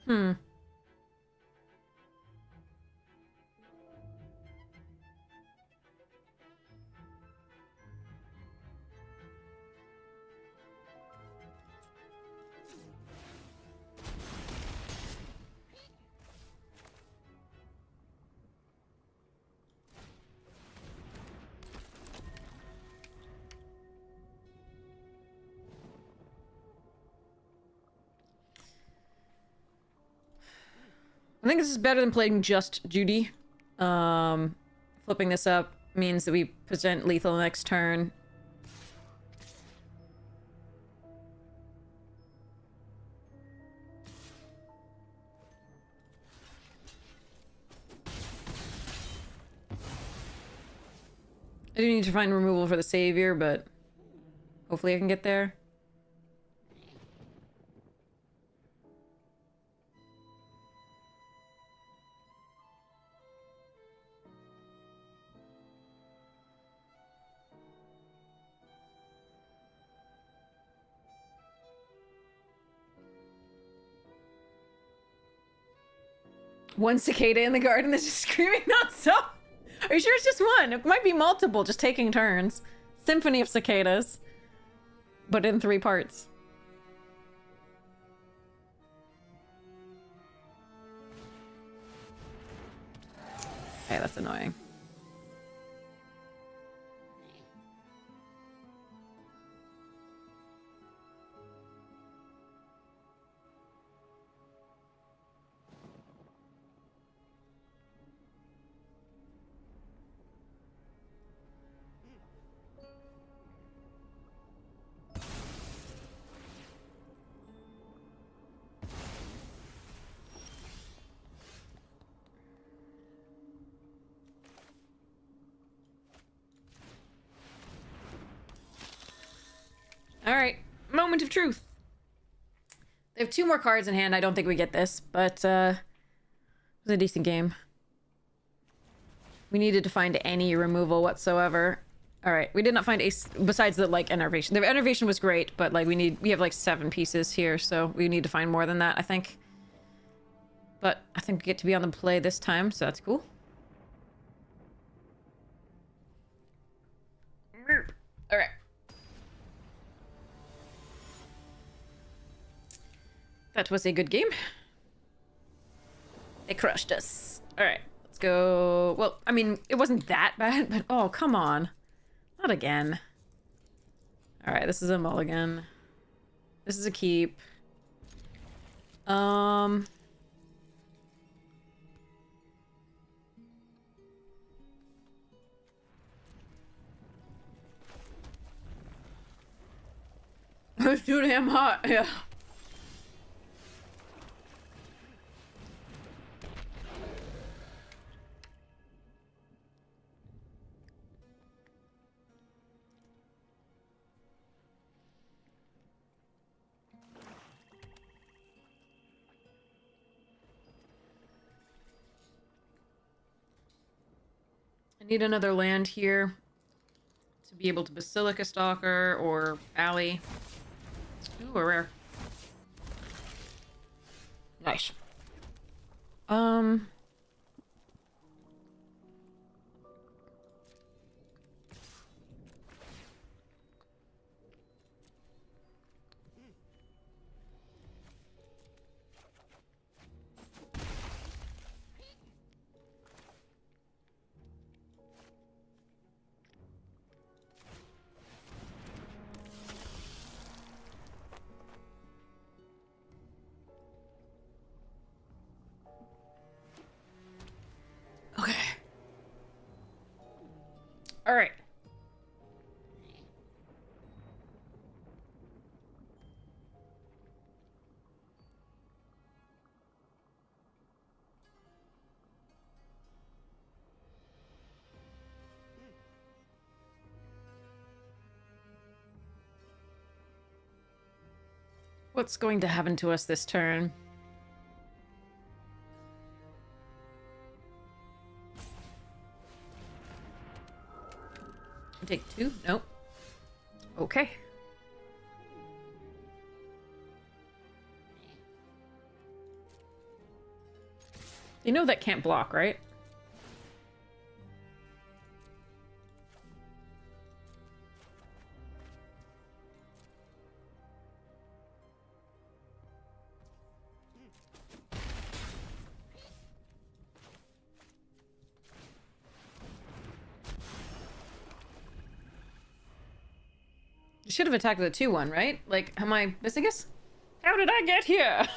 Hmm. I think this is better than playing just Judy. Flipping this up means that we present lethal next turn. I do need to find removal for the savior, but hopefully I can get there. One cicada in the garden that's just screaming non-stop. Are you sure it's just one? It might be multiple, just taking turns. Symphony of cicadas. But in 3 parts. Okay, that's annoying. Alright, moment of truth. They have 2 more cards in hand. I don't think we get this, but it was a decent game. We needed to find any removal whatsoever. Alright, we did not find a... Besides the, like, enervation. The enervation was great, but, like, we have, like, 7 pieces here, so we need to find more than that, I think. But I think we get to be on the play this time, so that's cool. Alright. That was a good game. They crushed us. Alright, let's go... Well, I mean, it wasn't that bad, but... Oh, come on. Not again. Alright, this is a mulligan. This is a keep. It's too damn hot, yeah. I need another land here to be able to Basilica Stalker or Alley. Ooh, a rare. Nice. All right. What's going to happen to us this turn? Take 2? Nope. Okay. You know that can't block, right? You should have attacked the 2-1, right? Like, am I missing us? How did I get here?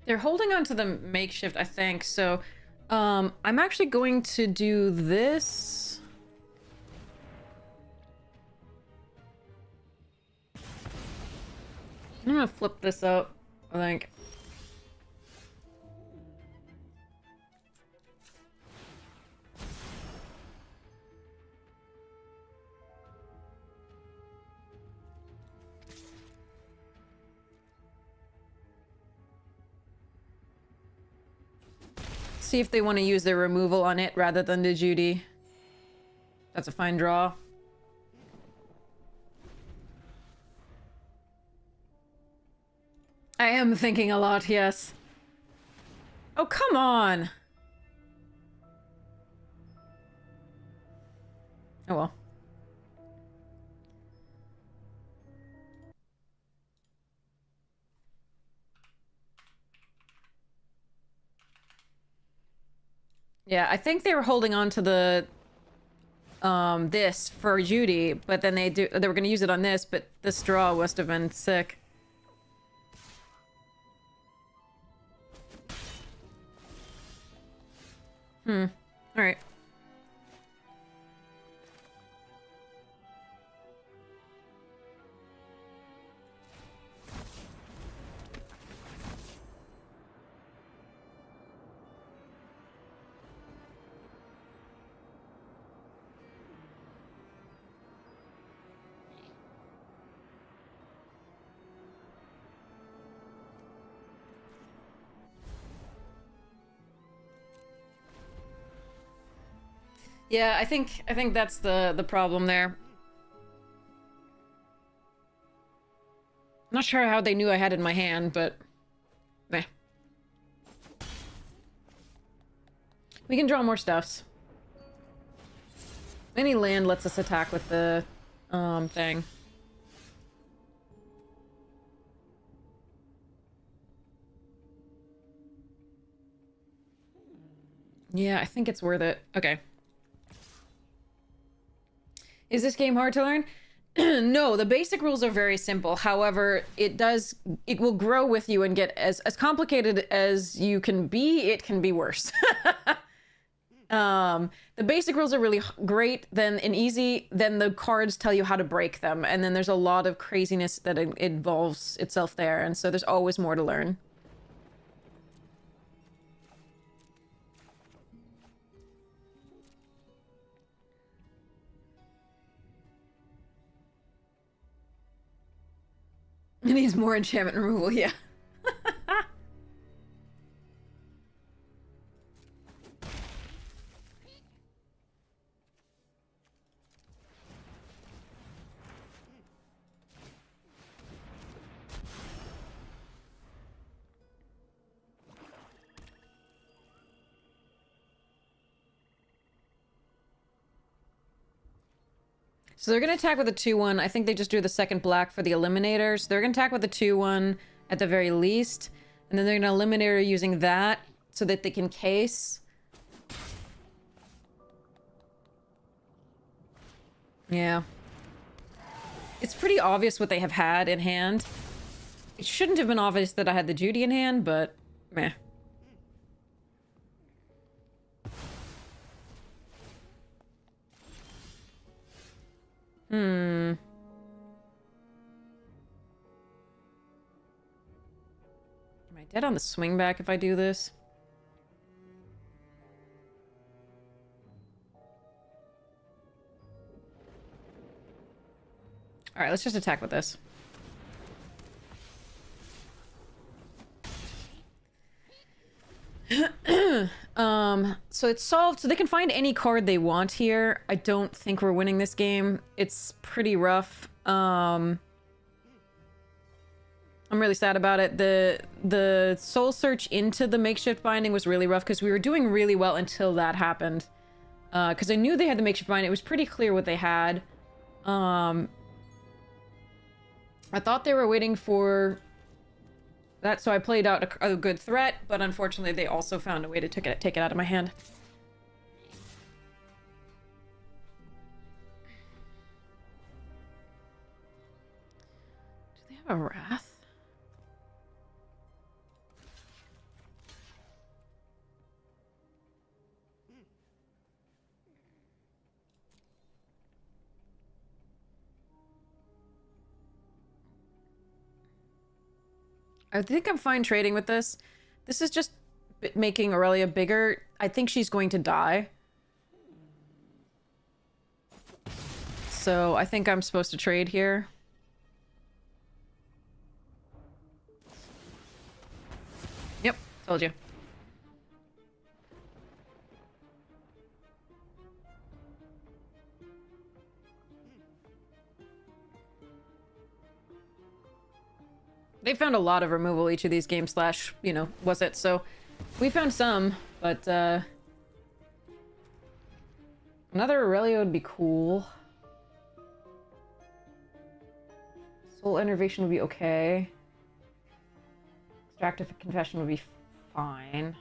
They're holding on to the makeshift, I think, so I'm actually going to do this. I'm gonna flip this up, I think. See if they want to use their removal on it rather than the Judy. That's a fine draw. I am thinking a lot, yes. Oh, come on! Oh well. Yeah, I think they were holding on to the this for Judy, but then they were gonna use it on this, but this draw must have been sick. Alright. Yeah, I think that's the problem there. Not sure how they knew I had it in my hand, but... meh. We can draw more stuffs. Any land lets us attack with the, thing. Yeah, I think it's worth it. Okay. Is this game hard to learn? No, the basic rules are very simple. However, it will grow with you and get as complicated as you can be. It can be worse. The basic rules are really great. Then the cards tell you how to break them. And then there's a lot of craziness that involves itself there. And so there's always more to learn. It needs more enchantment removal, yeah. So they're going to attack with a 2-1. I think they just drew the second black for the eliminators. They're going to attack with a 2-1 at the very least. And then they're going to eliminator using that so that they can case. Yeah. It's pretty obvious what they have had in hand. It shouldn't have been obvious that I had the Judy in hand, but meh. Am I dead on the swing back if I do this? Alright, let's just attack with this. So it's solved, so they can find any card they want here. I don't think we're winning this game. It's pretty rough. I'm really sad about it. The soul search into the makeshift binding was really rough because we were doing really well until that happened. Because I knew they had the makeshift binding. It was pretty clear what they had. I thought they were waiting for that, so I played out a good threat, but unfortunately they also found a way to take it out of my hand. Do they have a wrath? I think I'm fine trading with this. This is just making Aurelia bigger. I think she's going to die. So I think I'm supposed to trade here. Yep, told you. They found a lot of removal each of these games, slash, you know, was it? So we found some, but another Aurelia would be cool. Soul Enervation would be okay. Extractive Confession would be fine.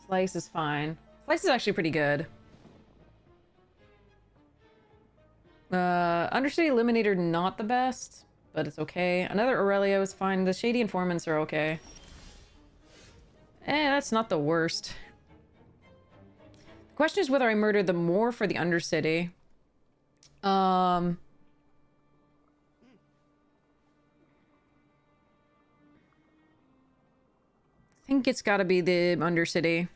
Slice is fine. Slice is actually pretty good. Undercity Eliminator, not the best, but it's okay. Another Aurelia is fine. The Shady Informants are okay. That's not the worst. The question is whether I murdered them more for the Undercity. I think it's gotta be the Undercity.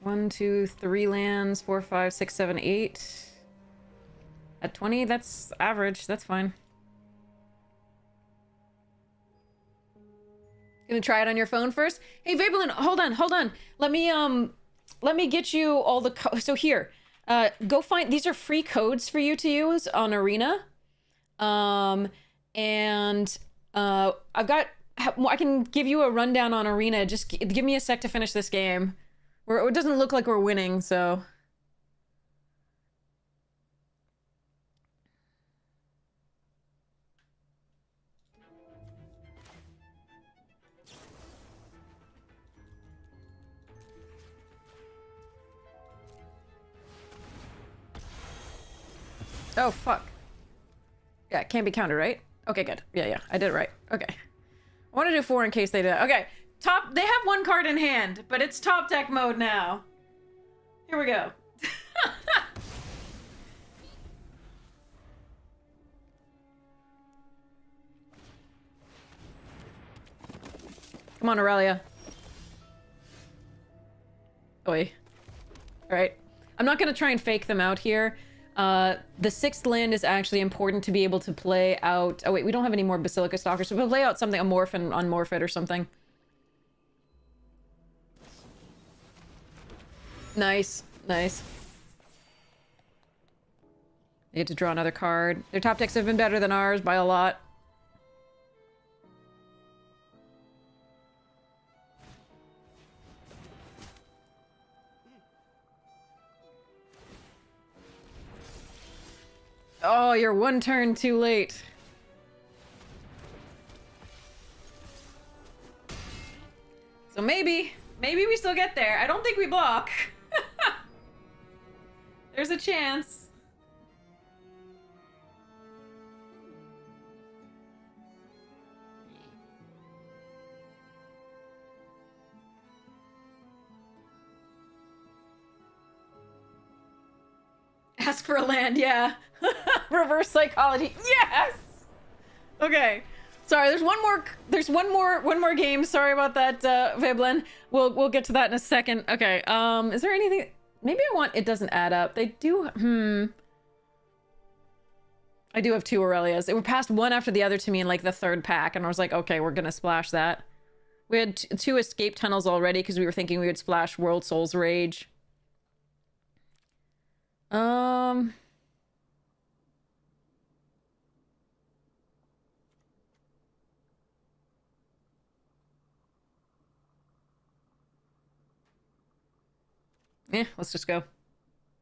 One, two, three lands, 4, 5, 6, 7, 8. At 20, that's average. That's fine. Gonna try it on your phone first? Hey, Vabelin, hold on. Let me get you all the so here. Go find, these are free codes for you to use on Arena. I can give you a rundown on Arena. Just give me a sec to finish this game. It doesn't look like we're winning, so. Oh, fuck. Yeah, it can't be counted, right? Okay, good. Yeah, I did it right. Okay. I want to do 4 in case they did. Okay, they have 1 card in hand, but it's top deck mode now. Here we go. Come on, Aurelia. Oi. Alright. I'm not gonna try and fake them out here. The 6th land is actually important to be able to play out... Oh wait, we don't have any more Basilica Stalkers, so we'll play out something, a Morph and unmorph it or something. Nice. They get to draw another card. Their top decks have been better than ours by a lot. Oh, you're 1 turn too late. So maybe we still get there. I don't think we block. There's a chance. Ask for a land, yeah. Reverse psychology. Yes. Okay. Sorry, there's one more game. Sorry about that, Viblin. We'll get to that in a second. Okay. Is there anything? Maybe it doesn't add up. They do. I do have 2 Aurelias. They were passed one after the other to me in like the 3rd pack, and I was like, okay, we're gonna splash that. We had 2 escape tunnels already because we were thinking we would splash World Souls Rage. Yeah, let's just go.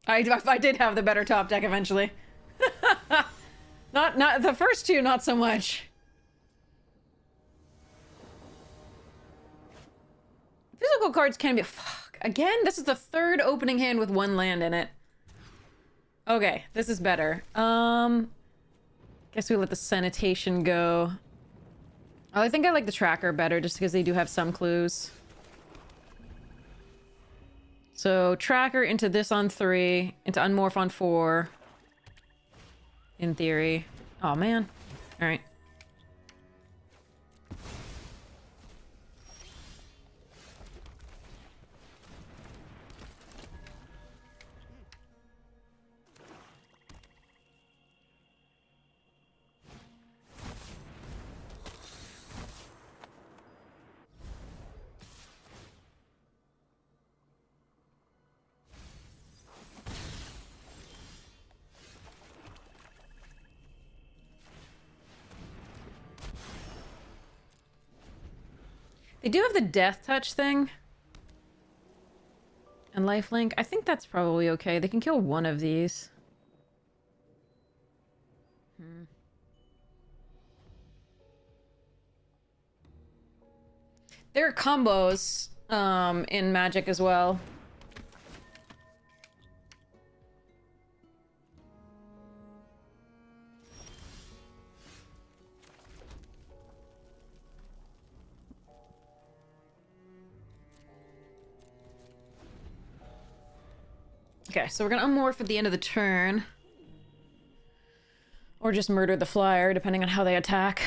I did have the better top deck eventually. Not the first 2, not so much. Physical cards can be... Fuck. Again? This is the 3rd opening hand with 1 land in it. Okay, this is better. Guess we let the sanitation go. Oh, I think I like the tracker better just because they do have some clues. So, tracker into this on 3, into unmorph on 4. In theory. Oh, man. Alright. They do have the death touch thing. And lifelink. I think that's probably okay. They can kill one of these. There are combos in Magic as well. Okay, so we're gonna unmorph at the end of the turn. Or just murder the flyer, depending on how they attack.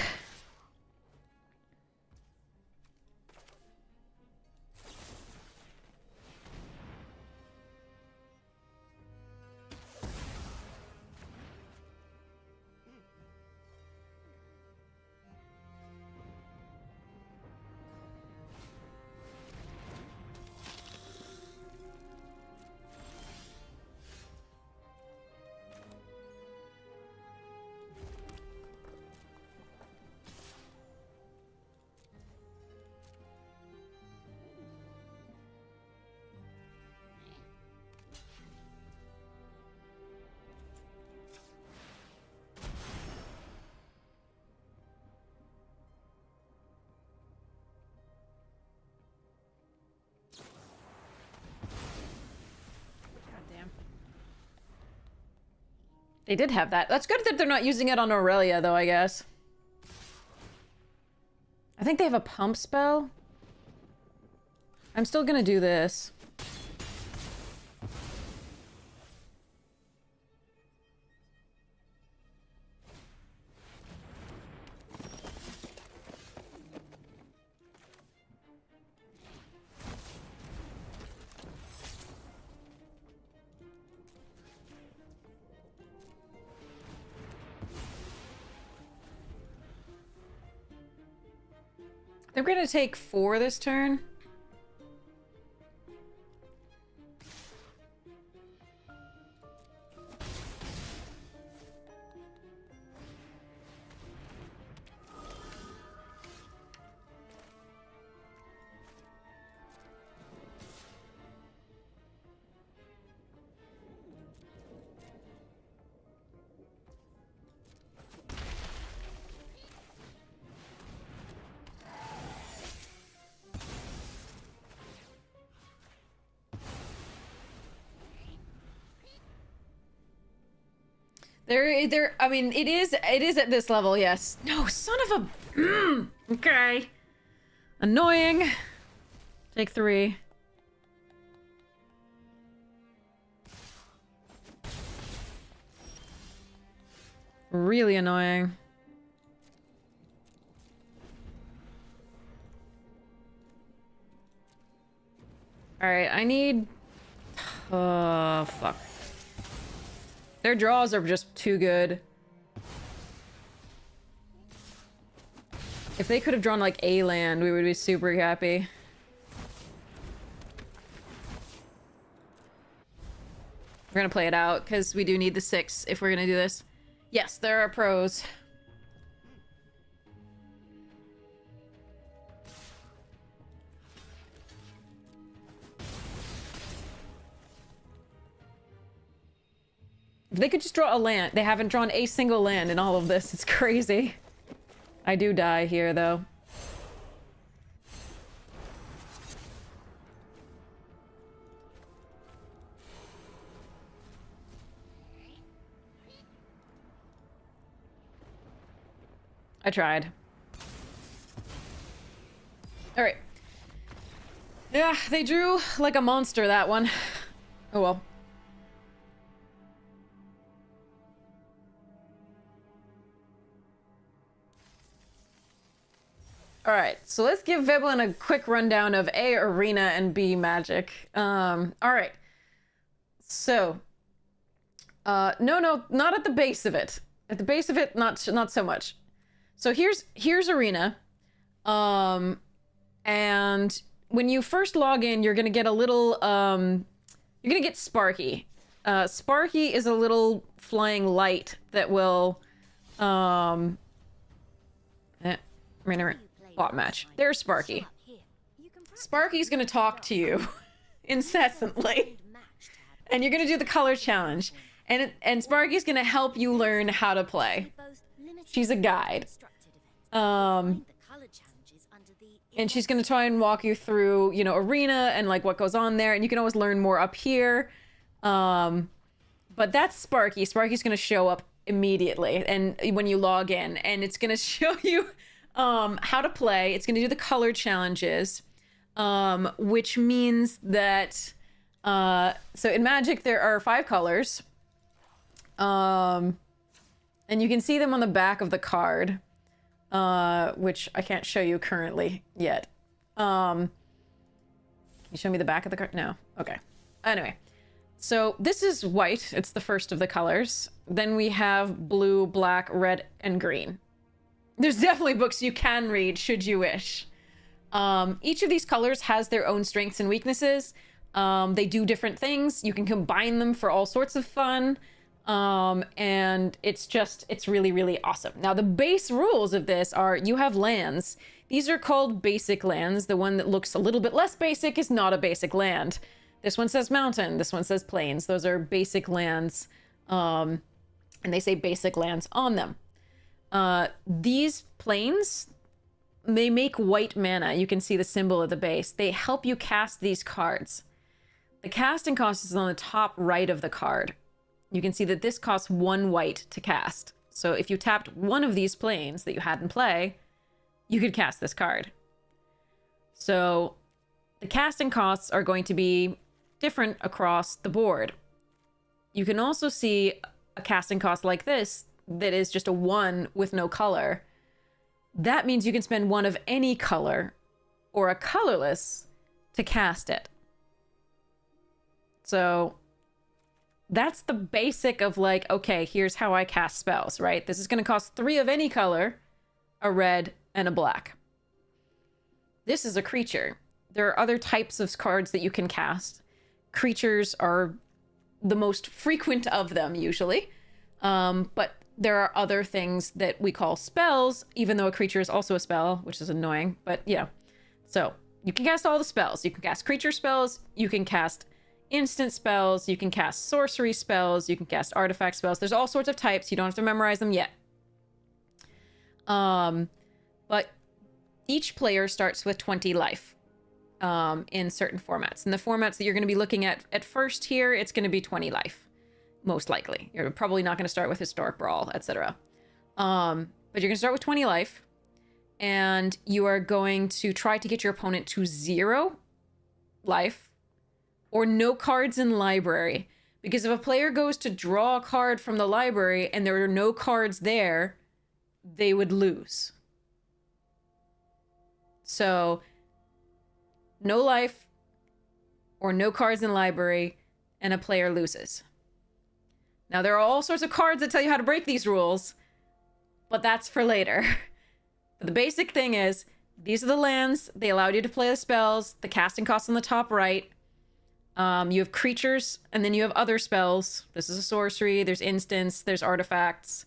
They did have that. That's good that they're not using it on Aurelia, though, I guess. I think they have a pump spell. I'm still gonna do this. They're gonna take 4 this turn. I mean, it is at this level, yes. No, son of a... okay. Annoying. Take 3. Really annoying. Alright, I need... oh, fuck. Their draws are just too good. If they could have drawn, like, a land, we would be super happy. We're gonna play it out, because we do need the 6 if we're gonna do this. Yes, there are pros. If they could just draw a land. They haven't drawn a single land in all of this. It's crazy. I do die here, though. I tried. Alright. Yeah, they drew like a monster, that one. Oh well. Alright, so let's give Veblen a quick rundown of A, Arena, and B, Magic. Alright. So. No, not at the base of it. At the base of it, not so much. So here's Arena. And when you first log in, you're gonna get a little, you're gonna get Sparky. Sparky is a little flying light that will, bot match. There's Sparky. Sparky's gonna talk to you incessantly. And you're gonna do the color challenge. And Sparky's gonna help you learn how to play. She's a guide. And she's gonna try and walk you through, you know, Arena and like what goes on there. And you can always learn more up here. But that's Sparky. Sparky's gonna show up immediately and when you log in, and it's gonna show you how to play. It's gonna do the color challenges, which means that so in Magic there are 5 colors, and you can see them on the back of the card, which I can't show you currently yet. Can you show me the back of the card? No. Okay. Anyway, so this is white. It's the first of the colors. Then we have blue, black, red, and green. There's definitely books you can read should you wish. Each of these colors has their own strengths and weaknesses. They do different things. You can combine them for all sorts of fun. And it's really, really awesome. Now, the base rules of this are you have lands. These are called basic lands. The one that looks a little bit less basic is not a basic land. This one says mountain. This one says plains. Those are basic lands. And they say basic lands on them. These planes, they make white mana. You can see the symbol at the base. They help you cast these cards. The casting cost is on the top right of the card. you can see that this costs 1 white to cast. So if you tapped one of these planes that you had in play, you could cast this card. So the casting costs are going to be different across the board. You can also see a casting cost like this that is just a 1 with no color. That means you can spend 1 of any color or a colorless to cast it. So that's the basic of like, okay, here's how I cast spells, right? This is going to cost 3 of any color, a red and a black. This is a creature. There are other types of cards that you can cast. Creatures are the most frequent of them usually. But there are other things that we call spells, even though a creature is also a spell, which is annoying, but yeah. So you can cast all the spells. You can cast creature spells. You can cast instant spells. You can cast sorcery spells. You can cast artifact spells. There's all sorts of types. You don't have to memorize them yet. But each player starts with 20 life in certain formats. And the formats that you're going to be looking at first here, it's going to be 20 life. Most likely. You're probably not going to start with Historic Brawl, etc. But you're going to start with 20 life, and you are going to try to get your opponent to 0 life or no cards in library. Because if a player goes to draw a card from the library and there are no cards there, they would lose. So, no life or no cards in library, and a player loses. Now, there are all sorts of cards that tell you how to break these rules, but that's for later. But the basic thing is, these are the lands. They allowed you to play the spells. The casting costs on the top right. You have creatures, and then you have other spells. This is a sorcery. There's instants. There's artifacts.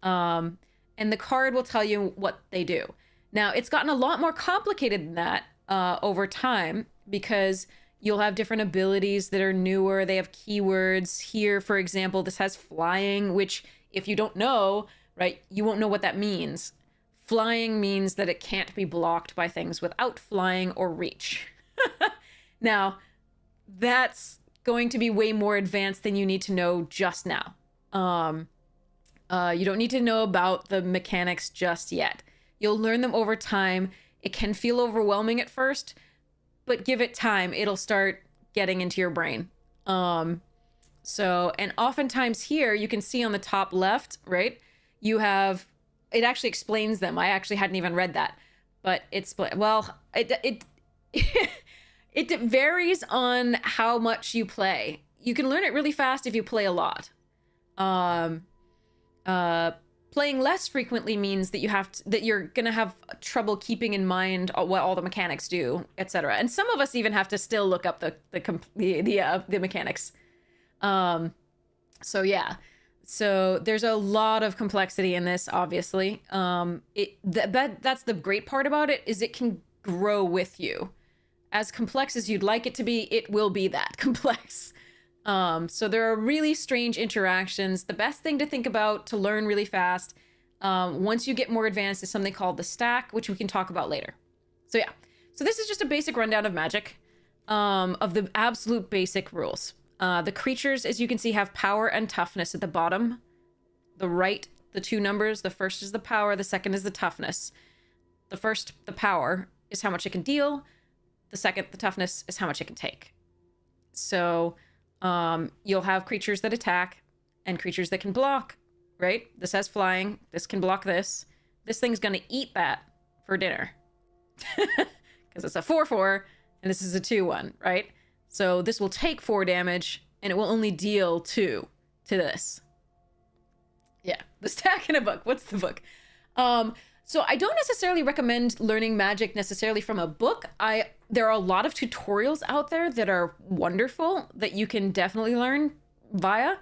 And the card will tell you what they do. Now, it's gotten a lot more complicated than that over time, because you'll have different abilities that are newer. They have keywords. Here, for example, this has flying, which if you don't know, right, you won't know what that means. Flying means that it can't be blocked by things without flying or reach. Now, that's going to be way more advanced than you need to know just now. You don't need to know about the mechanics just yet. You'll learn them over time. It can feel overwhelming at first, but give it time. It'll start getting into your brain. And oftentimes here, you can see on the top left, right? You have, it actually explains them. I actually hadn't even read that, but it varies on how much you play. You can learn it really fast if you play a lot. Playing less frequently means that you're gonna have trouble keeping in mind what all the mechanics do, etc. And some of us even have to still look up the mechanics. So yeah, so there's a lot of complexity in this. Obviously, that's the great part about it, is it can grow with you. As complex as you'd like it to be, it will be that complex. So there are really strange interactions. The best thing to think about to learn really fast, once you get more advanced, is something called the stack, which we can talk about later. So yeah, so this is just a basic rundown of Magic, of the absolute basic rules. The creatures, as you can see, have power and toughness at the bottom. The right, the 2 numbers, the first is the power, the second is the toughness. The first, the power, is how much it can deal. The second, the toughness, is how much it can take. So you'll have creatures that attack and creatures that can block, right? This has flying. This can block this. This thing's going to eat that for dinner because it's a 4/4 and this is a 2/1, right? So this will take 4 damage and it will only deal 2 to this. Yeah, the stack in a book. What's the book? So I don't necessarily recommend learning Magic necessarily from a book. There are a lot of tutorials out there that are wonderful that you can definitely learn via.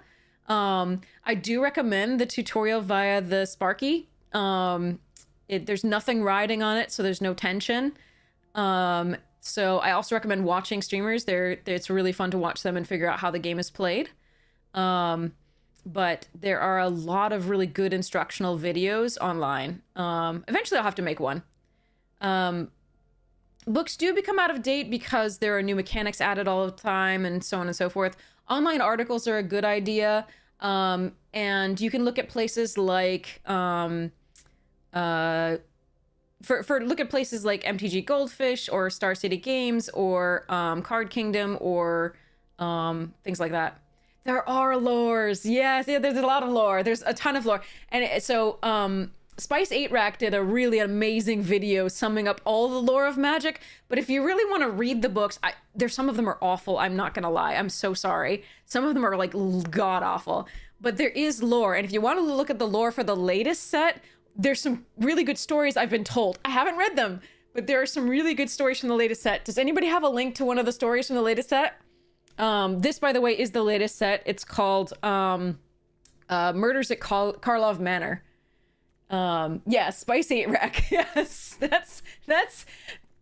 I do recommend the tutorial via the Sparky. There's nothing riding on it, so there's no tension. So I also recommend watching streamers. It's really fun to watch them and figure out how the game is played. But there are a lot of really good instructional videos online. Eventually I'll have to make one. Books do become out of date because there are new mechanics added all the time and so on and so forth. Online articles are a good idea. And you can look at places like look at places like MTG Goldfish or Star City Games or Card Kingdom or things like that. There are lores. Yes, yeah, there's a lot of lore. There's a ton of lore. And so Spice 8 Rack did a really amazing video summing up all the lore of Magic. But if you really want to read the books, there's some of them are awful. I'm not gonna lie. I'm so sorry. Some of them are like god awful. But there is lore, and if you want to look at the lore for the latest set, there's some really good stories I've been told. I haven't read them, but there are some really good stories from the latest set. Does anybody have a link to one of the stories from the latest set? This, by the way, is the latest set. It's called Murders at Karlov Manor. Yeah, Spice 8 Rack. Yes, that's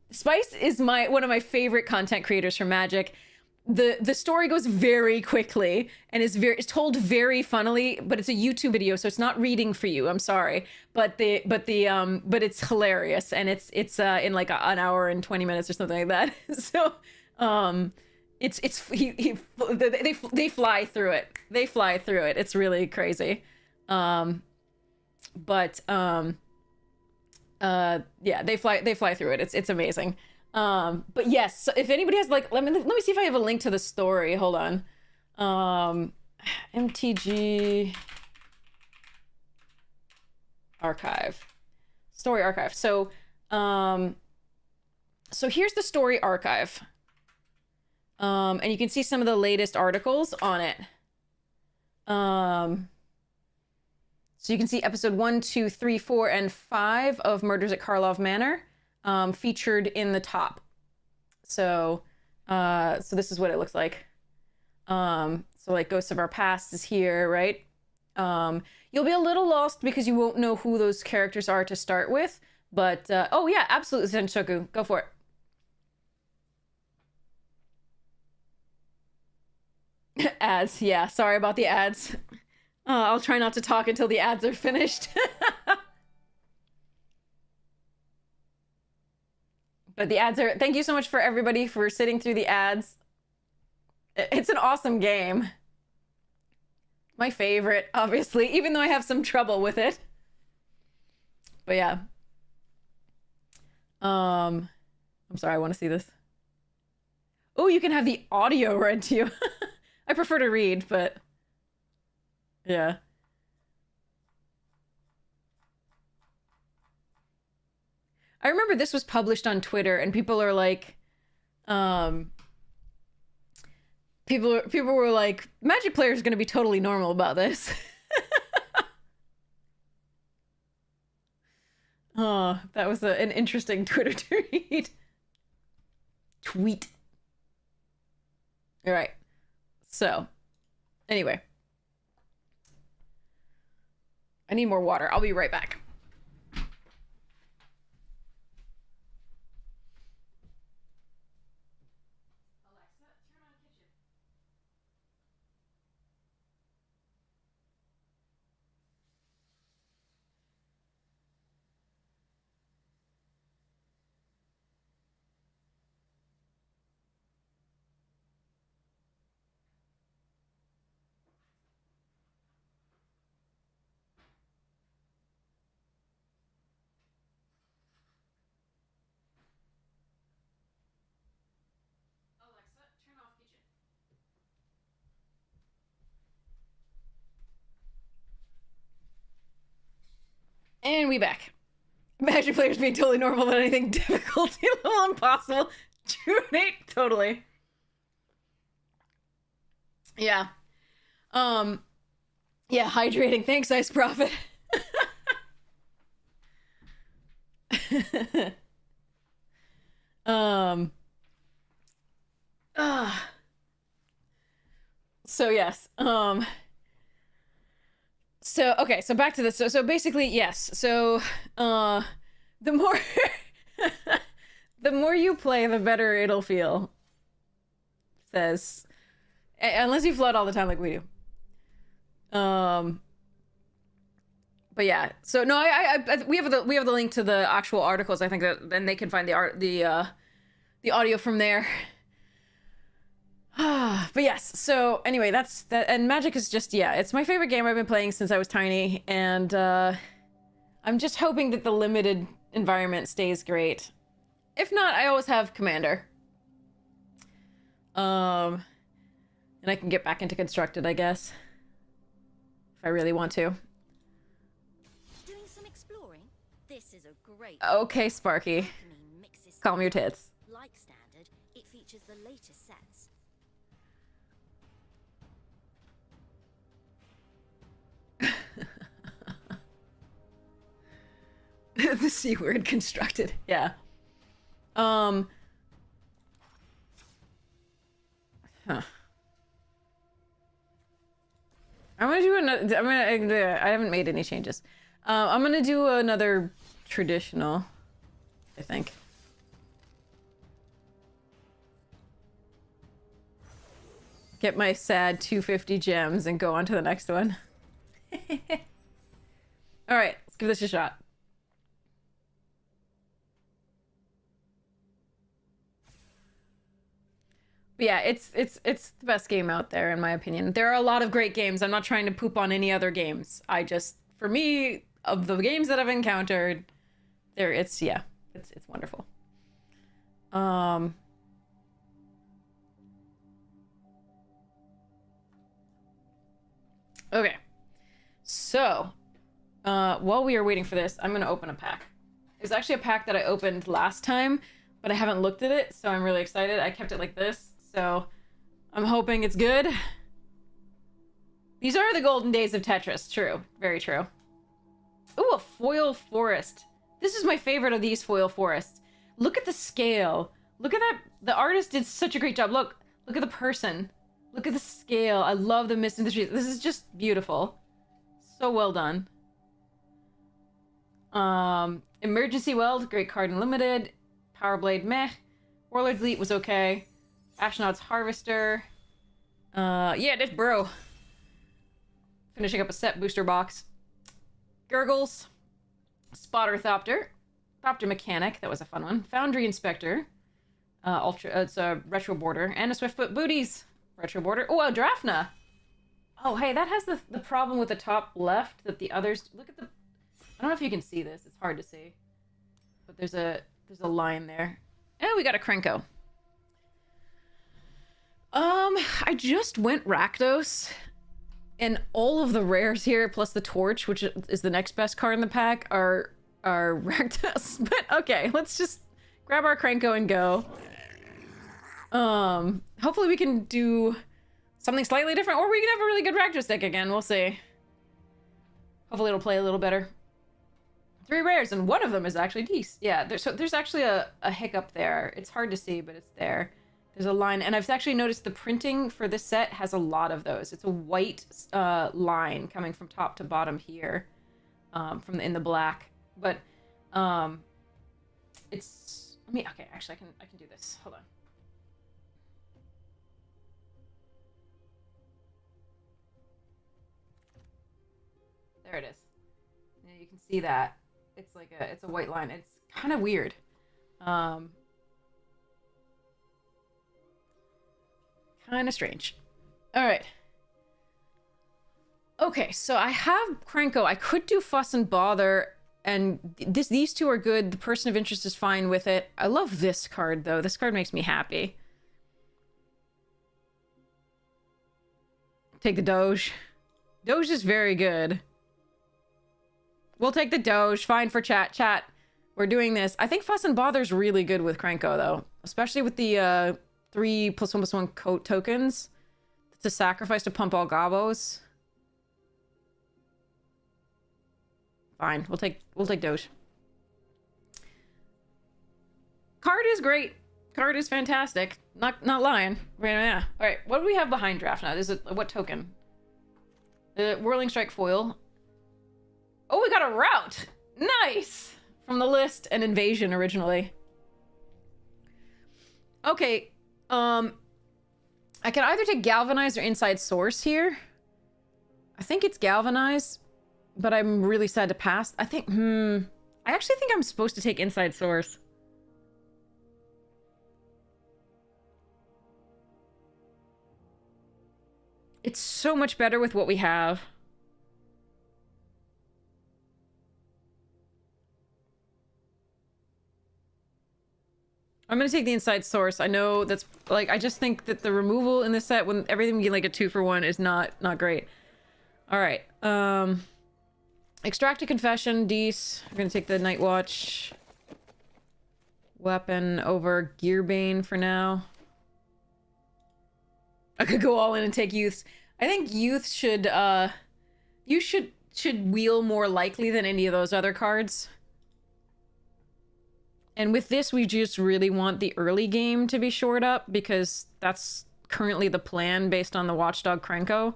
Spice is one of my favorite content creators for Magic. The story goes very quickly and it's told very funnily, but it's a YouTube video, so it's not reading for you. I'm sorry, but it's hilarious, and it's in like an hour and 20 minutes or something like that. So they fly through it. They fly through it. It's really crazy. Yeah, they fly through it. It's amazing. But yes, so if anybody has like, let me see if I have a link to the story. Hold on. MTG archive, story archive. So here's the story archive. And you can see some of the latest articles on it. So you can see episode 1, 2, 3, 4, and 5 of Murders at Karlov Manor. Featured in the top. So this is what it looks like. So like Ghosts of Our Past is here, right? You'll be a little lost because you won't know who those characters are to start with, but oh yeah, absolutely, Senshoku, go for it. Ads, yeah, sorry about the ads. I'll try not to talk until the ads are finished. But the ads are, thank you so much for everybody for sitting through the ads. It's an awesome game. My favorite, obviously, even though I have some trouble with it. But yeah. I'm sorry, I want to see this. Oh, you can have the audio read to you. I prefer to read, but yeah. I remember this was published on Twitter, and people are like, people were like, Magic players are going to be totally normal about this. Oh, that was an interesting Twitter tweet. All right. So, anyway, I need more water. I'll be right back. And we back. Magic players being totally normal, but anything difficulty level impossible. Nate, totally. Yeah. Yeah, hydrating. Thanks, Ice Prophet. So yes. So okay, so back to this. So basically, yes. So the more the more you play, the better it'll feel. Says, unless you flood all the time like we do. But yeah. So no, we have the link to the actual articles. I think that then they can find the audio from there. But yes, so anyway, that's that. And Magic is just, yeah, it's my favorite game I've been playing since I was tiny. And I'm just hoping that the limited environment stays great. If not, I always have Commander. And I can get back into Constructed, I guess. If I really want to. Doing some exploring? This is a great. Okay, Sparky. Calm your tits. Like standard, it features the latest sets. The C word, Constructed. Yeah. Huh. I'm gonna do another. I haven't made any changes. I'm gonna do another traditional, I think. Get my sad 250 gems and go on to the next one. All right, let's give this a shot. But yeah, it's the best game out there in my opinion. There are a lot of great games. I'm not trying to poop on any other games. I just, for me, of the games that I've encountered, it's wonderful. Okay. So, while we are waiting for this, I'm gonna open a pack. It was actually a pack that I opened last time, but I haven't looked at it, so I'm really excited. I kept it like this, so I'm hoping it's good. These are the golden days of Tetris. True. Very true. Ooh, a foil forest. This is my favorite of these foil forests. Look at the scale. Look at that. The artist did such a great job. Look at the person. Look at the scale. I love the mist in the trees. This is just beautiful. So well done. Emergency Weld, great card and limited. Power Blade, meh. Warlord's Elite was okay. Astronaut's Harvester. Yeah, this bro. Finishing up a set booster box. Gurgles. Spotter Thopter. Thopter Mechanic, that was a fun one. Foundry Inspector. It's a Retro Border. And a Swiftfoot Booties. Retro Border. Oh, a Drafna. Oh, hey, that has the problem with the top left that the others... Look at the... I don't know if you can see this. It's hard to see. But there's a line there. And we got a Krenko. I just went Rakdos. And all of the rares here, plus the Torch, which is the next best card in the pack, are Rakdos. But okay, let's just grab our Krenko and go. Hopefully we can do something slightly different, or we can have a really good Rakdos deck again. We'll see. Hopefully it'll play a little better. 3 rares, and one of them is actually decent. Yeah, there's actually a hiccup there. It's hard to see, but it's there. There's a line, and I've actually noticed the printing for this set has a lot of those. It's a white line coming from top to bottom here, in the black. But it's okay. Actually, I can do this. Hold on. There it is. Yeah, you can see that. It's like it's a white line. It's kind of weird. Kind of strange. All right. Okay, so I have Krenko. I could do Fuss and Bother, and these two are good. The Person of Interest is fine with it. I love this card, though. This card makes me happy. Take the Doge. Doge is very good. We'll take the Doge. Fine for chat. Chat, we're doing this. I think Fuss and Bother's really good with Krenko, though. Especially with the 3+1/+1 coat tokens. It's a sacrifice to pump all gobos. Fine. We'll take Doge. Card is great. Card is fantastic. Not lying. Yeah. All right. What do we have behind draft now? Is it what token? The Whirling Strike foil. Oh, we got a route. Nice. From the list and Invasion originally. Okay. I can either take Galvanize or Inside Source here. I think it's Galvanize, but I'm really sad to pass. I actually think I'm supposed to take Inside Source. It's so much better with what we have. I'm gonna take the inside source. I know that's like, I just think that the removal in this set when everything being like a 2-for-1 is not great. All right. Extract a confession, Dees. I'm gonna take the Night Watch weapon over Gearbane for now. I could go all in and take youths. I think youth should you should wheel more likely than any of those other cards. And with this, we just really want the early game to be shored up because that's currently the plan based on the Watchdog Krenko.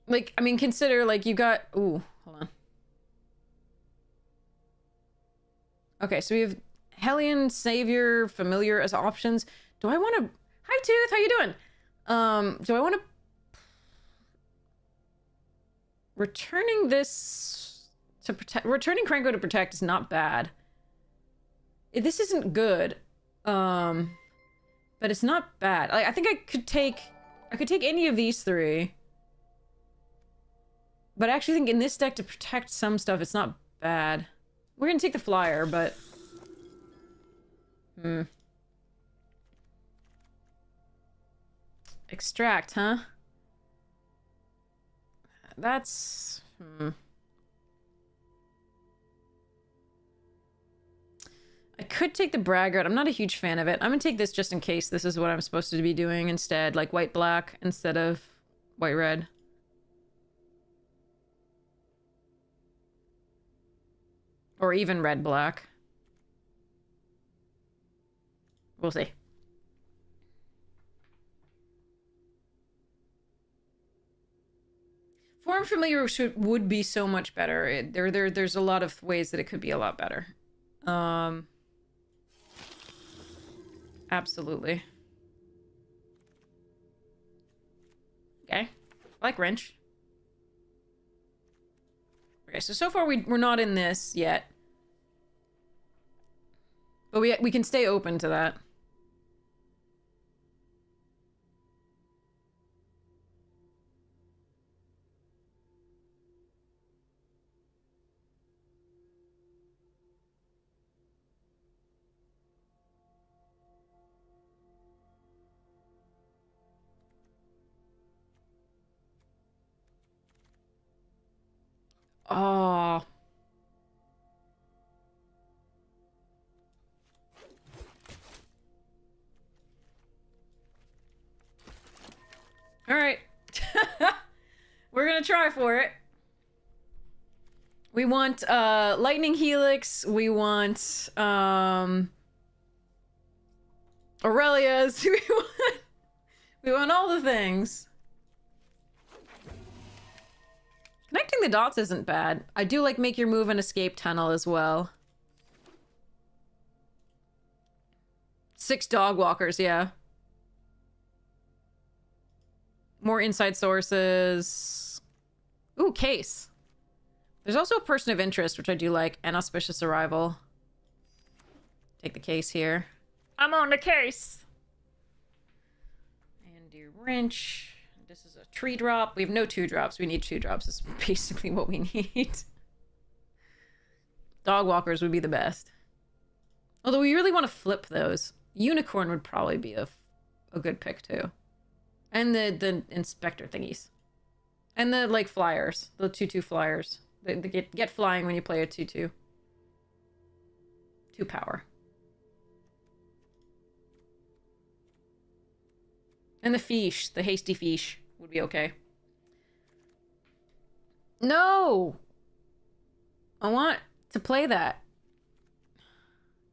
Like, I mean, consider, like, you got... Ooh, hold on. Okay, so we have Hellion, Savior, Familiar as options. Do I want to... Hi, Tooth, how you doing? Do I want to... Returning this to protect... Returning Krenko to protect is not bad. This isn't good. But it's not bad. Like, I think I could take any of these three. But I actually think in this deck to protect some stuff, it's not bad. We're gonna take the flyer, but... Extract, huh? That's... I could take the Braggart. I'm not a huge fan of it. I'm gonna take this just in case this is what I'm supposed to be doing instead. Like white-black instead of white-red. Or even red-black. We'll see. Form Familiar would be so much better. There's a lot of ways that it could be a lot better. Absolutely. Okay. I like Wrench. Okay, so far we're not in this yet. But we can stay open to that. Oh. All right. We're gonna try for it. We want Lightning Helix. We want Aurelia's. We want all the things. Connecting the dots isn't bad. I do like make your move and escape tunnel as well. 6 dog walkers, yeah. More inside sources. Ooh, case. There's also a person of interest, which I do like, and auspicious arrival. Take the case here. I'm on the case. And your wrench. This is a tree drop. We have no 2-drops. We need 2-drops. That's basically what we need. Dog walkers would be the best. Although we really want to flip those. Unicorn would probably be a good pick too. And the inspector thingies. And the like flyers. The 2/2 flyers. They get flying when you play a 2/2. 2 power. And the fish, the hasty fish, would be okay. No! I want to play that.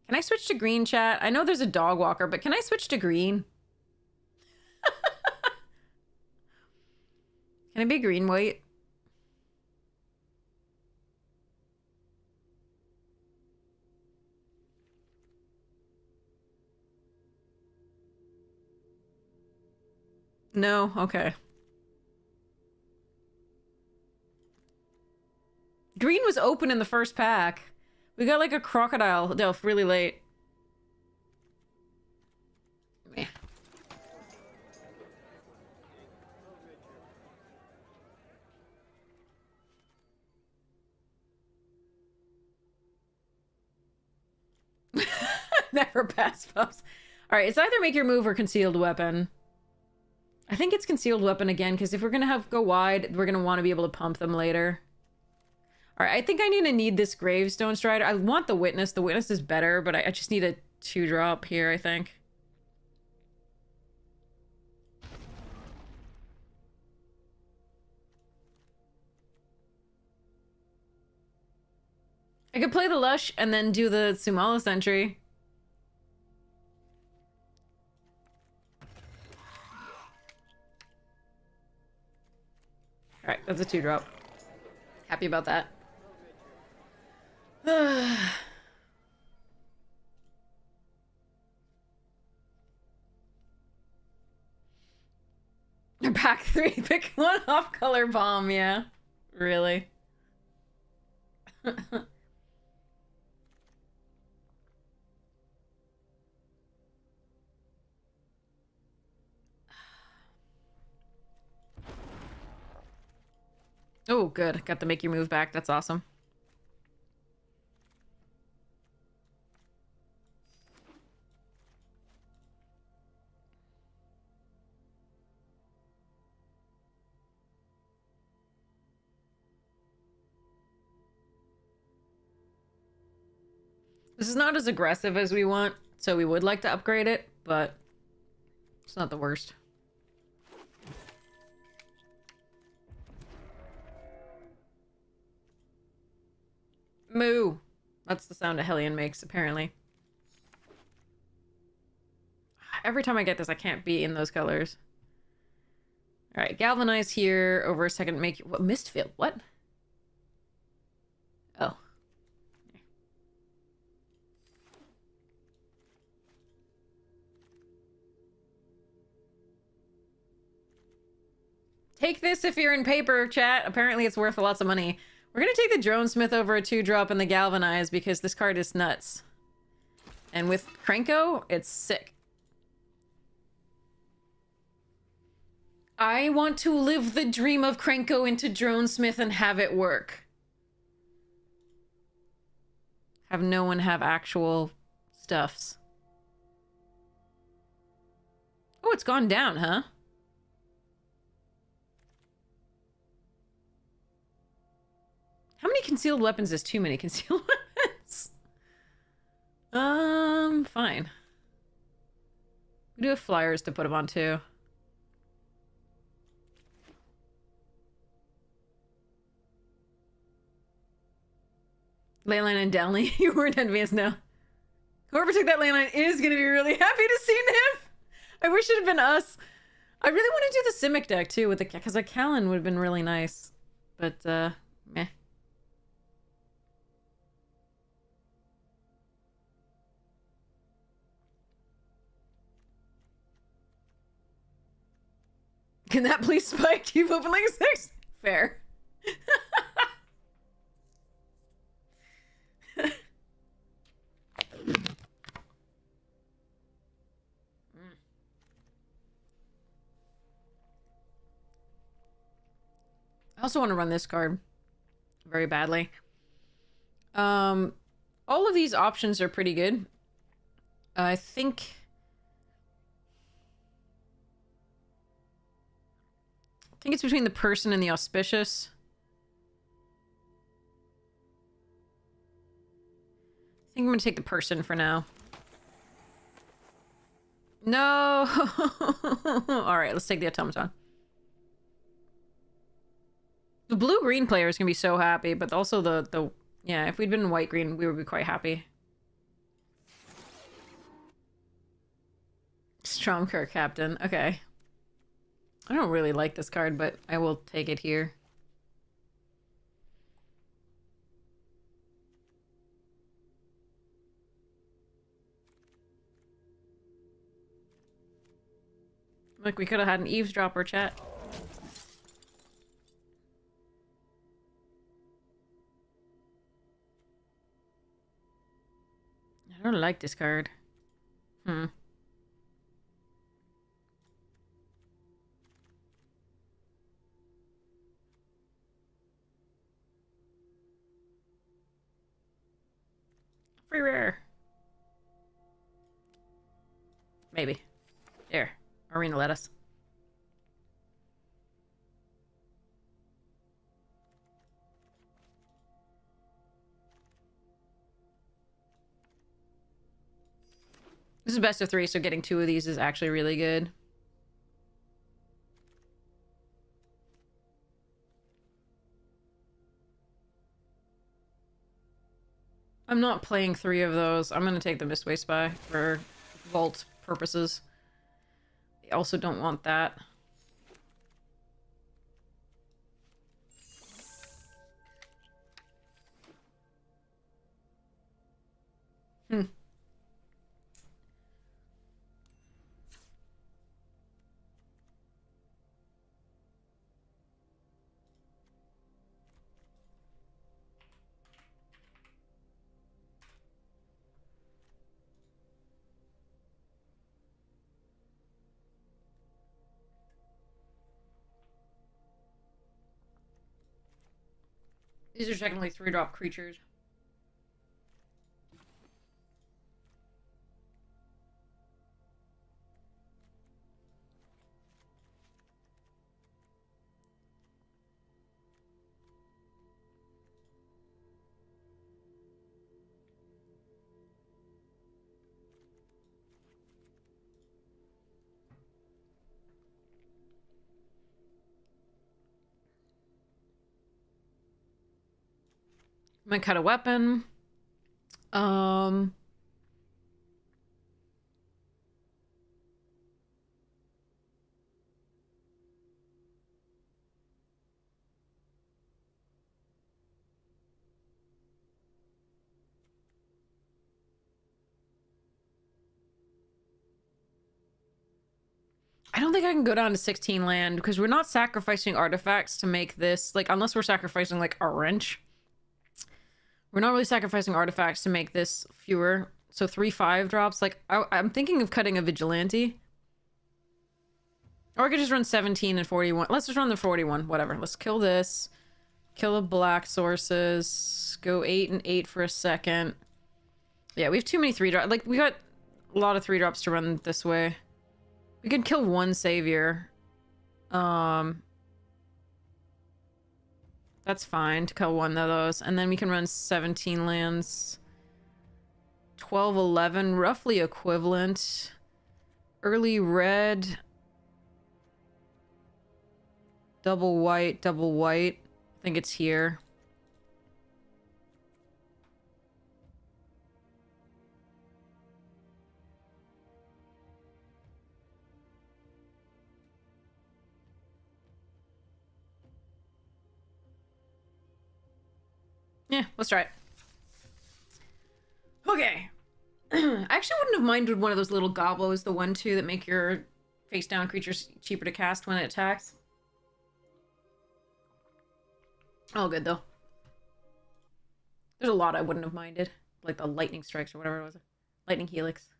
Can I switch to green, chat? I know there's a dog walker, but can I switch to green? Can I be green-white? No? Okay. Green was open in the first pack. We got like a crocodile delf really late. Never pass puffs. All right, it's either make your move or concealed weapon. I think it's concealed weapon again, because if we're going to go wide, we're going to want to be able to pump them later. All right, I think I need this Gravestone Strider. I want the Witness. The Witness is better, but I just need a 2-drop here, I think. I could play the Lush and then do the Sumala Sentry. Alright, that's a 2-drop. Happy about that. Pack 3, pick one off color bomb, yeah. Really? Oh, good. Got to make your move back. That's awesome. This is not as aggressive as we want, so we would like to upgrade it, but it's not the worst. Moo! That's the sound a Hellion makes, apparently. Every time I get this, I can't be in those colors. Alright, Galvanize here over a second. Make... What? Mistfield? What? Oh. Take this if you're in paper, chat. Apparently it's worth lots of money. We're gonna take the Dronesmith over a 2-drop and the Galvanize because this card is nuts. And with Krenko, it's sick. I want to live the dream of Krenko into Dronesmith and have it work. Have no one have actual stuffs. Oh, it's gone down, huh? How many concealed weapons is too many concealed weapons? Fine. We do have flyers to put them on too. Leyline and Downley, you weren't envious now. Whoever took that leyline is gonna be really happy to see Niv. I wish it had been us. I really want to do the Simic deck too with the, because a Callan would have been really nice. But meh. Can that please spike? Keep open like a 6? Fair. I also want to run this card very badly. All of these options are pretty good. I think it's between the Person and the Auspicious. I think I'm gonna take the Person for now. No! Alright, let's take the Automaton. The blue-green player is gonna be so happy, but also the yeah, if we'd been white-green, we would be quite happy. Stromkirk Captain, okay. I don't really like this card, but I will take it here. Look, we could have had an eavesdropper, chat. I don't like this card. Hmm. Free rare. Maybe. There. Arena let us. This is best of 3, so getting 2 of these is actually really good. I'm not playing 3 of those. I'm gonna take the Mistway Spy for vault purposes. I also don't want that. These are technically 3-drop creatures. I'm gonna cut a weapon. I don't think I can go down to 16 land because we're not sacrificing artifacts to make this, like, unless we're sacrificing, like, a wrench. We're not really sacrificing artifacts to make this fewer. So 3/5 drops. Like, I'm thinking of cutting a vigilante. Or I could just run 17 and 41. Let's just run the 41. Whatever. Let's kill this. Kill the black sources. Go 8 and 8 for a second. Yeah, we have too many 3-drops. Like, we got a lot of 3-drops to run this way. We could kill one savior. That's fine to kill one of those. And then we can run 17 lands. 12, 11, roughly equivalent. Early red. Double white, double white. I think it's here. Yeah, let's try it. Okay. I actually wouldn't have minded one of those little goblos, the 1/2 that make your face down creatures cheaper to cast when it attacks. All good though. There's a lot I wouldn't have minded. Like the lightning strikes or whatever it was. Lightning helix.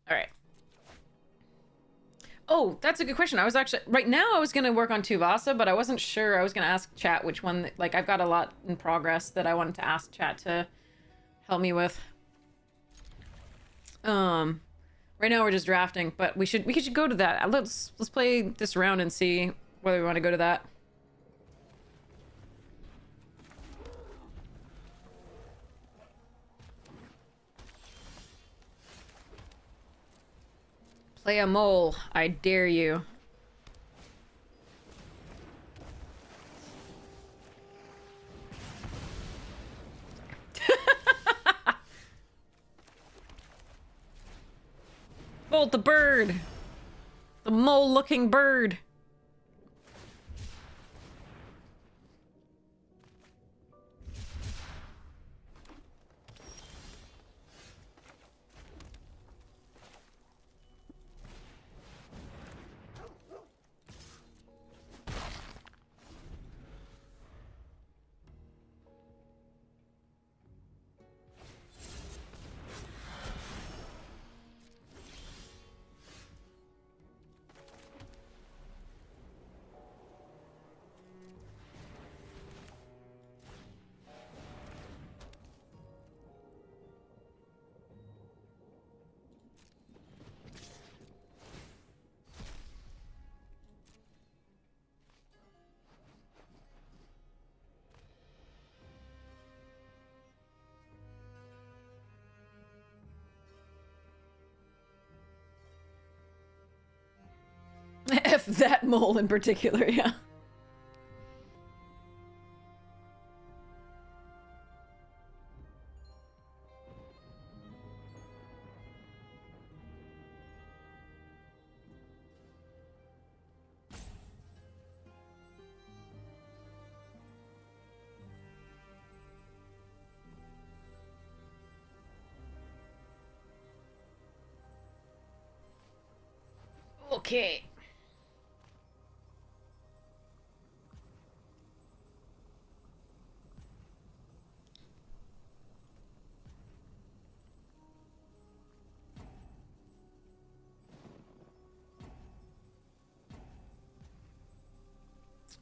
All right. Oh, that's a good question. I was actually right now I was gonna work on Tuvasa, but I wasn't sure. I was gonna ask chat which one. Like I've got a lot in progress that I wanted to ask chat to help me with. Right now we're just drafting, but we should go to that. Let's play this round and see whether we want to go to that. Play a mole. I dare you. Bolt the bird. The mole-looking bird. with that mole in particular, yeah. Okay.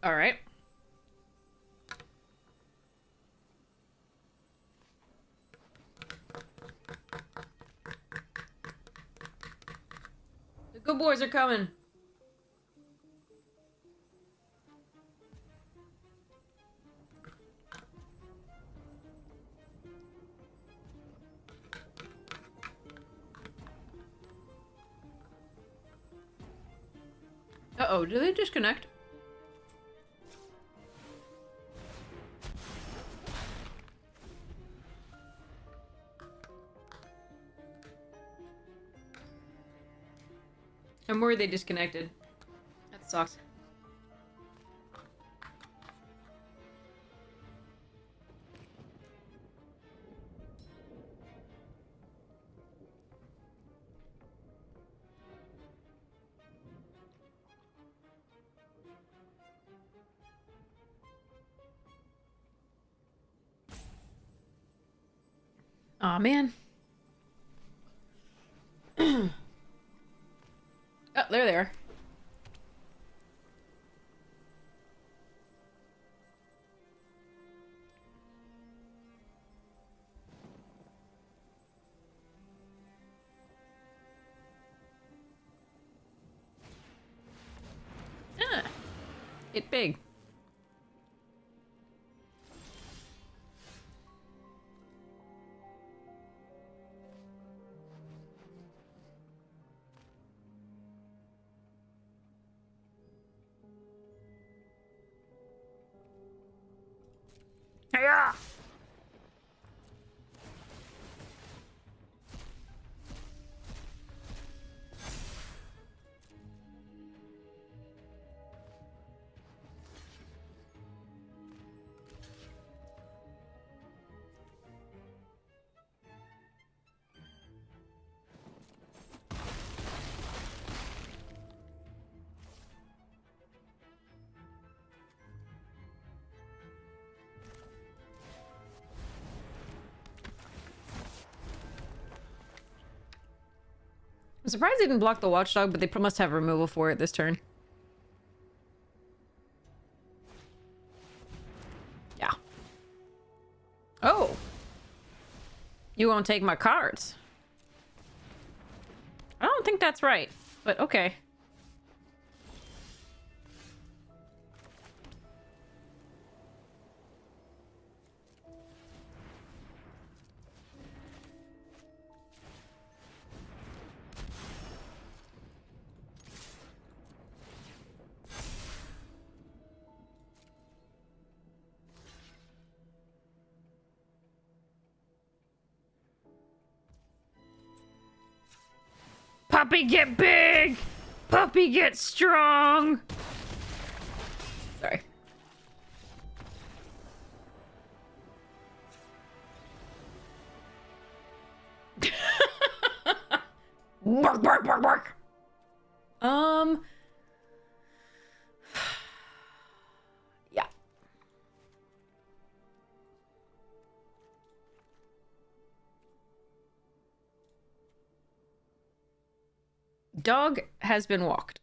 All right. The good boys are coming. Uh-oh, did they disconnect? I'm worried they disconnected. That sucks. Aw, man. Oh, there they are. Ah, get big. Yeah. I'm surprised they didn't block the watchdog, but they must have removal for it this turn. Yeah. Oh. You won't take my cards. I don't think that's right, but okay. Puppy get big! Puppy get strong! Sorry. Bark, bark, bark, bark! Yeah. Dog has been walked.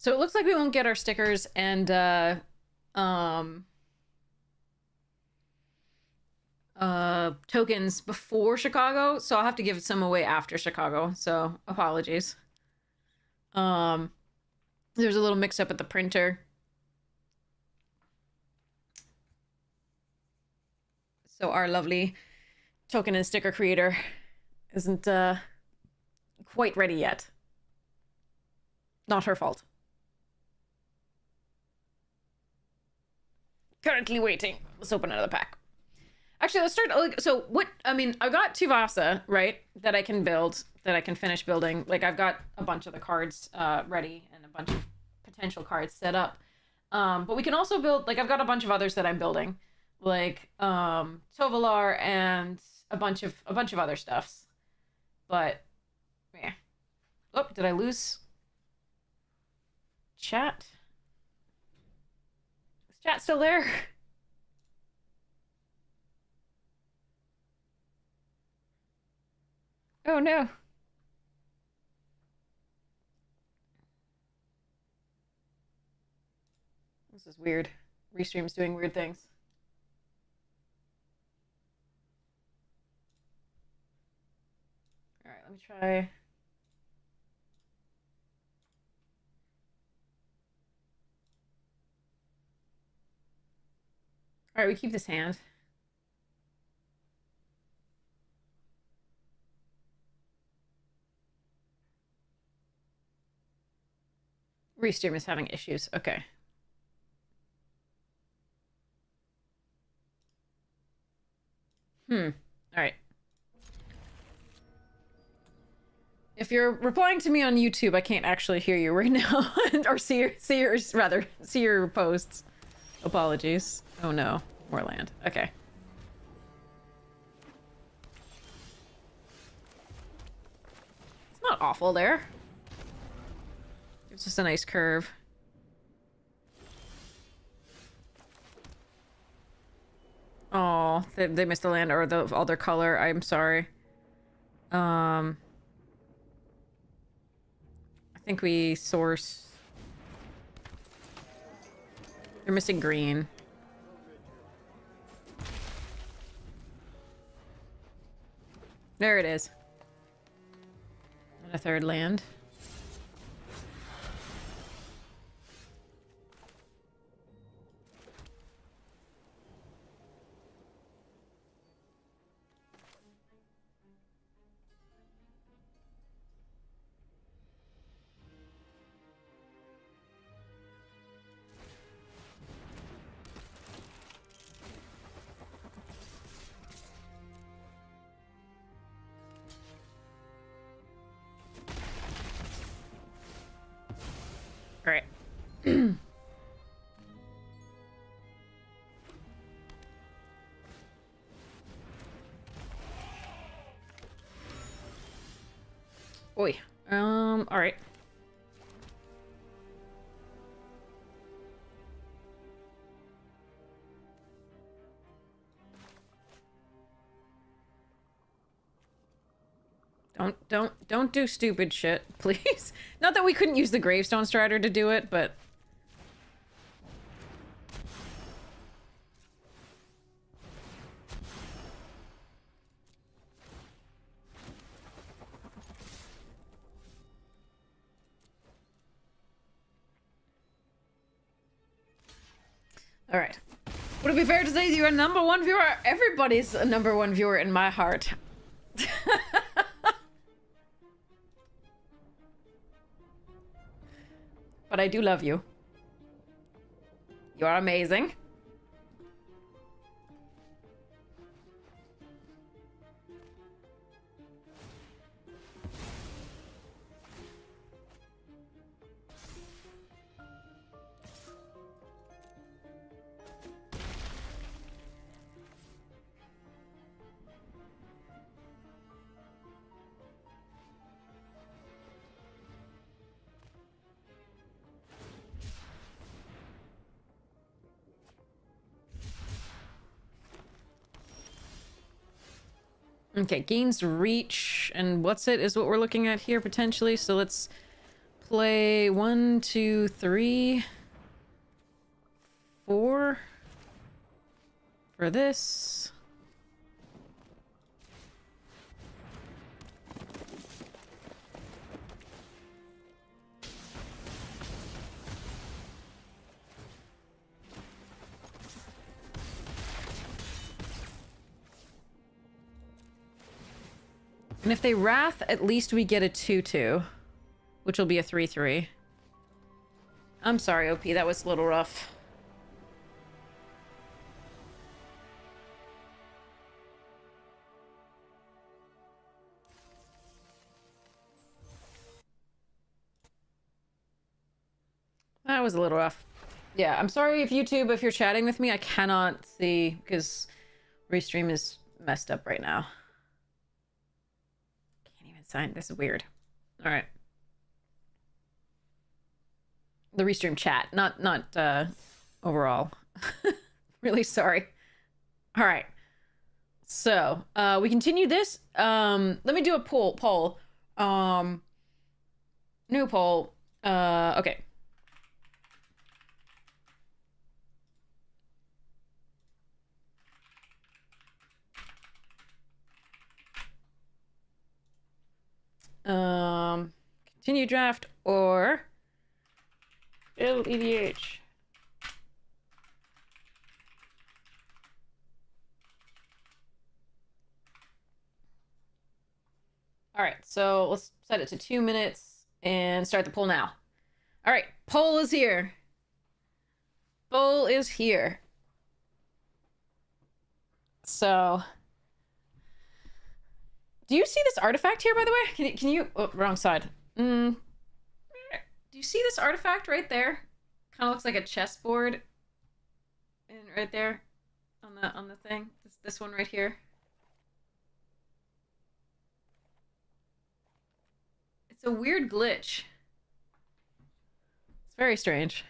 So it looks like we won't get our stickers and tokens before Chicago, so I'll have to give some away after Chicago. So apologies. There's a little mix up at the printer. So our lovely token and sticker creator isn't quite ready yet. Not her fault. Currently waiting. Let's open another pack. Actually, let's start. So what? I mean, I've got Tuvasa, right? That I can build, that I can finish building. Like I've got a bunch of the cards ready and a bunch of potential cards set up. But we can also build. Like I've got a bunch of others that I'm building, like Tovalar and a bunch of other stuffs. But yeah. Oh, did I lose chat? Is chat still there? Oh no. This is weird. Restream's doing weird things. All right, let me try. All right, we keep this hand. Restream is having issues. Okay. All right. If you're replying to me on YouTube, I can't actually hear you right now, or see your posts. Apologies. Oh no, more land. Okay. It's not awful there. It's just a nice curve. Oh, they missed the land or the all their color. I'm sorry. I think we source. They're missing green. There it is. And a third land. All right. Oi. All right. Don't do stupid shit, please. Not that we couldn't use the Gravestone Strider to do it, but... All right. Would it be fair to say you're a #1 viewer? Everybody's a #1 viewer in my heart. But I do love you. You are amazing. Okay, gains reach and what's it is what we're looking at here potentially. So let's play 1, 2, 3, 4 for this. And if they Wrath, at least we get a 2/2, which will be a 3/3. I'm sorry, OP, that was a little rough. That was a little rough. Yeah, I'm sorry if YouTube, if you're chatting with me, I cannot see because Restream is messed up right now. Can't even sign. This is weird. All right. The Restream chat, not overall. Really sorry. All right. So, we continue this. Let me do a poll. New poll. Okay. Continue draft or build EDH. All right, so let's set it to 2 minutes and start the poll now. All right, poll is here. Poll is here. So, do you see this artifact here, by the way? Can you, oh, wrong side. Do you see this artifact right there? Kind of looks like a chessboard. And right there on the thing. This one right here. It's a weird glitch. It's very strange.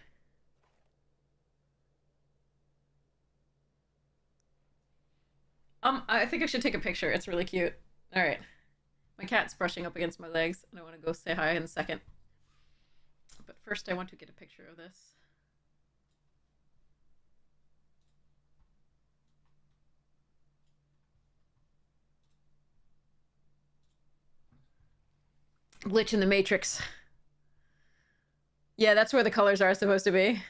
I think I should take a picture. It's really cute. All right. My cat's brushing up against my legs, and I want to go say hi in a second. But first, I want to get a picture of this. Glitch in the Matrix. Yeah, that's where the colors are supposed to be.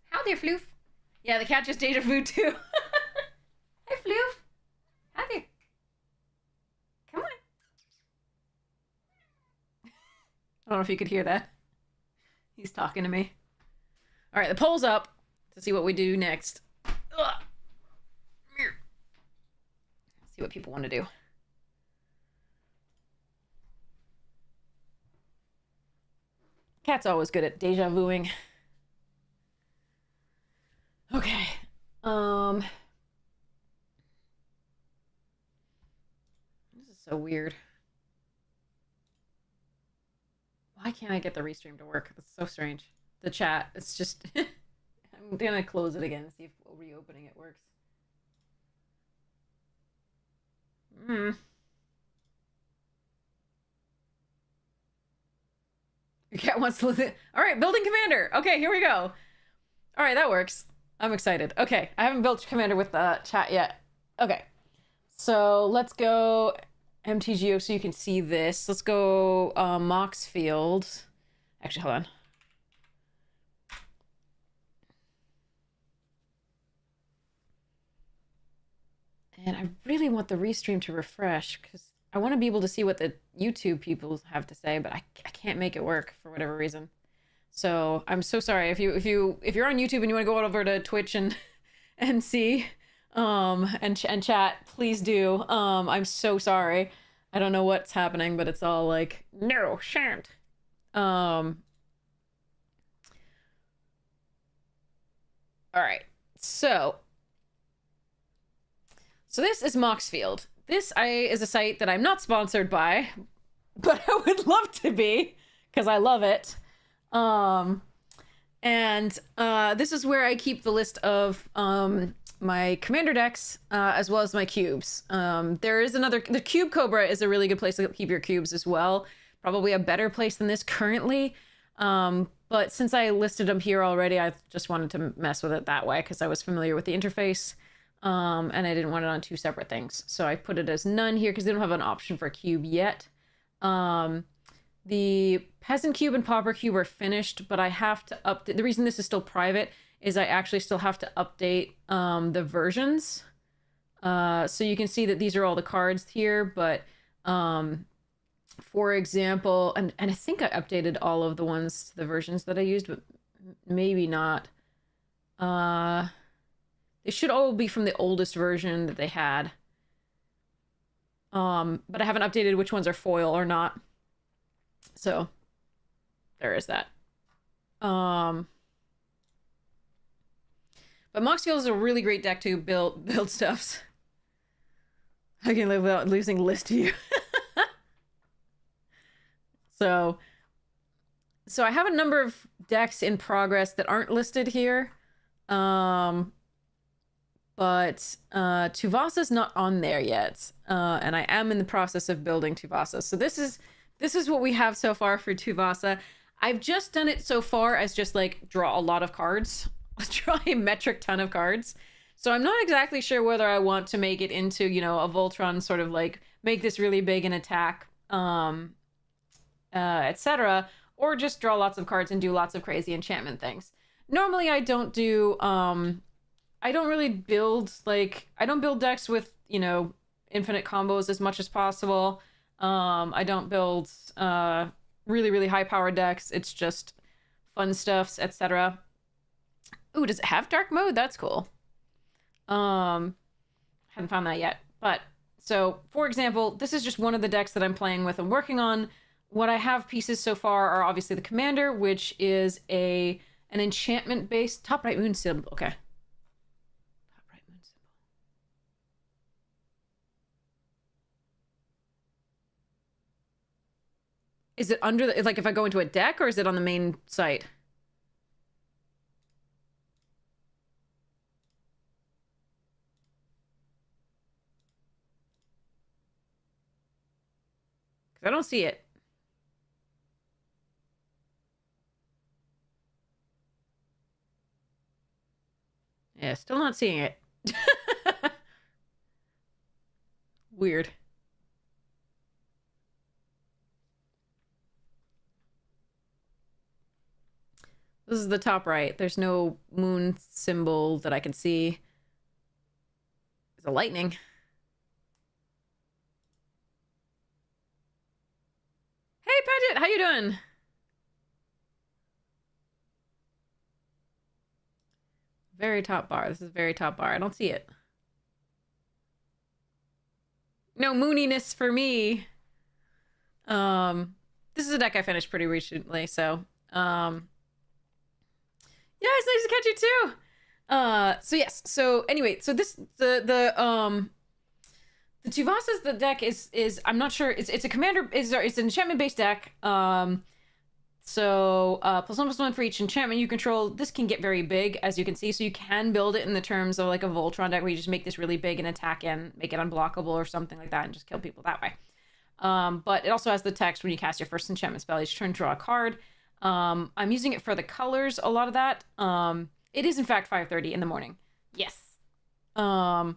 How there, Floof? Yeah, the cat just deja vu too. Hey, Floof. How there? Come on. I don't know if you could hear that. He's talking to me. All right, the poll's up to see what we do next. Ugh. See what people want to do. Cat's always good at deja vuing. Okay. This is so weird. Why can't I get the restream to work? That's so strange. The chat, it's just... I'm gonna close it again and see if reopening it works. Your cat wants to listen. All right, building commander. Okay, here we go. All right, that works. I'm excited. Okay, I haven't built commander with the chat yet. Okay, so let's go MTGA so you can see this. Let's go Moxfield. Actually, hold on. And I really want the restream to refresh because I want to be able to see what the YouTube people have to say, but I can't make it work for whatever reason. So I'm so sorry if you're on YouTube and you want to go over to Twitch and see and chat, please do. I'm so sorry. I don't know what's happening, but it's all like no shan't. All right. So this is Moxfield. This is a site that I'm not sponsored by, but I would love to be because I love it. This is where I keep the list of my commander decks as well as my cubes. There is the Cube Cobra is a really good place to keep your cubes as well. probably a better place than this currently. But since I listed them here already, I just wanted to mess with it that way because I was familiar with the interface. And I didn't want it on two separate things. So I put it as none here because they don't have an option for cube yet. The Peasant Cube and Pauper Cube are finished, but I have to update. The reason this is still private is I actually still have to update the versions. So you can see that these are all the cards here, but for example, and I think I updated all of the ones, the versions that I used, but maybe not. They should all be from the oldest version that they had. But I haven't updated which ones are foil or not. So there is that. But Moxfield is a really great deck to build stuffs. I can live without losing list view. So I have a number of decks in progress that aren't listed here. But Tuvasa's not on there yet. And I am in the process of building Tuvasa. So this is what we have so far for Tuvasa. I've just done it so far as just like draw a lot of cards. Draw a metric ton of cards. So I'm not exactly sure whether I want to make it into, you know, a Voltron sort of like make this really big and attack, etc. Or just draw lots of cards and do lots of crazy enchantment things. Normally I don't do, I don't really build, like, I don't build decks with, you know, infinite combos as much as possible. I don't build really, really high-powered decks. It's just fun stuffs, etc. Ooh, does it have dark mode? That's cool. Haven't found that yet. But, so, for example, this is just one of the decks that I'm playing with and working on. What I have pieces so far are obviously the Commander, which is an enchantment-based top right moon symbol. Okay. Top right moon symbol. Is it under the, like if I go into a deck, or is it on the main site? I don't see it. Yeah, still not seeing it. Weird. This is the top right. There's no moon symbol that I can see. There's a lightning. Hey, Paget, how you doing? Very top bar. This is very top bar. I don't see it. No mooniness for me. This is a deck I finished pretty recently, so yeah, it's nice to catch you too. So yes. So anyway, so this the Tuvasa's the deck is I'm not sure. It's a commander. It's an enchantment based deck. So +1/+1 for each enchantment you control. This can get very big, as you can see. So you can build it in the terms of like a Voltron deck where you just make this really big and attack in, make it unblockable or something like that, and just kill people that way. But it also has the text when you cast your first enchantment spell, each turn draw a card. I'm using it for the colors, a lot of that. It is in fact 5:30 in the morning. Yes. But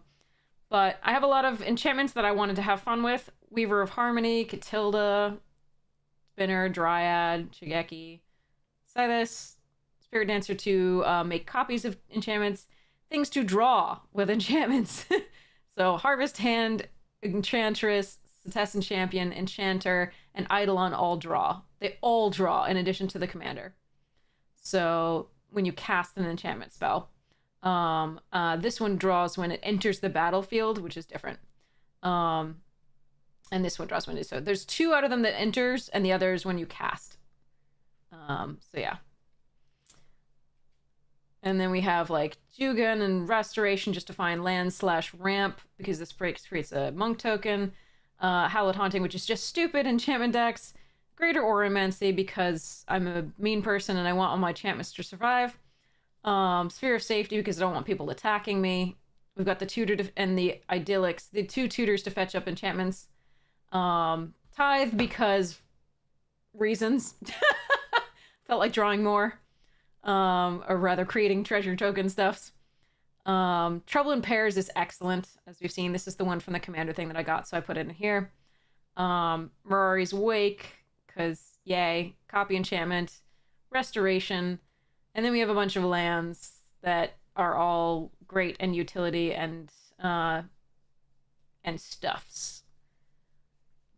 I have a lot of enchantments that I wanted to have fun with. Weaver of Harmony, Catilda, Spinner, Dryad, Shigeki, Silas, Spirit Dancer to make copies of enchantments, things to draw with enchantments. So Harvest Hand, Enchantress, Setessan Champion, Enchanter, and Eidolon all draw. They all draw in addition to the commander. So when you cast an enchantment spell, this one draws when it enters the battlefield, which is different. And this one draws when it is. So there's two out of them that enters, and the other is when you cast. So yeah. And then we have like Jugan and Restoration just to find land/ramp, because this creates a monk token. Hallowed Haunting, which is just stupid enchantment decks. Greater Oromancy, because I'm a mean person and I want all my enchantments to survive. Sphere of Safety, because I don't want people attacking me. We've got the Tutor and the Idyllics, the two tutors to fetch up enchantments. Tithe, because reasons. Felt like drawing more. Or rather creating treasure token stuffs. Trouble in Pairs is excellent. As we've seen, this is the one from the commander thing that I got, so I put it in here. Mirari's Wake, because yay. Copy enchantment. Restoration. And then we have a bunch of lands that are all great and utility and stuffs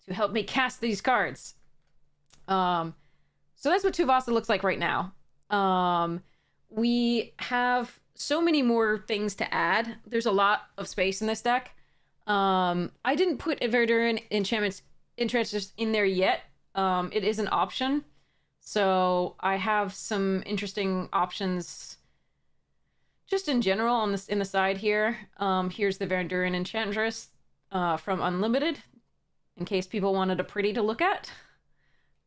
to help me cast these cards. So that's what Tuvasa looks like right now. We have so many more things to add. There's a lot of space in this deck. I didn't put Verduran enchantments interests in there yet. It is an option. So I have some interesting options just in general on this in the side here. Here's the Verduran Enchantress from Unlimited, in case people wanted a pretty to look at.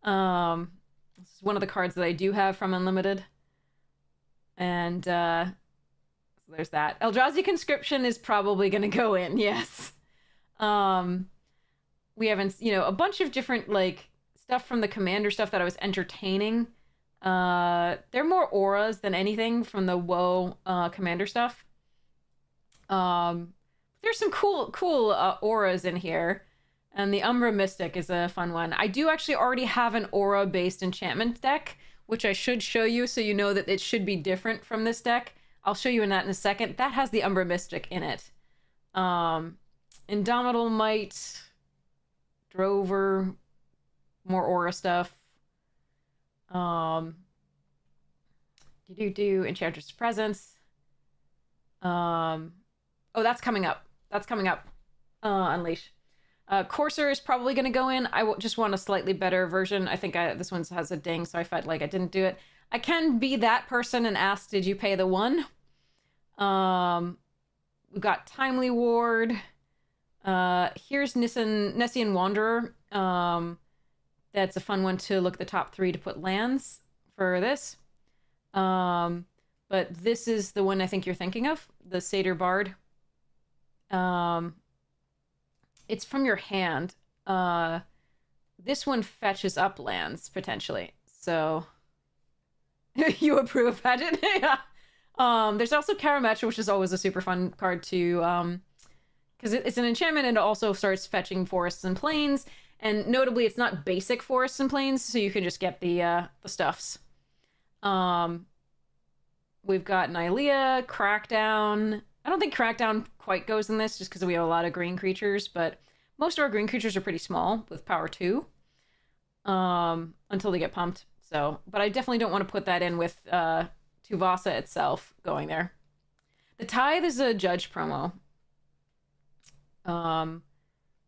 This is one of the cards that I do have from Unlimited. And so there's that. Eldrazi Conscription is probably going to go in, yes. We haven't, a bunch of different, like, stuff from the Commander stuff that I was entertaining. They're more auras than anything from the WoW Commander stuff. There's some cool auras in here. And the Umbra Mystic is a fun one. I do actually already have an aura-based enchantment deck, which I should show you so you know that it should be different from this deck. I'll show you that in a second. That has the Umbra Mystic in it. Indomitable Might, Drover, more aura stuff. Enchantress Presence. Oh, that's coming up. Unleash. Courser is probably going to go in. I just want a slightly better version. I think this one has a ding, so I felt like I didn't do it. I can be that person and ask, did you pay the one? We've got Timely Ward. Here's Nessian Wanderer. That's a fun one to look at the top 3 to put lands for this. But this is the one I think you're thinking of, the Satyr Bard. It's from your hand. This one fetches up lands, potentially. So, you approve, Paget? Yeah. There's also Karametra, which is always a super fun card to, because it's an enchantment and it also starts fetching forests and plains. And notably, it's not basic forests and plains, so you can just get the stuffs. We've got Nylea, Crackdown. I don't think Crackdown quite goes in this just because we have a lot of green creatures, but most of our green creatures are pretty small with power 2 until they get pumped. So, but I definitely don't want to put that in with Tuvasa itself going there. The Tithe is a Judge promo.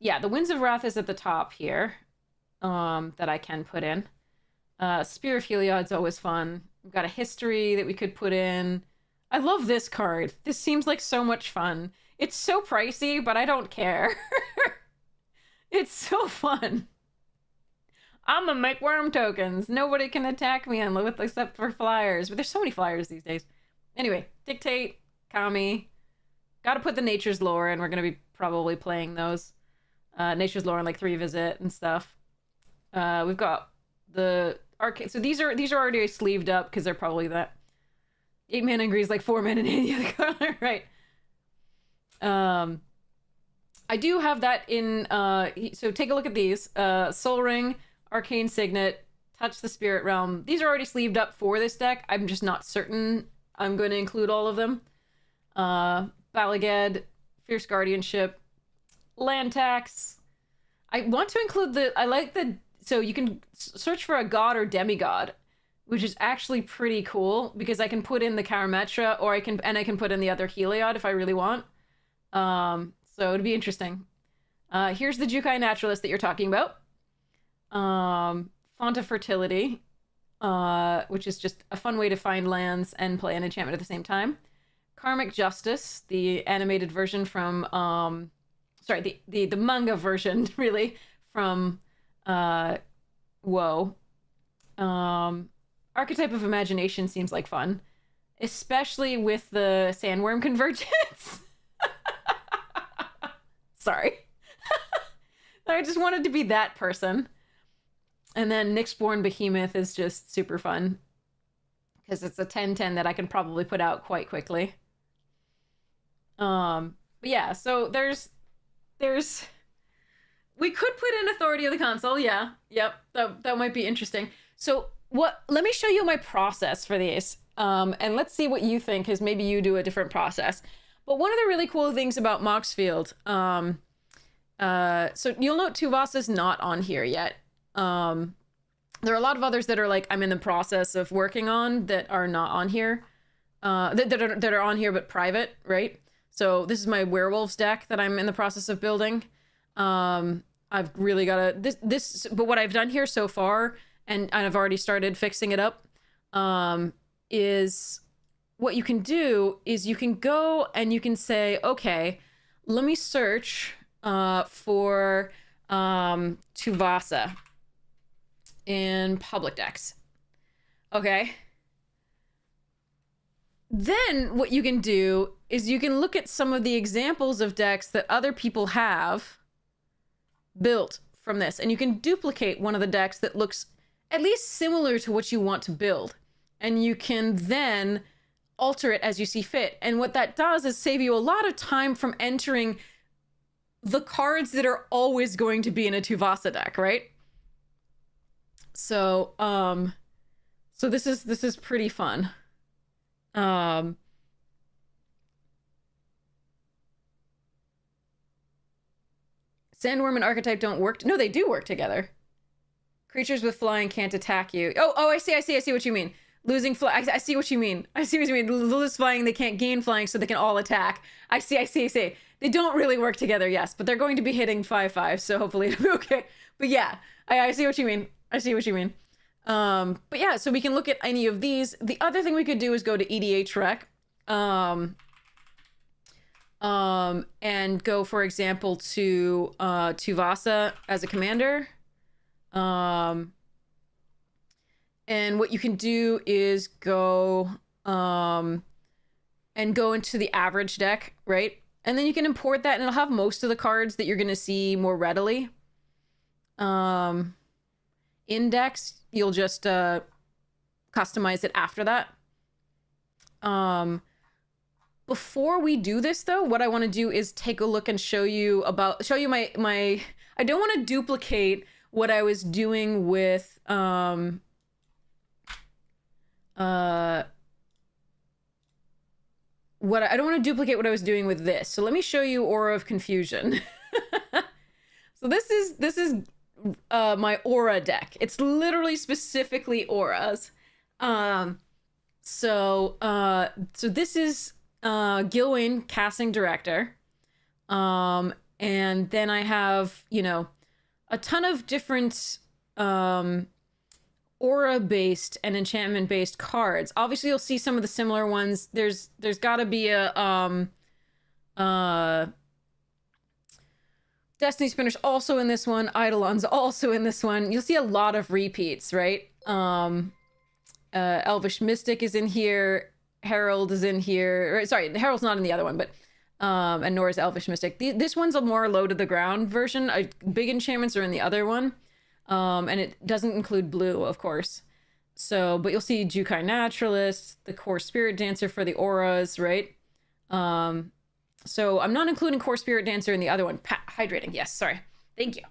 Yeah, the Winds of Wrath is at the top here that I can put in. Spear of Heliod's always fun. We've got a History that we could put in. I love this card. This seems like so much fun. It's so pricey, but I don't care. It's so fun. I'm gonna make worm tokens. Nobody can attack me except for flyers. But there's so many flyers these days. Anyway, Dictate, Kami. Gotta put the Nature's Lore in. We're gonna be probably playing those. Nature's Lore and like 3 Visit and stuff. We've got the Arcane. So these are already sleeved up because they're probably that. 8 mana and Grease, like 4 mana in any other color, right? I do have that in, so take a look at these. Soul Ring, Arcane Signet, Touch the Spirit Realm. These are already sleeved up for this deck. I'm just not certain I'm going to include all of them. Balagad, Fierce Guardianship, Land Tax. I want to include so you can search for a god or demigod, which is actually pretty cool because I can put in the Karametra or I can put in the other Heliod if I really want. So it'd be interesting. Here's the Jukai Naturalist that you're talking about. Font of Fertility, which is just a fun way to find lands and play an enchantment at the same time. Karmic Justice, the animated version from, the manga version, really, from WoW. Archetype of Imagination seems like fun, especially with the Sandworm Convergence. Sorry. I just wanted to be that person. And then Nyxborn Behemoth is just super fun because it's a 10/10 that I can probably put out quite quickly. But yeah, so there's we could put in Authority of the Console. Yeah, yep, that might be interesting. So let me show you my process for these, and let's see what you think, because maybe you do a different process. But one of the really cool things about Moxfield, so you'll note Tuvasa's not on here yet. There are a lot of others that are like I'm in the process of working on that are not on here, that are on here but private, right? So this is my werewolves deck that I'm in the process of building. I've really got to but what I've done here so far, and I've already started fixing it up, is what you can do is you can go and you can say, okay, let me search for Tuvasa in public decks. Okay. Then what you can do is you can look at some of the examples of decks that other people have built from this, and you can duplicate one of the decks that looks at least similar to what you want to build, and you can then alter it as you see fit. And what that does is save you a lot of time from entering the cards that are always going to be in a Tuvasa deck, right? So so this is pretty fun. Sandworm and Archetype don't work. No, they do work together. Creatures with flying can't attack you. Oh, I see what you mean. Losing fly. I see what you mean. I see what you mean. Lose flying, they can't gain flying, so they can all attack. I see. They don't really work together, yes, but they're going to be hitting 5/5, so hopefully it'll be okay. But yeah, I see what you mean. But yeah, so we can look at any of these. The other thing we could do is go to EDH Rec, and go, for example, to Tuvasa as a commander. And what you can do is go and go into the average deck, right? And then you can import that, and it'll have most of the cards that you're going to see more readily. Index, you'll just customize it after that. Before we do this, though, what I want to do is take a look and show you my I don't want to duplicate what I was doing with I don't want to duplicate what I was doing with this. So let me show you Aura of Confusion. So this is my aura deck. It's literally specifically auras. So this is Gilwain, Casting Director. And then I have, a ton of different aura-based and enchantment-based cards. Obviously, you'll see some of the similar ones. There's got to be a Destiny Spinner's also in this one. Eidolon's also in this one. You'll see a lot of repeats, right? Elvish Mystic is in here. Herald is in here. Sorry, Herald's not in the other one, but and nor is Elvish Mystic. This one's a more low to the ground version. Big enchantments are in the other one. And it doesn't include blue, of course. So, but you'll see Jukai Naturalist, the Core Spirit Dancer for the auras, right? So I'm not including Core Spirit Dancer in the other one. Hydrating, yes, sorry. Thank you.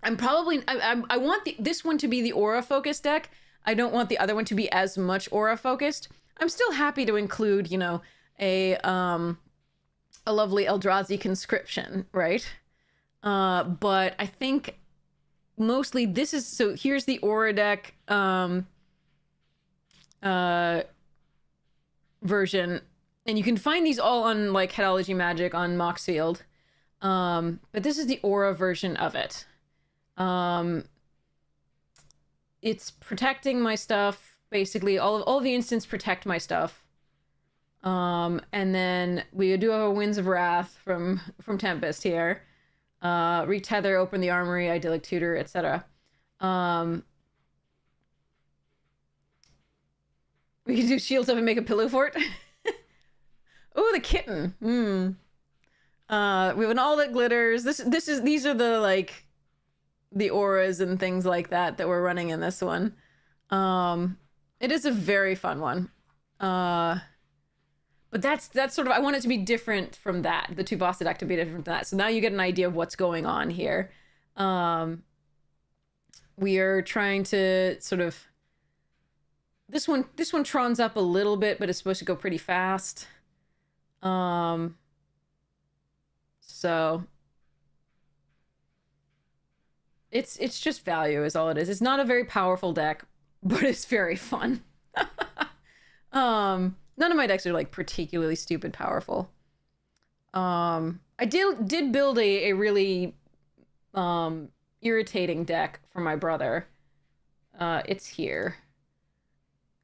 I'm probably, I want this one to be the aura focused deck. I don't want the other one to be as much aura focused. I'm still happy to include, a lovely Eldrazi conscription, right? But I think mostly this is, so here's the aura deck version, and you can find these all on like Headology Magic on Moxfield. But this is the aura version of it. It's protecting my stuff, basically. All of the instants protect my stuff. And then we do have a Winds of Wrath from Tempest here. Retether, Open the Armory, Idyllic Tutor, etc. We can do Shields Up and make a Pillow Fort. Oh, the kitten. We have an All That Glitters. These are the like the auras and things like that we're running in this one. It is a very fun one. But that's sort of, I want it to be different from that. The Tuvasa deck to be different from that. So now you get an idea of what's going on here. We are trying to sort of, this one trons up a little bit, but it's supposed to go pretty fast. So it's just value is all it is. It's not a very powerful deck, but it's very fun. None of my decks are like particularly stupid powerful. I did build a really irritating deck for my brother. It's here.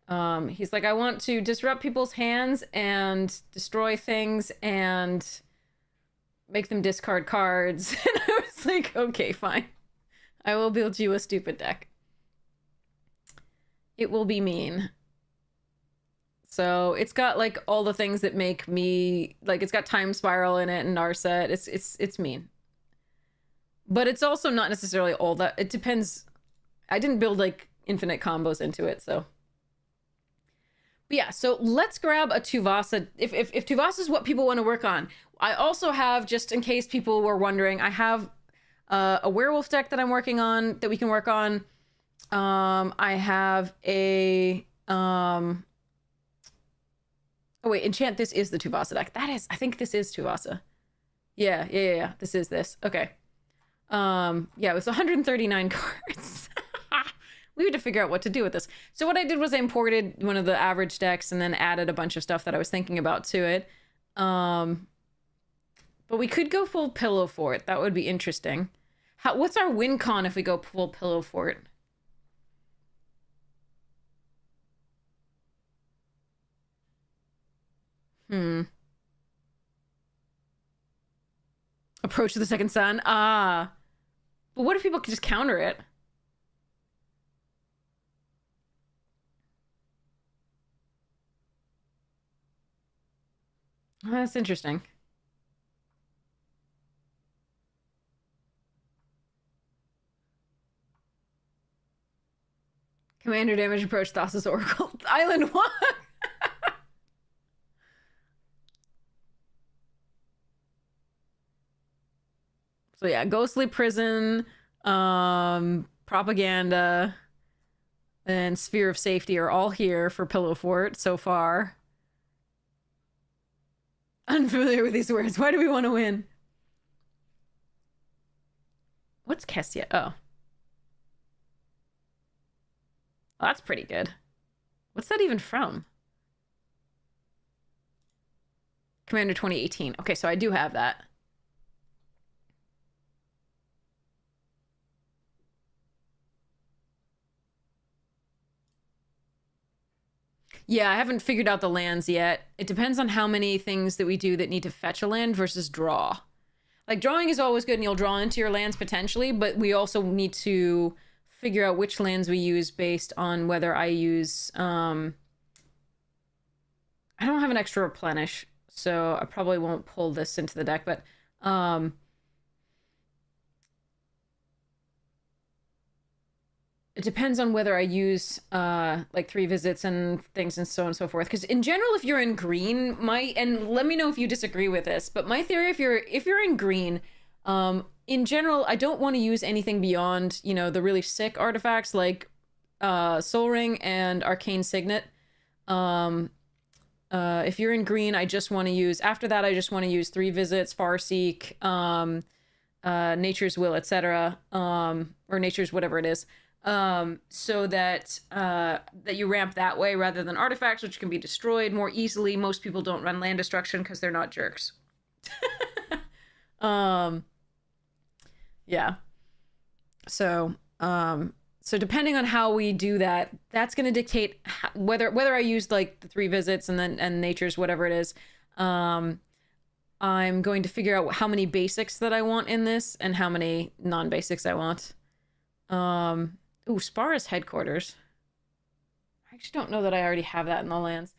He's like, I want to disrupt people's hands and destroy things and make them discard cards. And I was like, okay, fine. I will build you a stupid deck. It will be mean. So it's got like all the things that make me like, it's got Time Spiral in it and Narset. It's mean. But it's also not necessarily all that. It depends. I didn't build like infinite combos into it, so. But yeah, so let's grab a Tuvasa. If Tuvasa is what people want to work on, I also have, just in case people were wondering, I have a werewolf deck that I'm working on that we can work on. I have a oh wait, enchant. This is the Tuvasa deck. That is, I think this is Tuvasa. Yeah. This is this. Okay. Yeah, it was 139 cards. We had to figure out what to do with this. So what I did was I imported one of the average decks and then added a bunch of stuff that I was thinking about to it. But we could go full Pillow Fort. That would be interesting. What's our win con if we go full Pillow Fort? Approach to the Second Sun. Ah. But what if people could just counter it? Oh, that's interesting. Commander damage approach Thassa's Oracle. Island 1! So yeah, Ghostly Prison, Propaganda, and Sphere of Safety are all here for Pillow Fort so far. Unfamiliar with these words. Why do we want to win? What's Kessia? Oh. Oh, that's pretty good. What's that even from? Commander 2018. Okay, so I do have that. Yeah, I haven't figured out the lands yet. It depends on how many things that we do that need to fetch a land versus draw. Like, drawing is always good and you'll draw into your lands potentially, but we also need to figure out which lands we use based on whether I use... I don't have an extra replenish, so I probably won't pull this into the deck, but... it depends on whether I use like 3 visits and things and so on and so forth. Because in general, if you're in green, and let me know if you disagree with this, but my theory, if you're in green, in general, I don't want to use anything beyond, you know, the really sick artifacts like Soul Ring and Arcane Signet. If you're in green, I just want to use, after that, I just want to use 3 visits, Farseek, Nature's Will, etc. Or Nature's whatever it is. So that that you ramp that way rather than artifacts, which can be destroyed more easily. Most people don't run land destruction because they're not jerks. Yeah. So depending on how we do that, that's going to dictate whether I use like the 3 visits and nature's whatever it is. I'm going to figure out how many basics that I want in this and how many non-basics I want. Ooh, Spara's headquarters. I actually don't know that I already have that in the lands.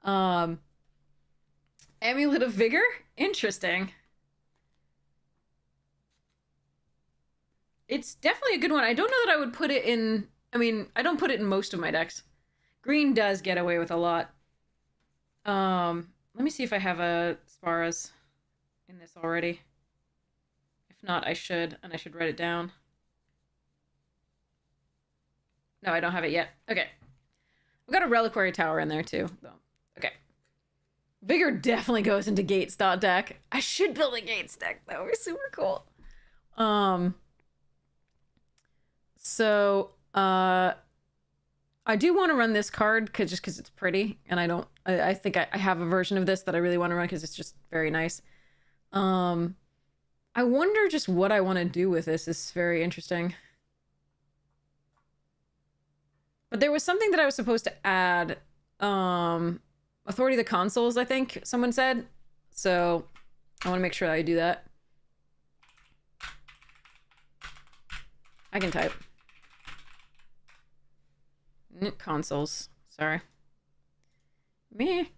Amulet of Vigor? Interesting. It's definitely a good one. I don't know that I would put it in... I mean, I don't put it in most of my decks. Green does get away with a lot. Let me see if I have a Sparas in this already. If not, I should, and I should write it down. No, I don't have it yet. Okay. We've got a Reliquary Tower in there, too, though. Okay. Vigor definitely goes into Gates deck. I should build a Gates deck, though. We're super cool. So, I do want to run this card just because it's pretty, and I think I have a version of this that I really want to run because it's just very nice. I wonder just what I want to do with this. It's very interesting. But there was something that I was supposed to add. Authority of the Consuls, I think someone said. So I want to make sure that I do that. I can type. Consuls. Sorry. Me.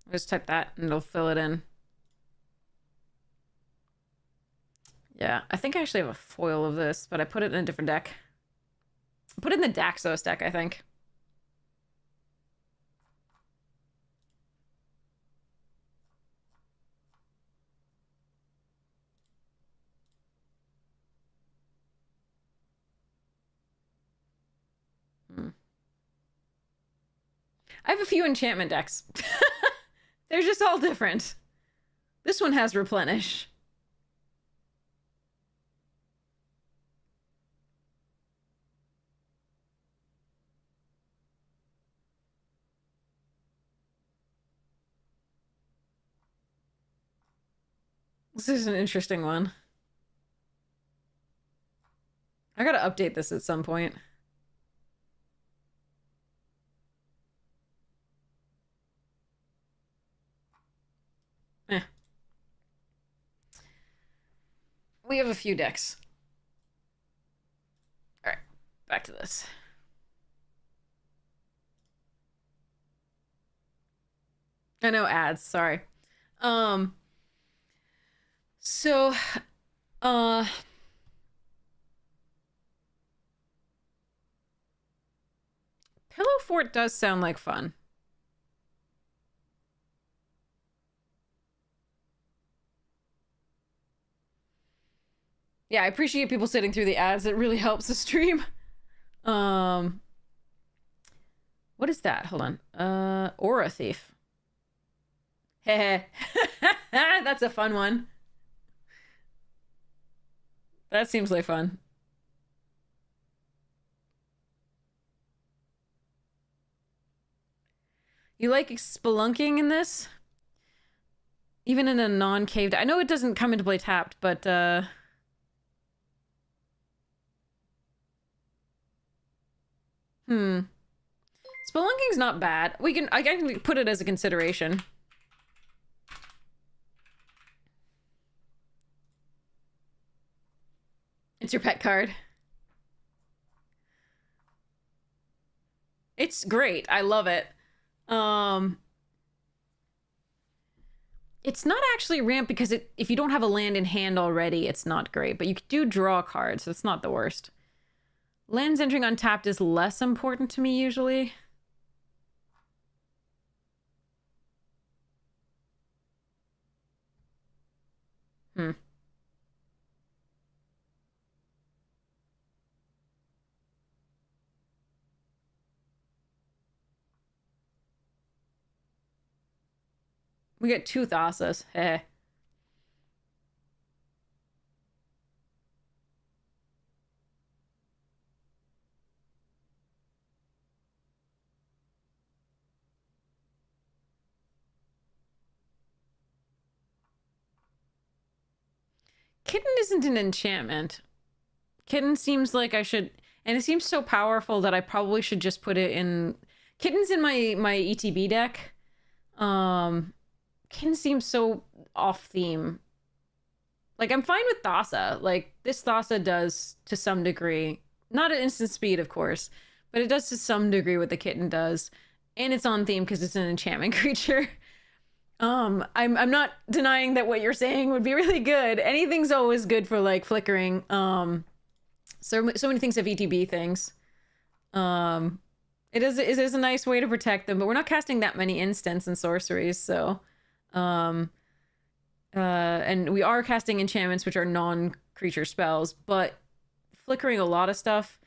I'll just type that and it'll fill it in. Yeah, I think I actually have a foil of this, but I put it in a different deck. I put it in the Daxos deck, I think. I have a few enchantment decks. They're just all different. This one has Replenish. This is an interesting one. I gotta update this at some point. We have a few decks. All right, back to this. I know ads, sorry. So, Pillow Fort does sound like fun. Yeah, I appreciate people sitting through the ads. It really helps the stream. What is that? Hold on. Aura Thief. Heh. That's a fun one. That seems like fun. You like spelunking in this? Even in a non-caved... I know it doesn't come into play tapped, but, Spelunking's not bad. I can put it as a consideration. It's your pet card. It's great. I love it. It's not actually ramp because if you don't have a land in hand already, it's not great. But you do draw cards, so it's not the worst. Lands entering untapped is less important to me usually. We get 2 Thasas. Heh. Kitten isn't an enchantment. Kitten seems like I should... And it seems so powerful that I probably should just put it in... Kitten's in my ETB deck. Kitten seems so off-theme. Like, I'm fine with Thassa. Like, this Thassa does, to some degree... Not at instant speed, of course. But it does to some degree what the Kitten does. And it's on theme because it's an enchantment creature. I'm not denying that what you're saying would be really good. Anything's always good for like flickering. So many things have ETB things. It is a nice way to protect them, but we're not casting that many instants and sorceries, so and we are casting enchantments which are non-creature spells, but flickering a lot of stuff.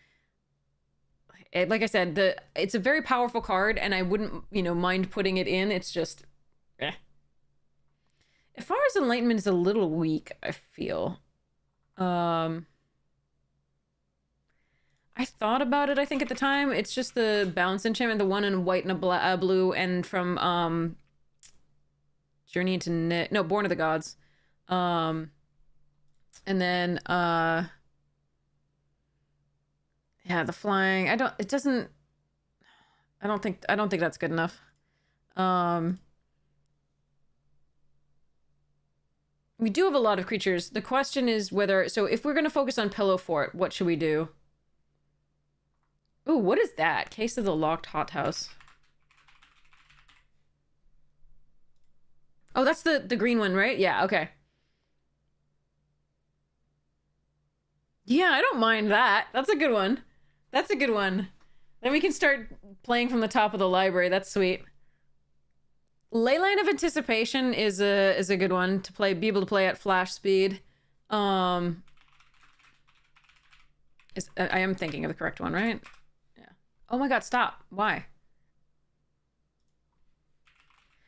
Like I said, it's a very powerful card, and I wouldn't, mind putting it in. It's just, eh. As far as Enlightenment is a little weak, I feel. I thought about it, I think, at the time. It's just the bounce enchantment, the one in white and a blue, and from Journey into Born of the Gods. And then yeah, the flying. I don't think that's good enough. We do have a lot of creatures. The question is whether, so if we're going to focus on Pillow Fort, what should we do? Ooh, what is that? Case of the Locked Hothouse. Oh, that's the green one, right? Yeah, okay. Yeah, I don't mind that. That's a good one. That's a good one. Then we can start playing from the top of the library. That's sweet. Leyline of Anticipation is a good one to play, be able to play at flash speed. I am thinking of the correct one, right? Yeah. Oh my god, stop. Why?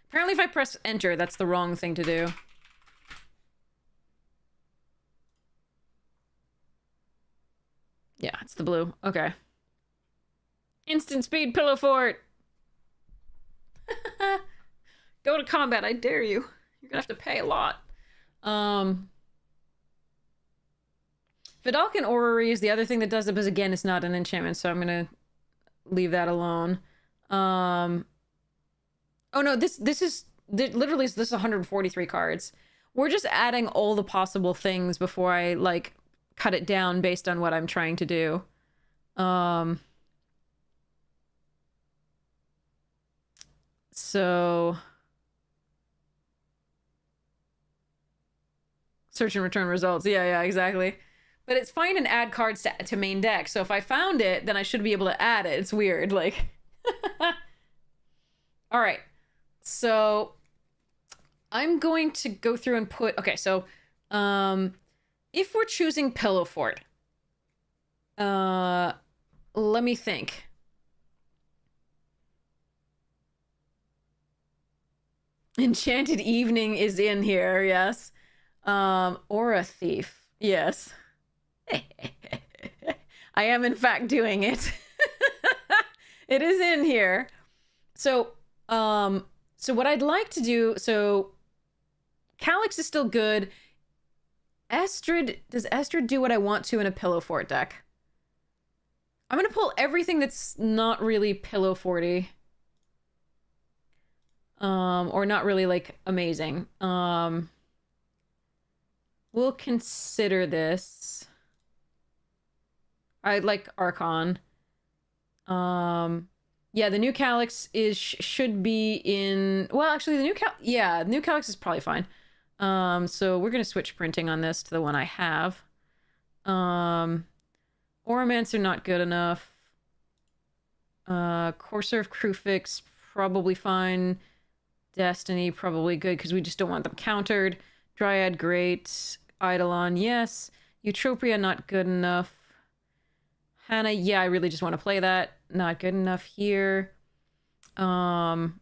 Apparently if I press enter, that's the wrong thing to do. Yeah, it's the blue. Okay. Instant speed Pillow Fort! Go to combat, I dare you. You're gonna have to pay a lot. Vidalcan Orrery is the other thing that does it, but again, it's not an enchantment, so I'm gonna leave that alone. Oh no, this is literally this is 143 cards. We're just adding all the possible things before I like cut it down based on what I'm trying to do. So search and return results. Yeah, exactly. But it's find and add cards to main deck. So if I found it, then I should be able to add it. It's weird, like. All right. So I'm going to go through and put, okay, so if we're choosing Pillow Fort, let me think. Enchanted Evening is in here, yes. Aura Thief, yes. I am in fact doing it. It is in here. So what I'd like to do, so Calyx is still good. Estrid, does Estrid do what I want to in a Pillow Fort deck? I'm gonna pull everything that's not really Pillow Forty. Or not really like amazing. We'll consider this. I like Archon. Yeah, the new Calyx should be in, well, actually the new Calyx is probably fine. So we're gonna switch printing on this to the one I have. Oromancer not good enough. Courser of Krufix probably fine. Destiny probably good because we just don't want them countered. Dryad great. Eidolon yes. Eutropia not good enough. Hannah, yeah, I really just want to play that. Not good enough here. Heliod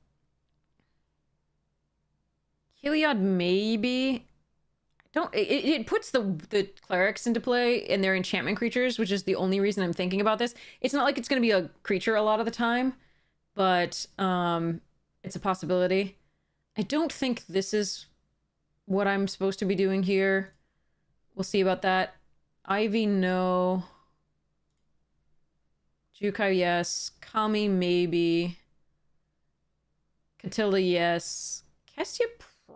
maybe. It puts the clerics into play and their enchantment creatures, which is the only reason I'm thinking about this. It's not like it's going to be a creature a lot of the time, but it's a possibility. I don't think this is what I'm supposed to be doing here. We'll see about that. Ivy, no. Jukai, yes. Kami, maybe. Catilda, yes. Kestia,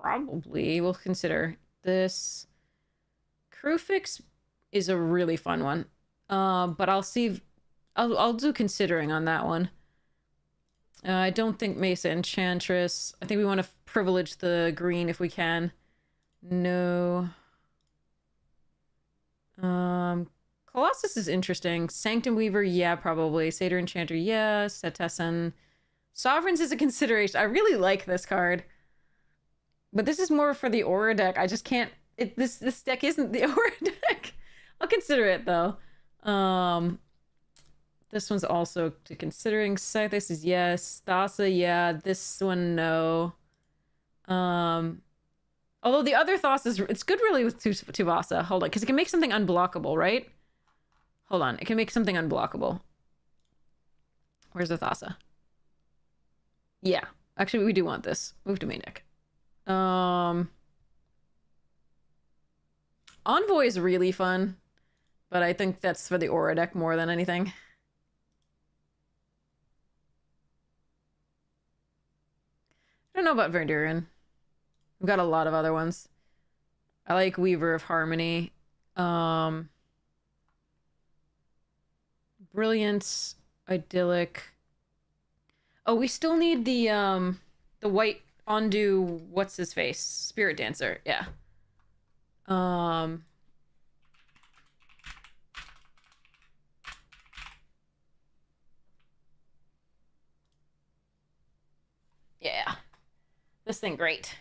probably. We'll consider this. Krufix is a really fun one. But I'll see. I'll do considering on that one. I don't think Mesa Enchantress. I think we want to privilege the green if we can. No. Colossus is interesting. Sanctum Weaver, yeah, probably. Satyr Enchanter, yeah. Setessan. Sovereigns is a consideration. I really like this card. But this is more for the Aura deck. I just can't... This deck isn't the Aura deck. I'll consider it, though. This one's also to considering. Scythes is yes. Thassa, yeah. This one, no. Although the other Thassa it's good really with Tuvasa. Hold on, because it can make something unblockable, right? Hold on, it can make something unblockable. Where's the Thassa? Yeah, actually, we do want this. Move to main deck. Envoy is really fun, but I think that's for the Aura deck more than anything. I don't know about Verdurin. We've got a lot of other ones. I like Weaver of Harmony. Brilliance, Idyllic. Oh, we still need the white Ondu, what's his face? Spirit Dancer, yeah. Yeah. This thing great.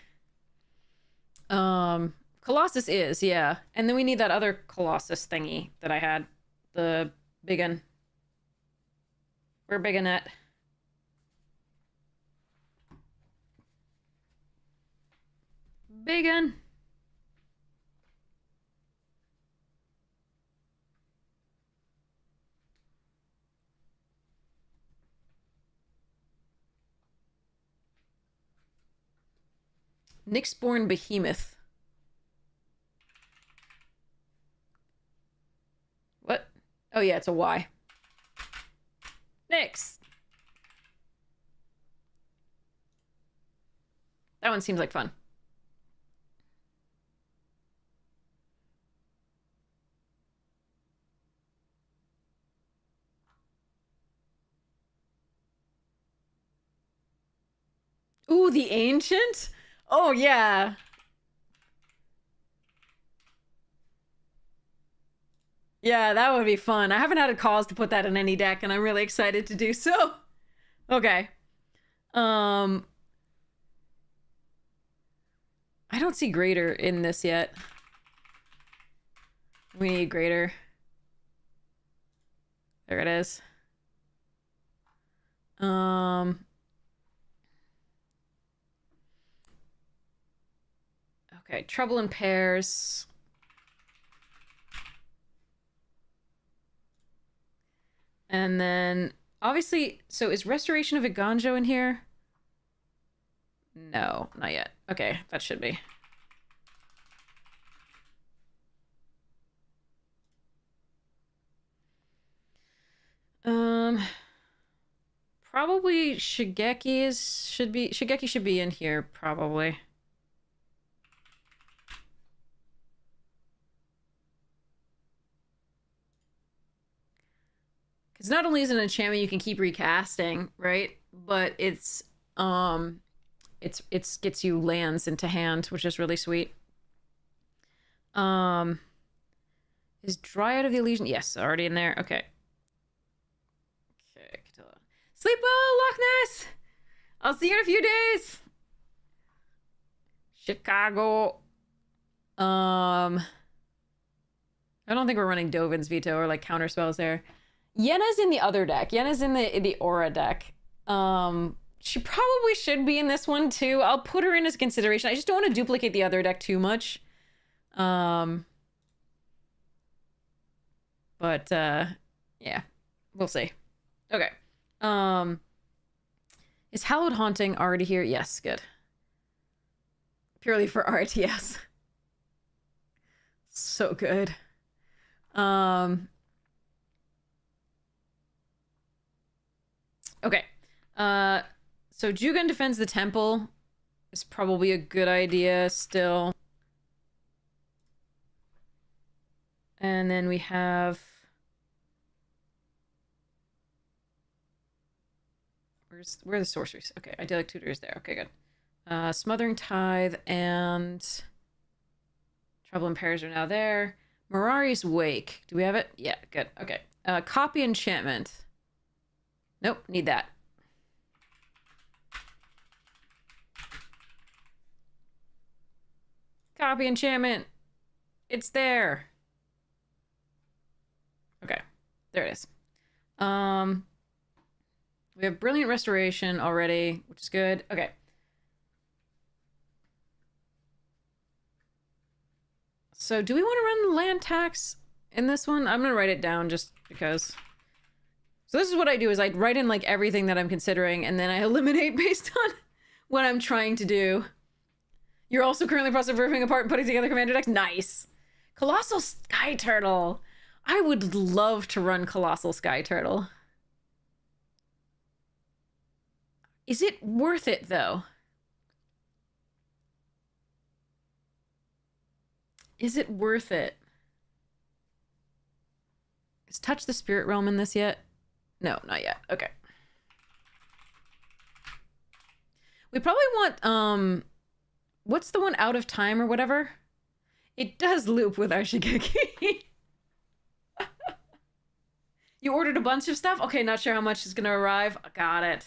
Colossus is, yeah. And then we need that other Colossus thingy that I had. The big one. We're big on it. Big one. Nyxborn Behemoth. What? Oh yeah, it's a Y. Nyx. That one seems like fun. Ooh, the Ancient? Oh, yeah. Yeah, that would be fun. I haven't had a cause to put that in any deck, and I'm really excited to do so. Okay. I don't see Greater in this yet. We need Greater. There it is. Okay, Trouble in Pairs. And then, obviously, so is Restoration of Iganjo in here? No, not yet. Okay, that should be. Probably Shigeki should be in here, probably. Because not only is it an enchantment you can keep recasting, right? But it's gets you lands into hand, which is really sweet. Is Dryad of the Elysian? Yes, already in there. Okay. Okay. Sleep well, Loch Ness! I'll see you in a few days! Chicago. I don't think we're running Dovin's Veto or like counter spells there. Yenna's in the other deck. Yenna's in the Aura deck. She probably should be in this one too. I'll put her in as consideration. I just don't want to duplicate the other deck too much. But yeah, we'll see. Okay. Is Hallowed Haunting already here? Yes, good. Purely for RTS. So good. Okay. So Jugun defends the temple is probably a good idea still. And then we have... Where are the sorceries? Okay, Idyllic Tutor is there. Okay, good. Smothering Tithe and Trouble in Pairs are now there. Mirari's Wake. Do we have it? Yeah, good. Okay. Copy Enchantment. Nope, need that. Copy Enchantment. It's there. Okay, there it is. We have Brilliant Restoration already, which is good. Okay. So do we want to run the land tax in this one? I'm going to write it down just because. So this is what I do is I write in like everything that I'm considering and then I eliminate based on what I'm trying to do. You're also currently process of ripping apart and putting together commander decks. Nice. Colossal Sky Turtle. I would love to run Colossal Sky Turtle. Is it worth it though? Is it worth it? Is Touch the Spirit Realm in this yet? No, not yet. Okay. We probably want, what's the one, Out of Time or whatever? It does loop with our Shigeki. You ordered a bunch of stuff? Okay, not sure how much is gonna arrive. Got it.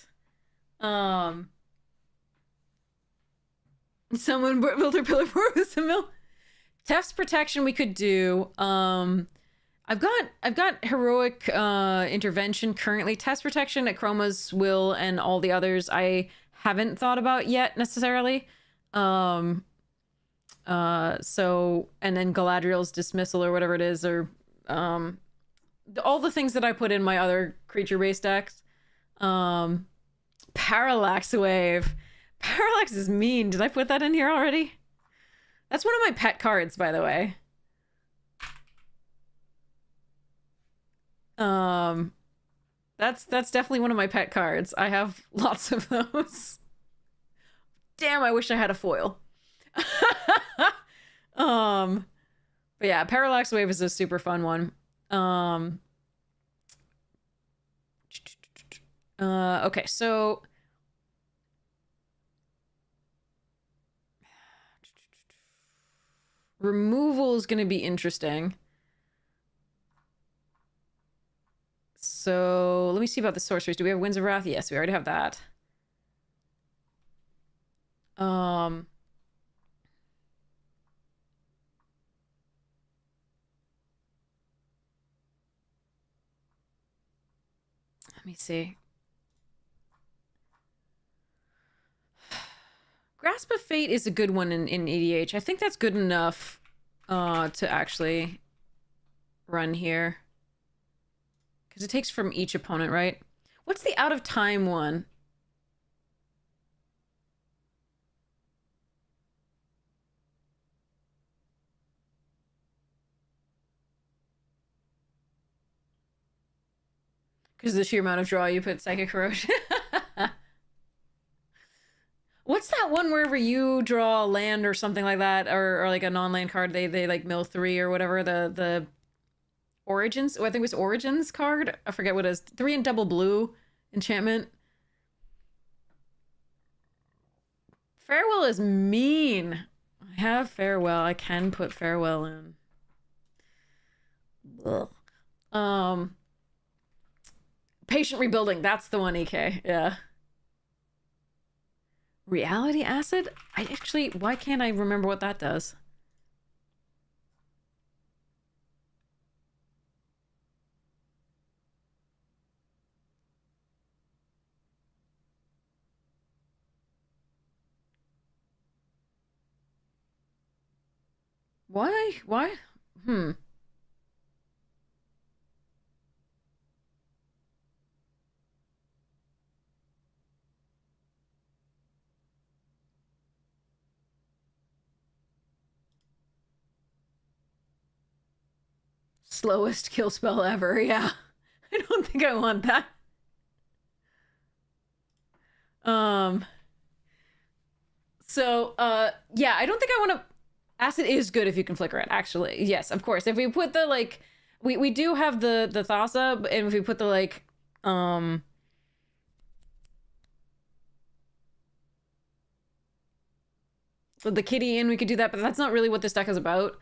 Someone built her pillar for with some milk. Teft's Protection we could do. I've got Heroic Intervention currently. Teft's Protection, Chroma's Will, and all the others I haven't thought about yet necessarily. So, and then Galadriel's Dismissal or whatever it is, or all the things that I put in my other creature-based decks. Parallax Wave. Parallax is mean. Did I put that in here already? That's one of my pet cards, by the way. That's definitely one of my pet cards. I have lots of those. Damn, I wish I had a foil. But yeah, Parallax Wave is a super fun one. Okay, so removal is going to be interesting. So let me see about the sorceries. Do we have Winds of Wrath? Yes, we already have that. Let me see. Grasp of Fate is a good one in EDH. I think that's good enough to actually run here. Because it takes from each opponent, right? What's the Out of Time one? Because the sheer amount of draw you put Psychic Corrosion. What's that one wherever you draw land or something like that, or like a non-land card, they like mill 3 or whatever, the Origins, I think it was Origins card. I forget what it is. 3 and double blue enchantment. Farewell is mean. I have Farewell. I can put Farewell in. Ugh. Patient Rebuilding. That's the one, EK. Yeah. Reality Acid? I actually, why can't I remember what that does? Why? Why? Slowest kill spell ever, yeah. I don't think I want that. Yeah, I don't think I want to... Acid is good if you can flicker it, actually. Yes, of course. If we put the, like... We do have the Thassa, and if we put the, like, with the kitty in, we could do that, but that's not really what this deck is about.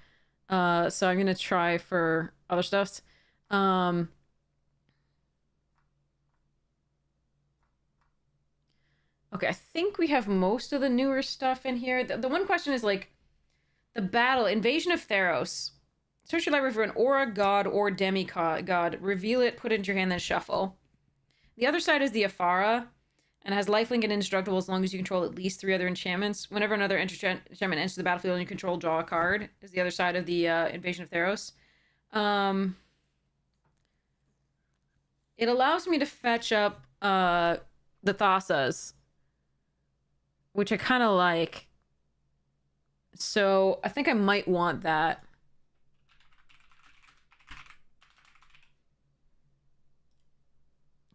So I'm gonna try for other stuffs. Okay, I think we have most of the newer stuff in here. The one question is like the battle, Invasion of Theros. Search your library for an aura, god, or demigod. Reveal it, put it into your hand, then shuffle. The other side is the Afara, and has lifelink and indestructible as long as you control at least 3 other enchantments. Whenever another enchantment enters the battlefield and you control, draw a card. Is the other side of the Invasion of Theros. It allows me to fetch up the Thasas, which I kind of like. So I think I might want that.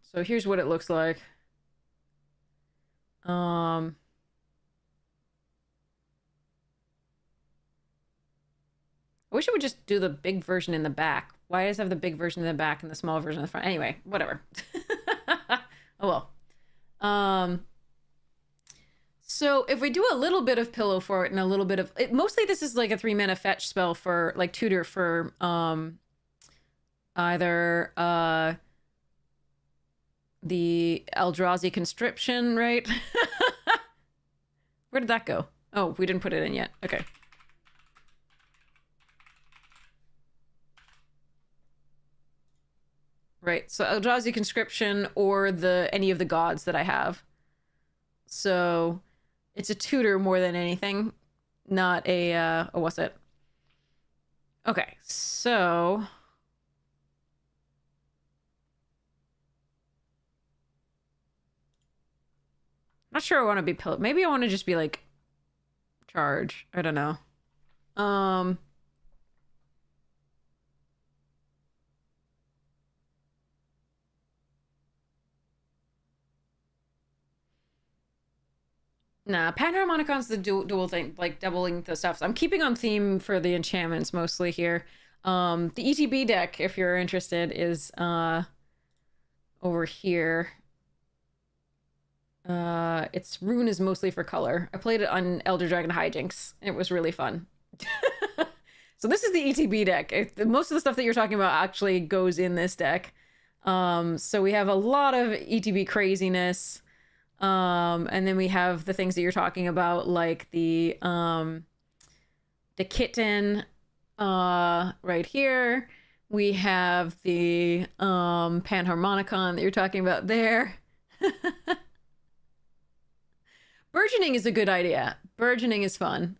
So here's what it looks like. I wish it would just do the big version in the back. Why does it have the big version in the back and the small version in the front? Anyway, whatever. Oh well. So if we do a little bit of pillow fort and a little bit of it, mostly this is like a 3-mana fetch spell for like tutor for either the Eldrazi conscription, right? Where did that go? Oh, we didn't put it in yet. Okay. Right, so Eldrazi conscription or any of the gods that I have. So it's a tutor more than anything, not a what's it? Okay, so not sure I want to be pillow. Maybe I want to just be like charge. I don't know. Nah, Panharmonicon's the dual thing, like doubling the stuff. So I'm keeping on theme for the enchantments mostly here. The ETB deck, if you're interested, is over here. Its rune is mostly for color. I played it on Elder Dragon Hijinks. It was really fun. So this is the ETB deck. Most of the stuff that you're talking about actually goes in this deck. So we have a lot of ETB craziness. And then we have the things that you're talking about, like the kitten right here. We have the Panharmonicon that you're talking about there. Burgeoning is a good idea. Burgeoning is fun.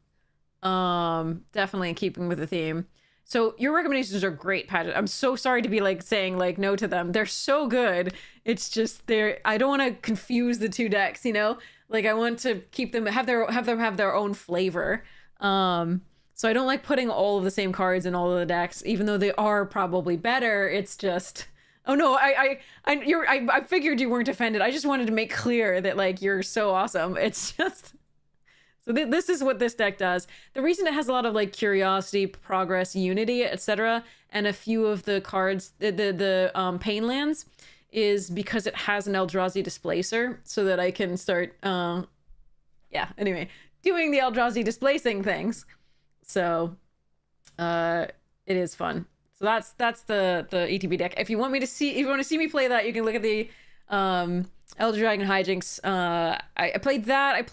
Definitely in keeping with the theme. So your recommendations are great, Paget. I'm so sorry to be like saying like no to them. They're so good. It's just I don't want to confuse the two decks, you know? Like I want to keep them have their own flavor. So I don't like putting all of the same cards in all of the decks, even though they are probably better. It's just oh no, I figured you weren't offended. I just wanted to make clear that like you're so awesome. It's just so this is what this deck does. The reason it has a lot of like curiosity, progress, unity, etc., and a few of the cards, the pain lands, is because it has an Eldrazi displacer, so that I can start, yeah. Anyway, doing the Eldrazi displacing things. So, it is fun. So that's the ETB deck. If you want to see me play that, you can look at the Elder Dragon Hijinks. I played that. I've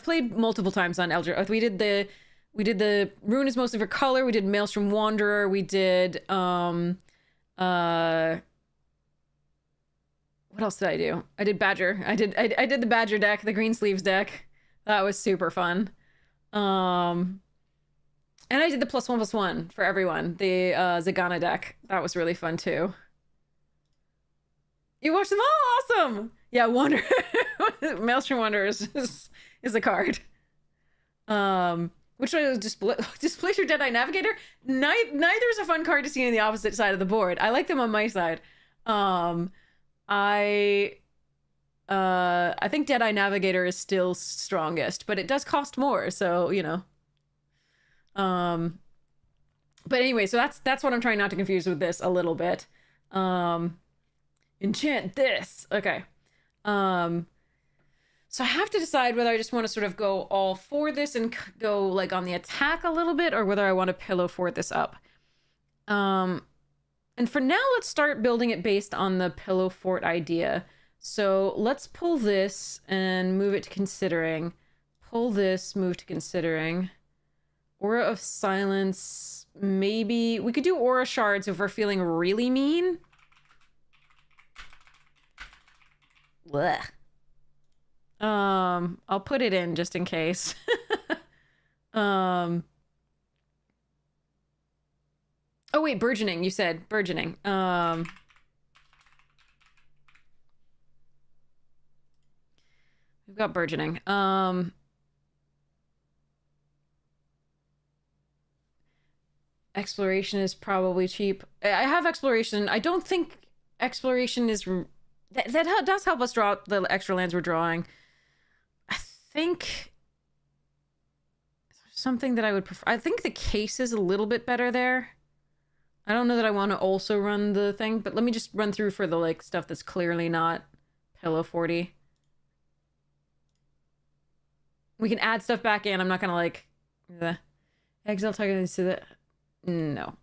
played multiple times on Elder. We did the rune is mostly for color. We did Maelstrom Wanderer. We did what else did I do? I did Badger. I did the Badger deck, the Green Sleeves deck. That was super fun. And I did the +1/+1 for everyone. The Zagana deck. That was really fun too. You watched them all? Awesome! Yeah, Wanderer. Maelstrom Wanderer is a card. Which one is Displacer Deadeye Navigator? Neither is a fun card to see on the opposite side of the board. I like them on my side. I think Deadeye Navigator is still strongest, but it does cost more, so you know. But anyway, so that's what I'm trying not to confuse with this a little bit. Enchant this. Okay. So I have to decide whether I just want to sort of go all for this and go like on the attack a little bit, or whether I want to pillow fort this up. And for now, let's start building it based on the pillow fort idea. So let's pull this and move it to considering. Pull this, move to considering. Aura of Silence. Maybe we could do Aura Shards if we're feeling really mean. Blech. I'll put it in just in case. Oh wait, burgeoning, you said. Burgeoning. We've got burgeoning. Exploration is probably cheap. I have exploration. I don't think exploration is... That does help us draw out the extra lands we're drawing. I think... something that I would prefer... I think the case is a little bit better there. I don't know that I want to also run the thing, but let me just run through for the, like, stuff that's clearly not Pillow 40. We can add stuff back in. I'm not gonna, like... The exile target to the... No.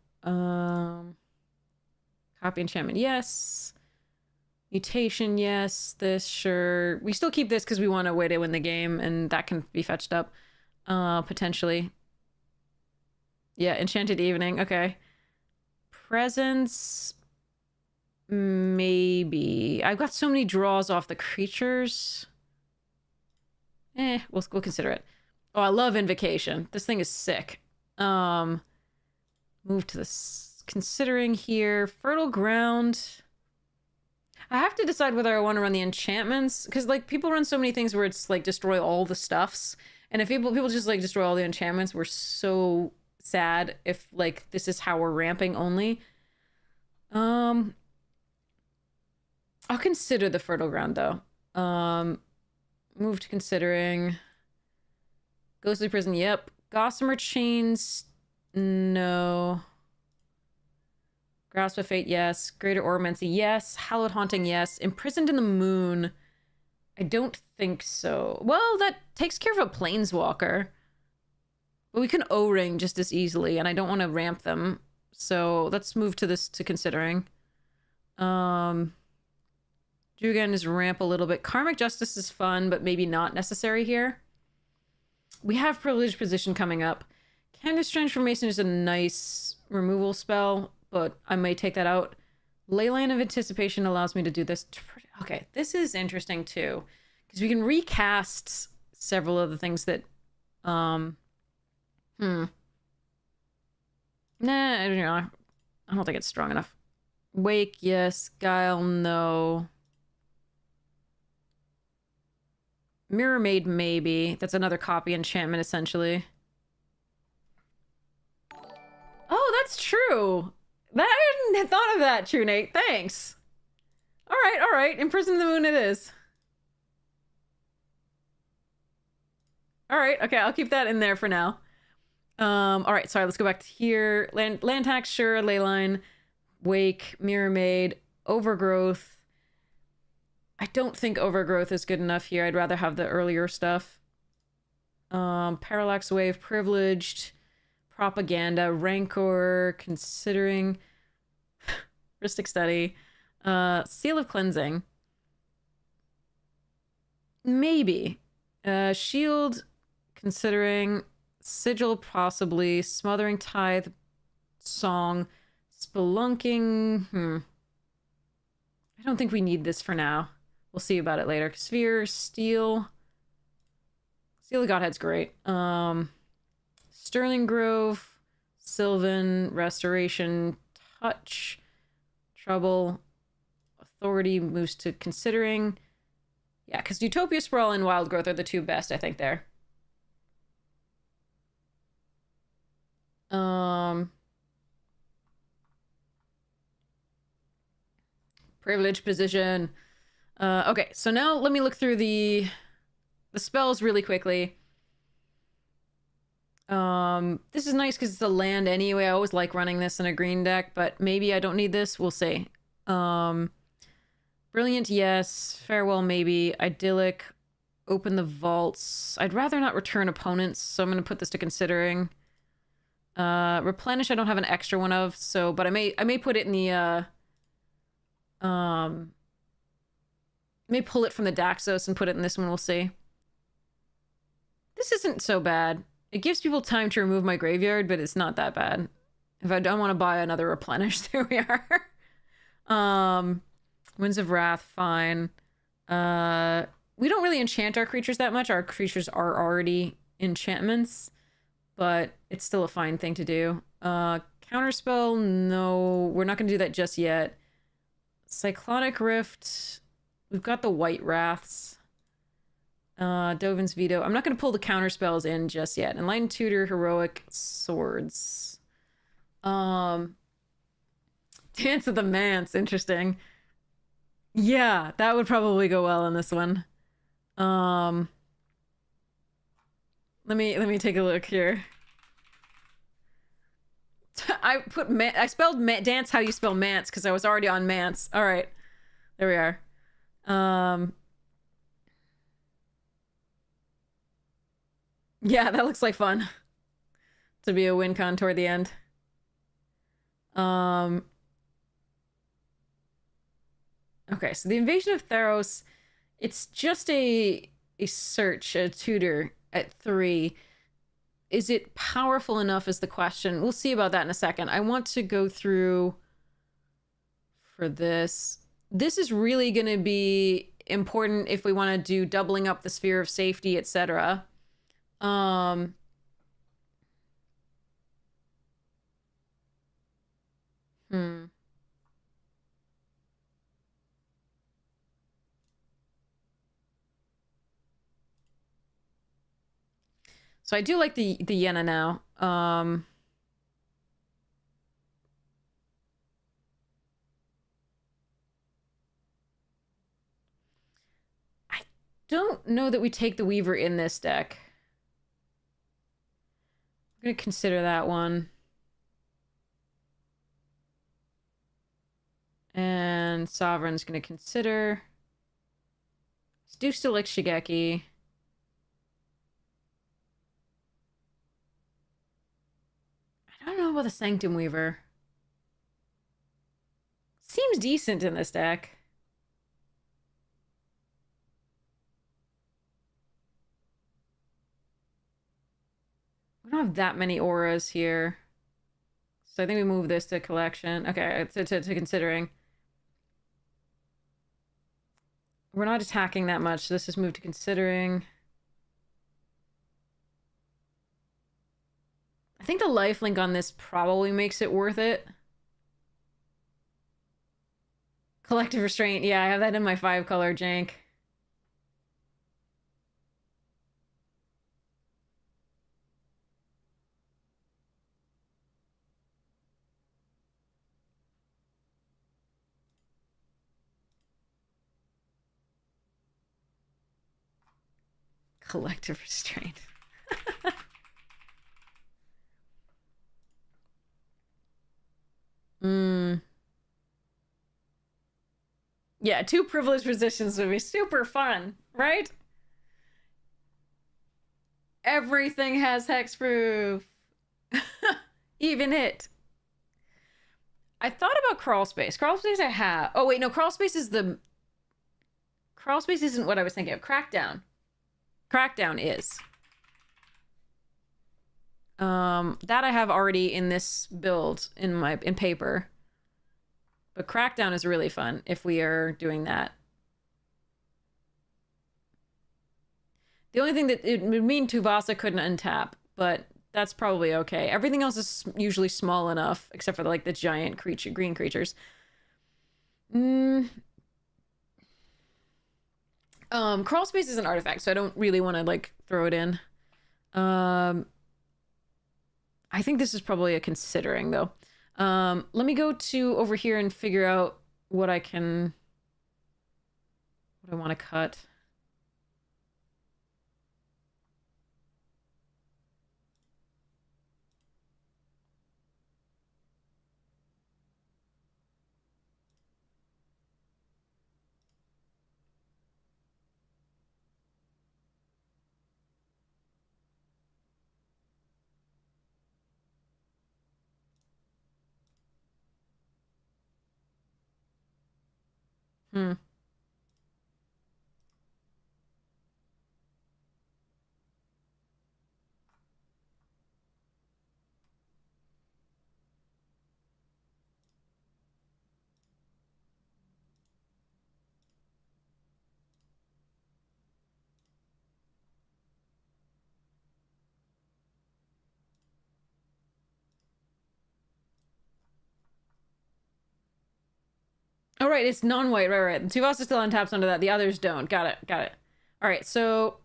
Copy enchantment, yes. Mutation, yes. This, sure. We still keep this because we want a way to win the game, and that can be fetched up. Potentially. Yeah, Enchanted Evening, okay. Presence... Maybe. I've got so many draws off the creatures. We'll consider it. Oh, I love Invocation. This thing is sick. Move to this considering here. Fertile Ground. I have to decide whether I want to run the enchantments, because like people run so many things where it's like destroy all the stuffs, and if people just like destroy all the enchantments, we're so sad if like this is how we're ramping only. I'll consider the Fertile Ground though. Move to considering. Ghostly Prison, yep. Gossamer Chains, no. Grasp of Fate, yes. Greater Ormancy, yes. Hallowed Haunting, yes. Imprisoned in the Moon, I don't think so. Well, that takes care of a Planeswalker. But we can O-Ring just as easily, and I don't want to ramp them. So let's move to this to considering. Jugan is ramp a little bit. Karmic Justice is fun, but maybe not necessary here. We have Privileged Position coming up. Candace Transformation is a nice removal spell, but I may take that out. Leyline of Anticipation allows me to do this. Okay, this is interesting too, because we can recast several of the things that... Nah, I don't know. I don't think it's strong enough. Wake, yes. Guile, no. Mirror Maid, maybe. That's another copy enchantment, essentially. Oh, that's true. I hadn't thought of that, True Nate. Thanks. All right. Imprison the Moon it is. All right, okay, I'll keep that in there for now. All right, sorry, let's go back to here. Land tax, sure. Leyline, Wake, Mirror Maid, Overgrowth. I don't think Overgrowth is good enough here. I'd rather have the earlier stuff. Parallax Wave, Privileged, Propaganda, Rancor, Considering, Heuristic Study, Seal of Cleansing. Maybe. Shield, Considering, Sigil, possibly, Smothering Tithe, Song, Spelunking. I don't think we need this for now. We'll see about it later. Sphere, Steel. Steel of Godhead's great. Sterling Grove, Sylvan, Restoration, Touch, Trouble, Authority moves to Considering. Yeah, because Utopia Sprawl and Wild Growth are the two best, I think, there. Privileged Position. Okay, so now let me look through the spells really quickly. This is nice because it's a land anyway. I always like running this in a green deck, but maybe I don't need this. We'll see. Brilliant, yes. Farewell, maybe. Idyllic, open the vaults. I'd rather not return opponents, so I'm going to put this to considering. Replenish I don't have an extra one of, so but I may put it in the may pull it from the Daxos and put it in this one, we'll see. This isn't so bad. It gives people time to remove my graveyard, but it's not that bad. If I don't want to buy another replenish, there we are. Winds of Wrath, fine. We don't really enchant our creatures that much. Our creatures are already enchantments, but it's still a fine thing to do. Counterspell, no, we're not going to do that just yet. Cyclonic Rift, we've got the White Wraths. Dovin's Veto. I'm not going to pull the counterspells in just yet. Enlightened Tutor, Heroic Swords. Dance of the Manse, interesting. Yeah, that would probably go well in this one. Let me take a look here. I spelled dance how you spell Mance because I was already on Mance. All right, there we are. Yeah, that looks like fun to be a win con toward the end. Okay, so the Invasion of Theros, it's just a search, a tutor at 3. Is it powerful enough is the question. We'll see about that in a second. I want to go through for this. This is really going to be important if we want to do doubling up the sphere of safety, etc. So I do like the Yenna now. I don't know that we take the Weaver in this deck. I'm gonna consider that one. And Sovereign's gonna consider. Do still like Shigeki. I don't know about the Sanctum Weaver. Seems decent in this deck. We don't have that many auras here. So I think we move this to collection. Okay, to considering. We're not attacking that much. So this is moved to considering. I think the lifelink on this probably makes it worth it. Collective Restraint. Yeah, I have that in my 5-color jank. Collective Restraint. Yeah, 2 privileged positions would be super fun, right? Everything has hexproof. Even it. I thought about crawl space. Crawl space I have. Oh wait, no, crawl space is the... Crawl space isn't what I was thinking of. Crackdown. Crackdown is. That I have already in this build in paper. But Crackdown is really fun if we are doing that. The only thing that it would mean Tuvasa couldn't untap, but that's probably okay. Everything else is usually small enough, except for like the giant green creatures. Crawl space is an artifact, so I don't really want to like throw it in. I think this is probably a considering though. Let me go to over here and figure out what I want to cut. Hmm. Oh, right, it's non-white, right. The two of us are still untapped under that. The others don't. Got it. All right, so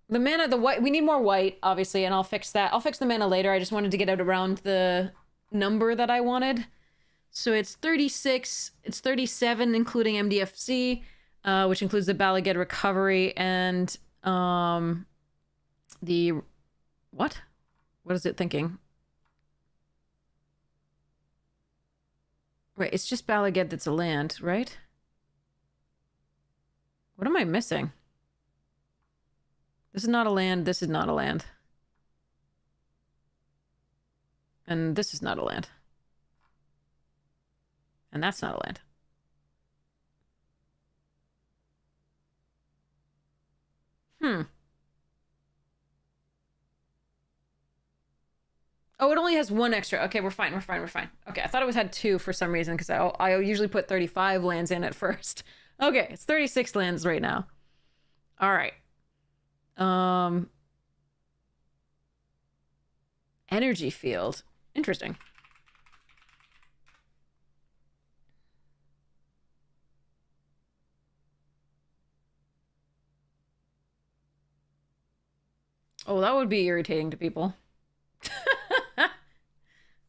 the mana, the white, we need more white, obviously, and I'll fix that. I'll fix the mana later. I just wanted to get it around the number that I wanted. So it's 36, it's 37, including MDFC, which includes the Balaged recovery and the what? What is it thinking? Right, it's just Balaged that's a land, right? What am I missing? This is not a land, this is not a land. And this is not a land. And that's not a land. Oh, it only has one extra. Okay, we're fine. Okay, I thought it had two for some reason because I usually put 35 lands in at first. Okay, it's 36 lands right now. All right. Energy field. Interesting. Oh, that would be irritating to people.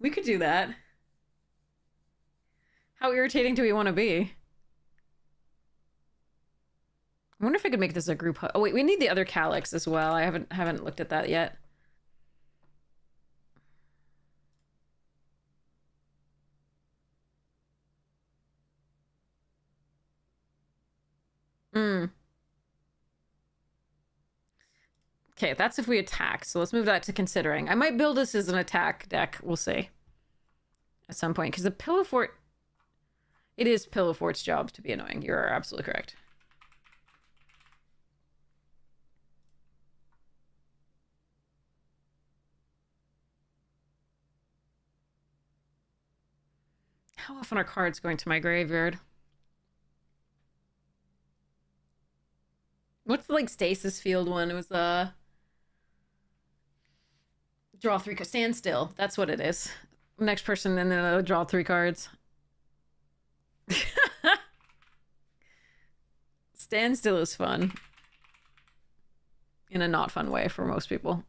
We could do that. How irritating do we want to be? I wonder if I could make this a group. Oh wait, we need the other Calyx as well. I haven't looked at that yet. Hmm. Okay, that's if we attack. So let's move that to considering. I might build this as an attack deck. We'll see. At some point. Because the Pillow Fort... It is Pillow Fort's job to be annoying. You're absolutely correct. How often are cards going to my graveyard? What's the, like, Stasis Field one? It was, draw 3 cards. Standstill. That's what it is. Next person, and then draw 3 cards. Standstill is fun. In a not fun way for most people.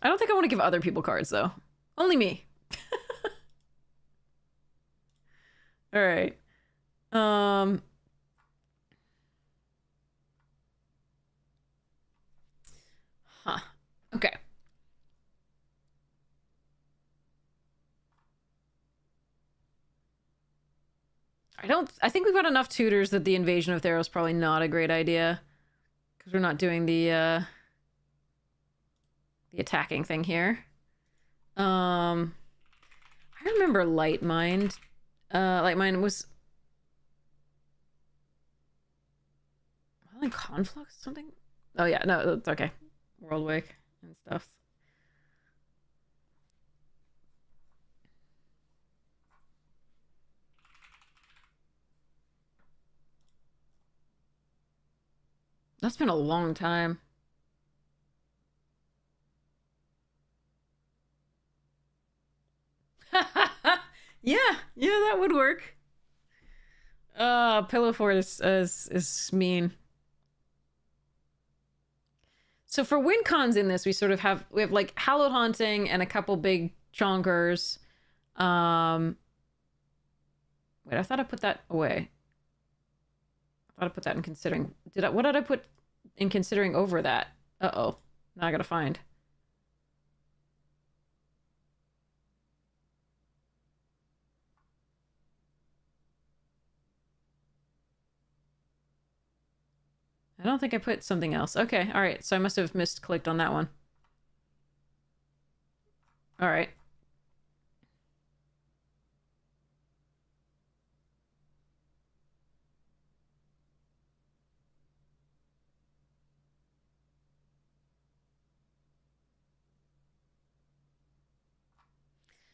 I don't think I want to give other people cards, though. Only me. All right. Huh. Okay. I think we've got enough tutors that the invasion of Theros is probably not a great idea. Because we're not doing the attacking thing here. I remember Light Mind. Light Mind was... Like Conflux or something? Oh yeah, no, it's okay. World Wake and stuff. That's been a long time. Yeah, that would work. Pillow Fort is mean. So for win cons in this, we have like Hallowed Haunting and a couple big chonkers. Wait, I thought I put that away. I thought I put that in considering. What did I put in considering over that? Uh-oh. Now I gotta find. I don't think I put something else. Okay, all right. So I must have misclicked on that one. All right.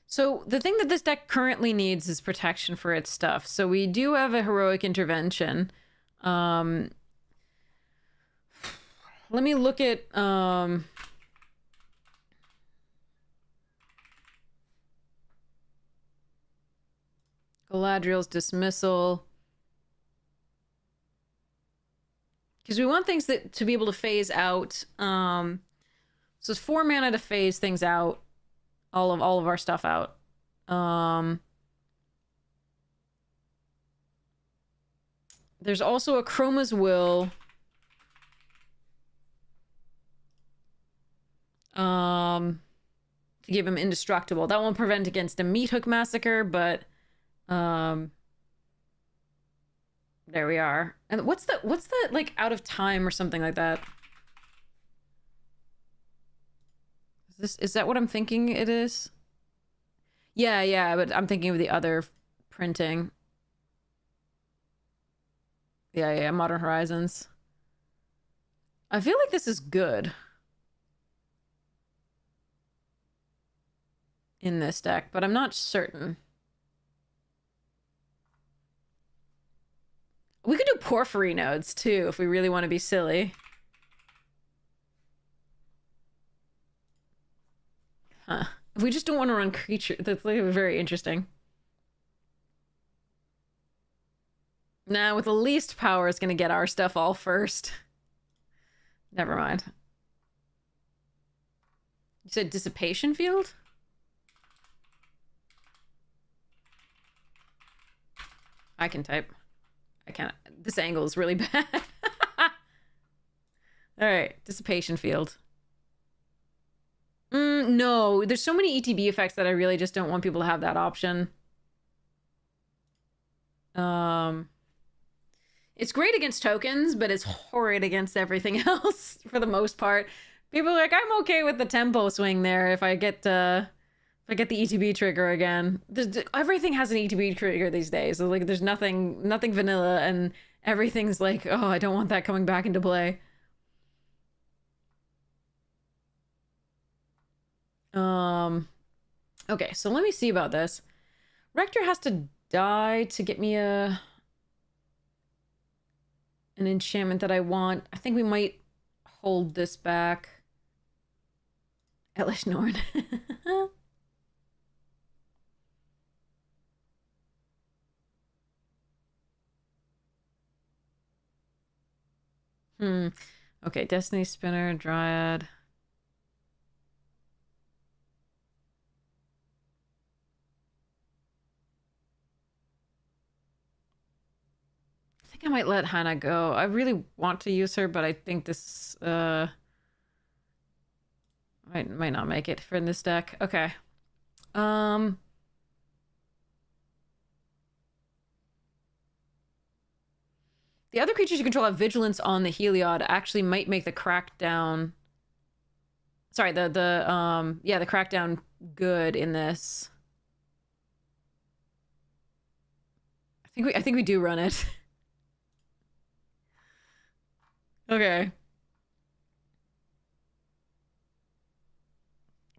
So the thing that this deck currently needs is protection for its stuff. So we do have a heroic intervention. Let me look at Galadriel's dismissal. Because we want things that to be able to phase out. So it's 4 mana to phase things out. All of our stuff out. There's also a Chroma's Will. To give him indestructible. That won't prevent against a Meat Hook Massacre, but there we are. And what's the like out of time or something like that? Is that what I'm thinking it is? Yeah, but I'm thinking of the other printing. Yeah, Modern Horizons. I feel like this is good in this deck, but I'm not certain. We could do Porphyry nodes too if we really want to be silly. Huh. If we just don't want to run creature, that's like very interesting. Nah, with the least power is gonna get our stuff all first. Never mind. You said Dissipation Field? I can type. I can't. This angle is really bad. All right, Dissipation Field. No, there's so many ETB effects that I really just don't want people to have that option. It's great against tokens, but it's horrid against everything else for the most part. People are like, I'm okay with the tempo swing there if I get the ETB trigger again. Everything has an ETB trigger these days. So like, there's nothing vanilla, and everything's like, oh, I don't want that coming back into play. Okay, so let me see about this. Rector has to die to get me an enchantment that I want. I think we might hold this back. Elish Norn. Okay, Destiny Spinner, Dryad. I think I might let Hannah go. I really want to use her, but I think this might not make it for this deck. Okay. The other creatures you control have vigilance on the Heliod actually might make the crackdown. Sorry, the crackdown good in this. I think we do run it. Okay.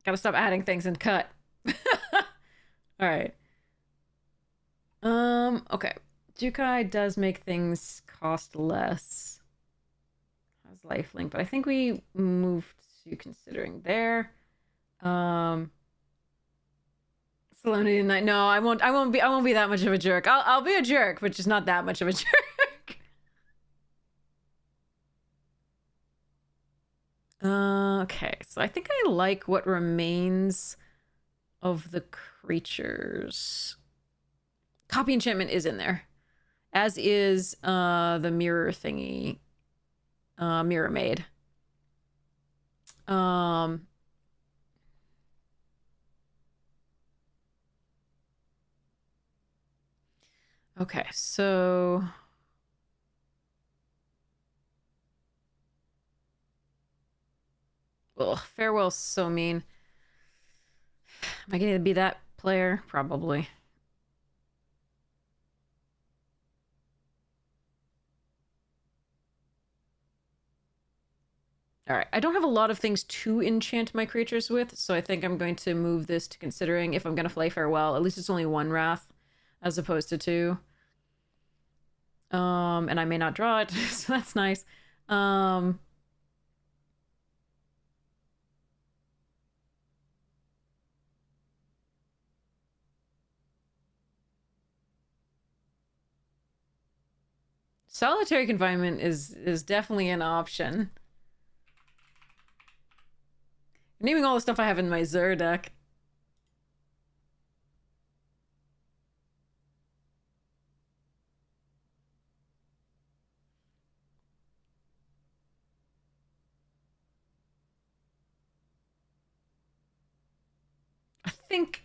Gotta stop adding things and cut. All right. Okay. Jukai does make things cost less. Has lifelink, but I think we moved to considering there. Salinity Night. No, I won't be that much of a jerk. I'll be a jerk, but just not that much of a jerk. Okay, so I think I like what remains of the creatures. Copy enchantment is in there, as is the mirror thingy, Mirror Maid. Okay, so ugh, Farewell's so mean. Am I going to be that player? Probably. Alright, I don't have a lot of things to enchant my creatures with, so I think I'm going to move this to considering if I'm going to play Farewell. At least it's only one Wrath, as opposed to two. And I may not draw it, so that's nice. Solitary confinement is definitely an option. I'm naming all the stuff I have in my Zur deck.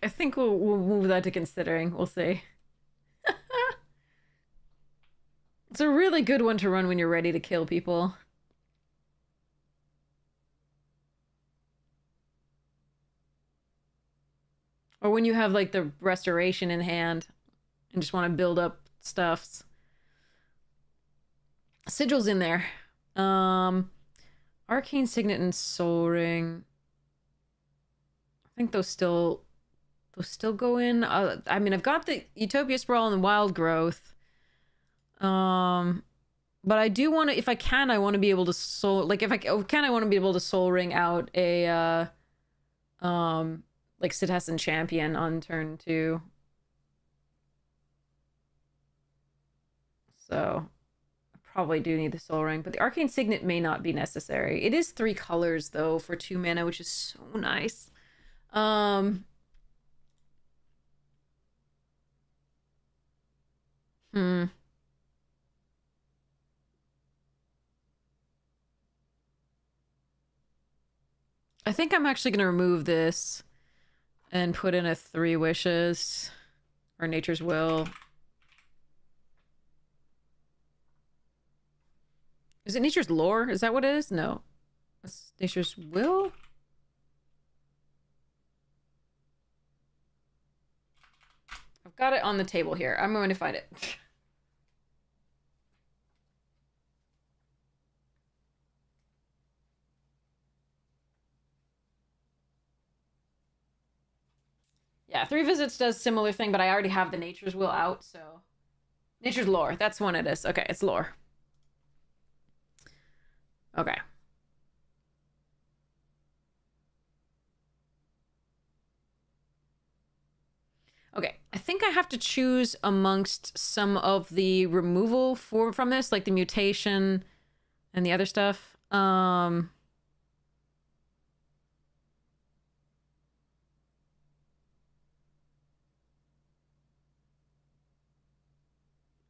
I think we'll move that to considering. We'll see. It's a really good one to run when you're ready to kill people. Or when you have like the restoration in hand and just want to build up stuffs. Sigil's in there. Arcane Signet and Soul Ring. I think those still go in. I mean, I've got the Utopia Sprawl and the Wild Growth. But I do want to, if I can, I want to be able to soul, like if I can, I want to be able to Soul Ring out a, like Citizen Champion on turn 2. So I probably do need the Soul Ring, but the Arcane Signet may not be necessary. It is 3 colors though for 2 mana, which is so nice. I think I'm actually going to remove this and put in a 3 Wishes or Nature's Will. Is it Nature's Lore? Is that what it is? No. It's Nature's Will? I've got it on the table here. I'm going to find it. Yeah, 3 Visits does similar thing, but I already have the Nature's Will out, so... Nature's Lore, that's one it is. Okay, it's Lore. Okay. Okay, I think I have to choose amongst some of the removal from this, like the mutation and the other stuff.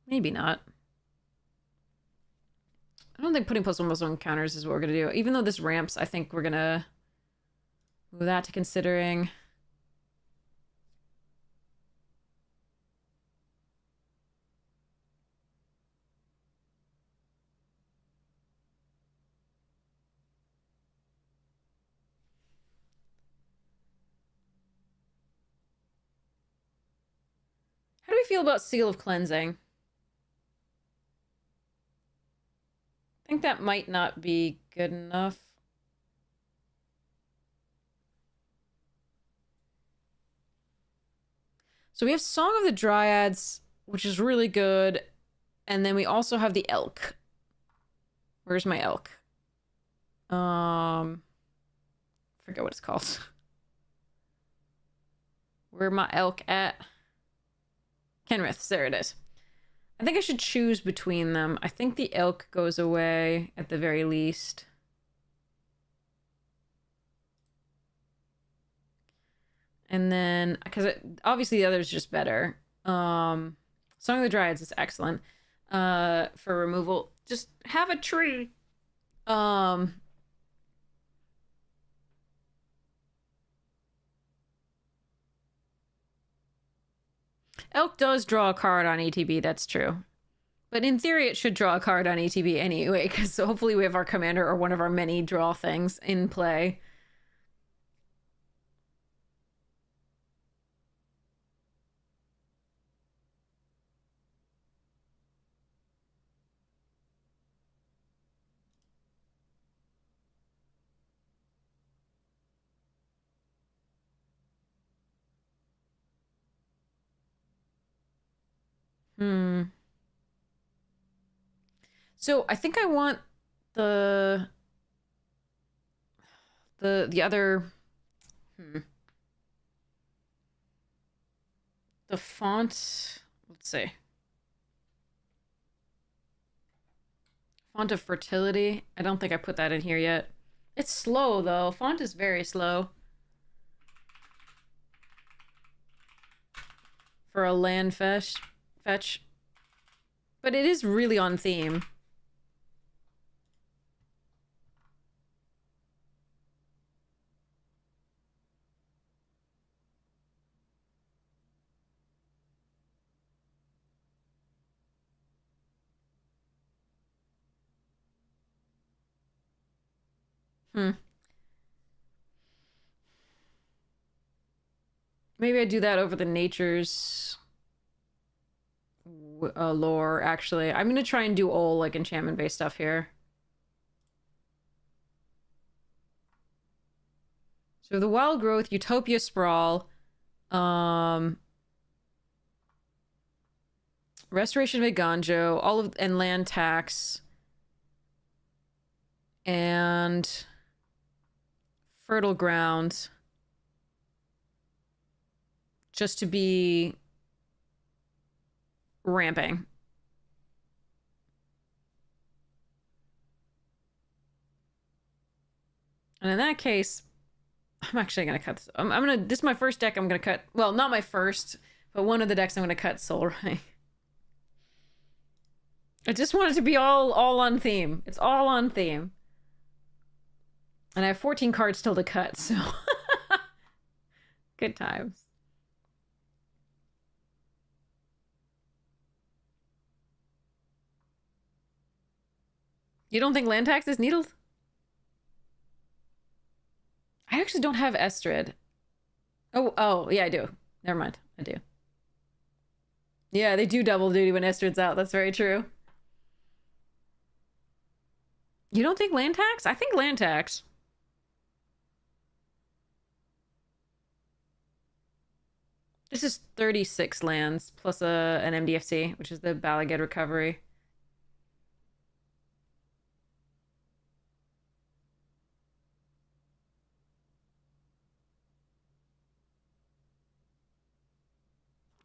Maybe not. I don't think putting +1/+1 counters is what we're gonna do. Even though this ramps, I think we're gonna move that to considering. How do we feel about Seal of Cleansing? I think that might not be good enough. So we have Song of the Dryads, which is really good. And then we also have the Elk. Where's my Elk? Forget what it's called. Where my Elk at? Kenrith's, there it is. I think I should choose between them. I think the Elk goes away at the very least. And then, because obviously the other is just better. Song of the Dryads is excellent. For removal, just have a tree. Elk does draw a card on ETB, that's true. But in theory, it should draw a card on ETB anyway, because hopefully we have our commander or one of our many draw things in play. Hmm. So I think I want the the other the font. Let's see. Font of fertility. I don't think I put that in here yet. It's slow though. Font is very slow. For a land fetch. But it is really on theme. Maybe I do that over the nature's lore, actually. I'm gonna try and do all, like, enchantment-based stuff here. So the Wild Growth, Utopia Sprawl, Restoration of Ganjo, and Land Tax, and Fertile Ground, just to be ramping. And in that case, I'm actually gonna cut this. This is my first deck I'm gonna cut. Well, not my first, but one of the decks I'm gonna cut Soul Ring. I just want it to be all on theme. It's all on theme. And I have 14 cards still to cut, so good times. You don't think land tax is needled? I actually don't have Estrid. Oh, yeah, I do. Never mind. I do. Yeah, they do double duty when Estrid's out. That's very true. You don't think land tax? I think land tax. This is 36 lands plus an MDFC, which is the Bala Ged Recovery.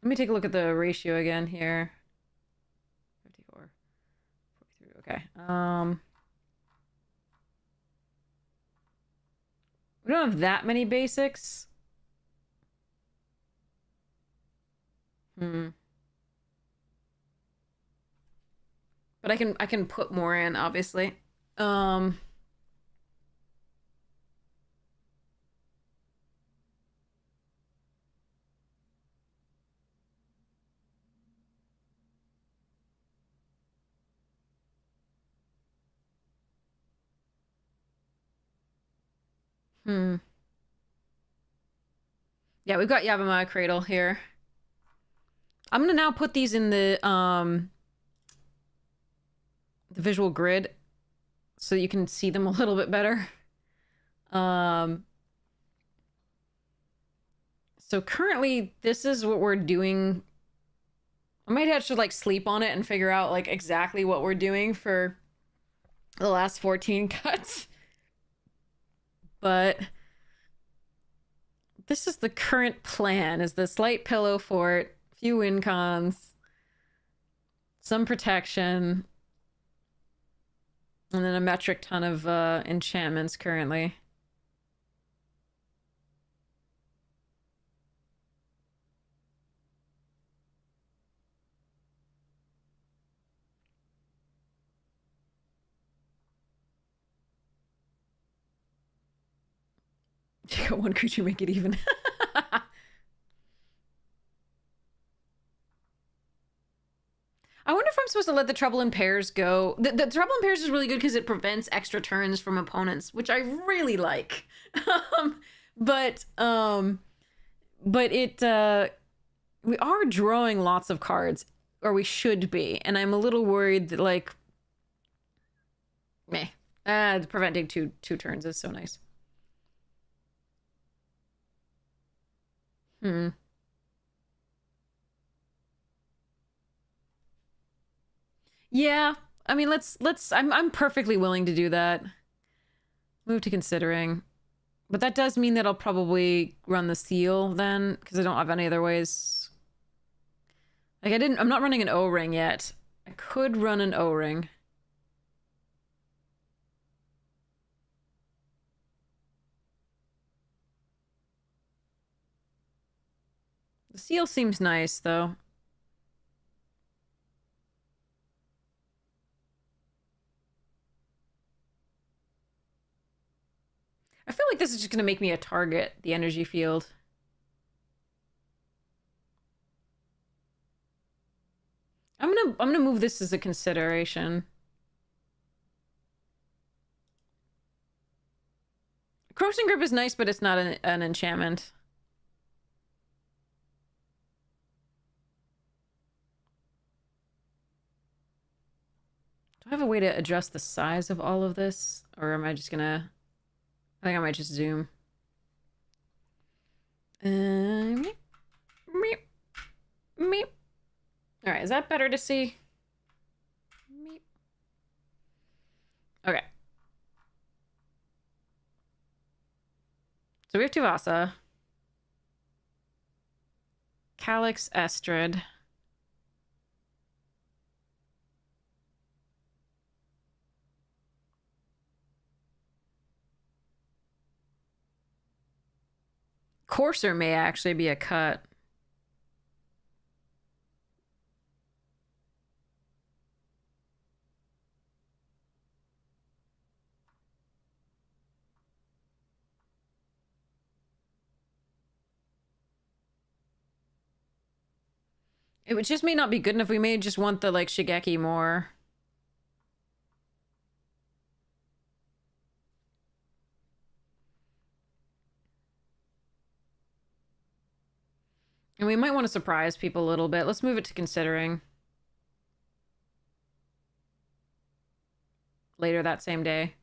Let me take a look at the ratio again here. 54, 43. Okay. We don't have that many basics. But I can put more in, obviously. Yeah, we've got Yavimaya Cradle here. I'm gonna now put these in the visual grid so you can see them a little bit better. So currently, this is what we're doing. I might have to, like, sleep on it and figure out, like, exactly what we're doing for the last 14 cuts. But this is the current plan, is the Slight Pillow Fort, few win cons, some protection, and then a metric ton of enchantments currently. You got one creature, make it even. I wonder if I'm supposed to let the Trouble in Pairs go. The Trouble in Pairs is really good because it prevents extra turns from opponents, which I really like. But it we are drawing lots of cards, or we should be, and I'm a little worried that, like, preventing two turns is so nice. Yeah, I mean, I'm perfectly willing to do that. Move to considering. But that does mean that I'll probably run the seal then, because I don't have any other ways. Like, I'm not running an O-ring yet. I could run an O-ring. The seal seems nice, though. I feel like this is just going to make me a target, the energy field. I'm gonna move this as a consideration. Crossing Grip is nice, but it's not an enchantment. Do I have a way to adjust the size of all of this? Or am I just gonna... I think I might just zoom. Meep. Meep. Meep. Alright, is that better to see? Meep. Okay. So we have Tuvasa. Calyx Estrid. Courser may actually be a cut. It would just may not be good enough. We may just want the, like, Shigeki more. And we might want to surprise people a little bit. Let's move it to considering. Later that same day.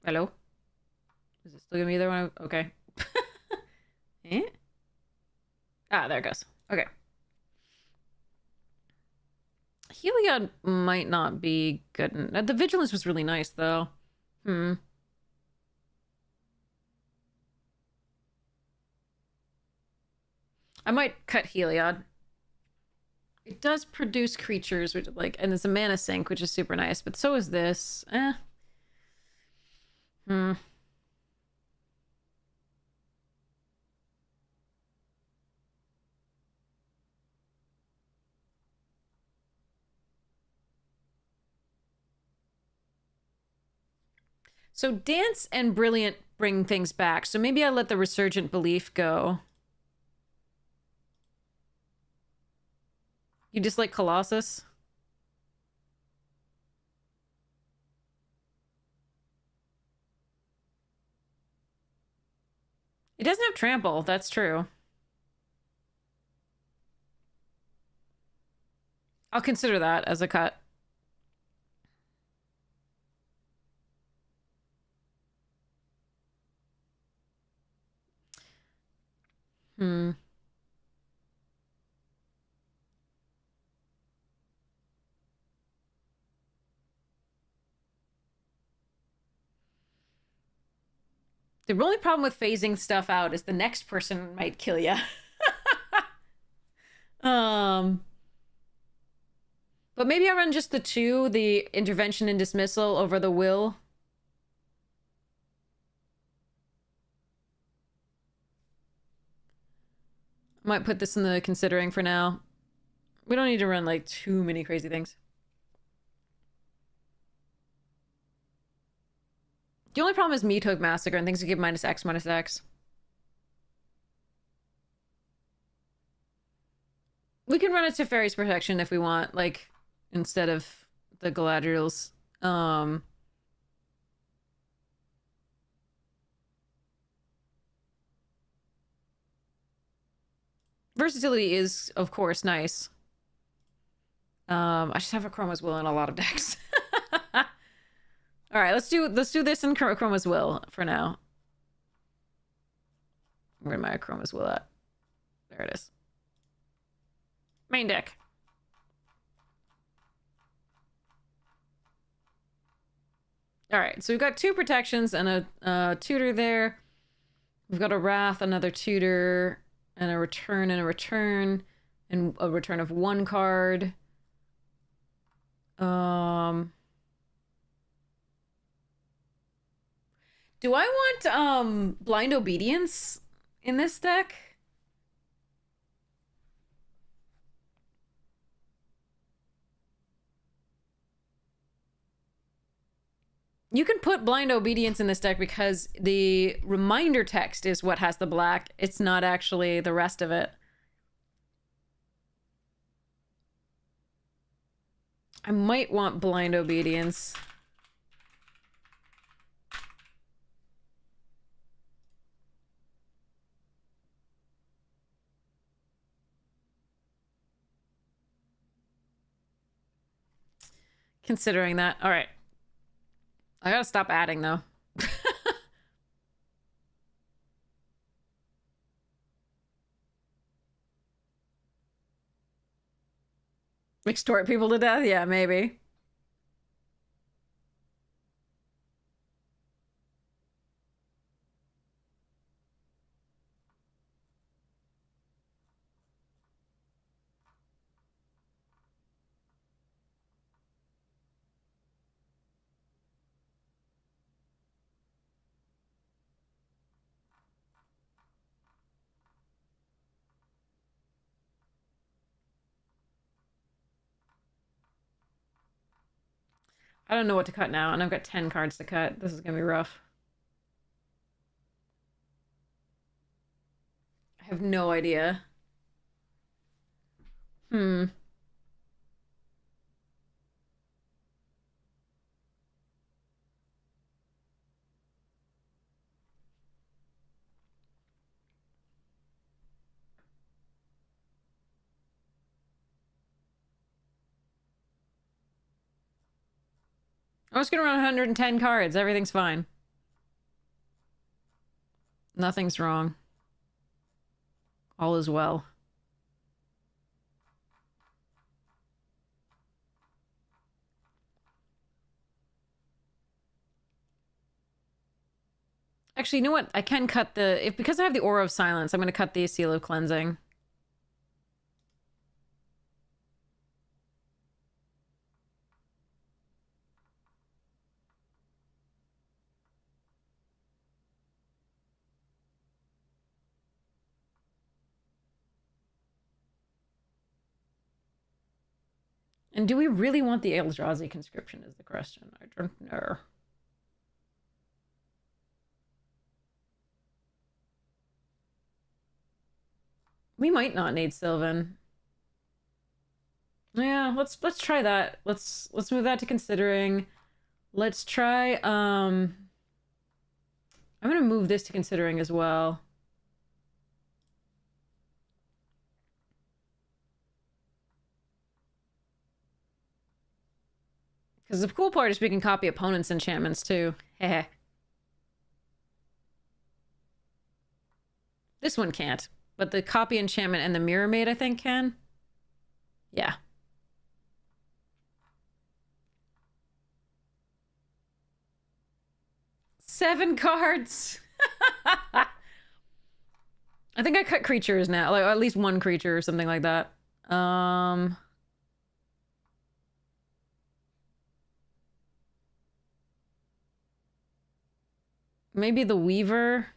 Hello? Is it still gonna be there when I... Okay. Eh? Ah, there it goes. Okay. Heliod might not be good. The Vigilance was really nice, though. I might cut Heliod. It does produce creatures, which like, and it's a mana sink, which is super nice, but so is this. So Dance and Brilliant bring things back, so maybe I let the Resurgent Belief go. You dislike Colossus? It doesn't have trample, that's true. I'll consider that as a cut. The only problem with phasing stuff out is the next person might kill you. But maybe I run just the two, the intervention and dismissal over the will. Might put this in the considering for now. We don't need to run like too many crazy things. The only problem is Meathook Massacre and things that give -X, -X. We can run it to Fairy's Protection if we want, like, instead of the Galadriel's. Versatility is, of course, nice. I just have a Chroma's Will in a lot of decks. All right, let's do this in Chroma's Will for now. Where am I Chroma's Will at? There it is. Main deck. All right, so we've got 2 protections and a tutor there. We've got a Wrath, another tutor, and a return and a return, and a return of 1 card. Do I want Blind Obedience in this deck? You can put Blind Obedience in this deck because the reminder text is what has the black. It's not actually the rest of it. I might want Blind Obedience. Considering that. All right. I gotta stop adding, though. Extort people to death? Yeah, maybe. I don't know what to cut now, and I've got 10 cards to cut. This is gonna be rough. I have no idea. I was gonna run 110 cards. Everything's fine. Nothing's wrong. All is well. Actually, you know what? I can cut the... because I have the Aura of Silence, I'm gonna cut the Seal of Cleansing. And do we really want the Eldrazi conscription is the question. I don't know. We might not need Sylvan. Yeah, let's try that. Let's move that to considering. Let's try I'm gonna move this to considering as well. Because the cool part is we can copy opponents' enchantments too. Heh. This one can't. But the copy enchantment and the Mirror Maid, I think, can. Yeah. Seven cards! I think I cut creatures now. Like, at least one creature or something like that. Maybe the Weaver.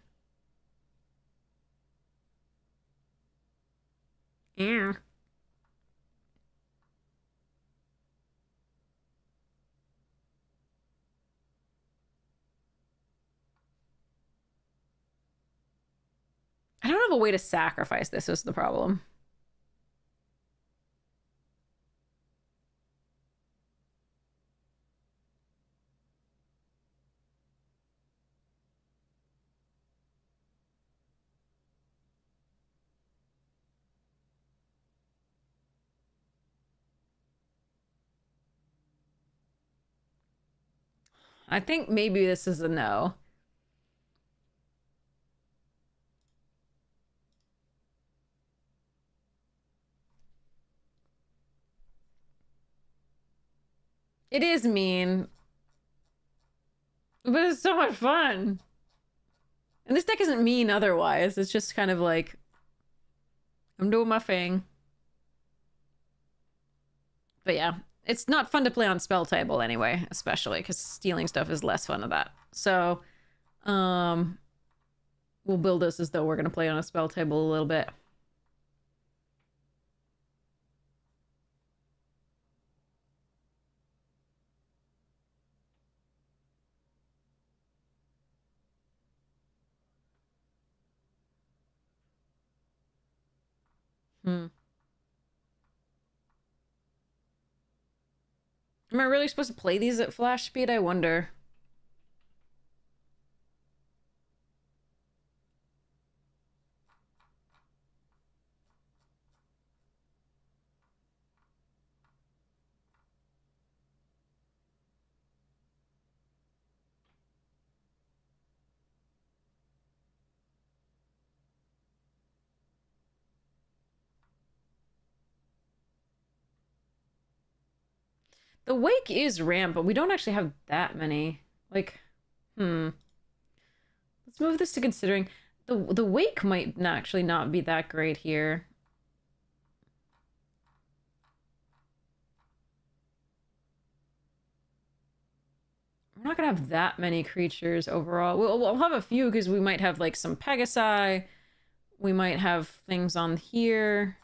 Yeah. I don't have a way to sacrifice this is the problem. I think maybe this is a no. It is mean. But it's so much fun. And this deck isn't mean otherwise. It's just kind of like, I'm doing my thing. But yeah, it's not fun to play on spell table anyway, especially because stealing stuff is less fun of that. So, we'll build this as though we're going to play on a spell table a little bit. Am I really supposed to play these at flash speed? I wonder. The Wake is ramp, but we don't actually have that many. Like, let's move this to considering. The Wake might actually not be that great here. We're not gonna have that many creatures overall. We'll have a few because we might have like some Pegasi. We might have things on here.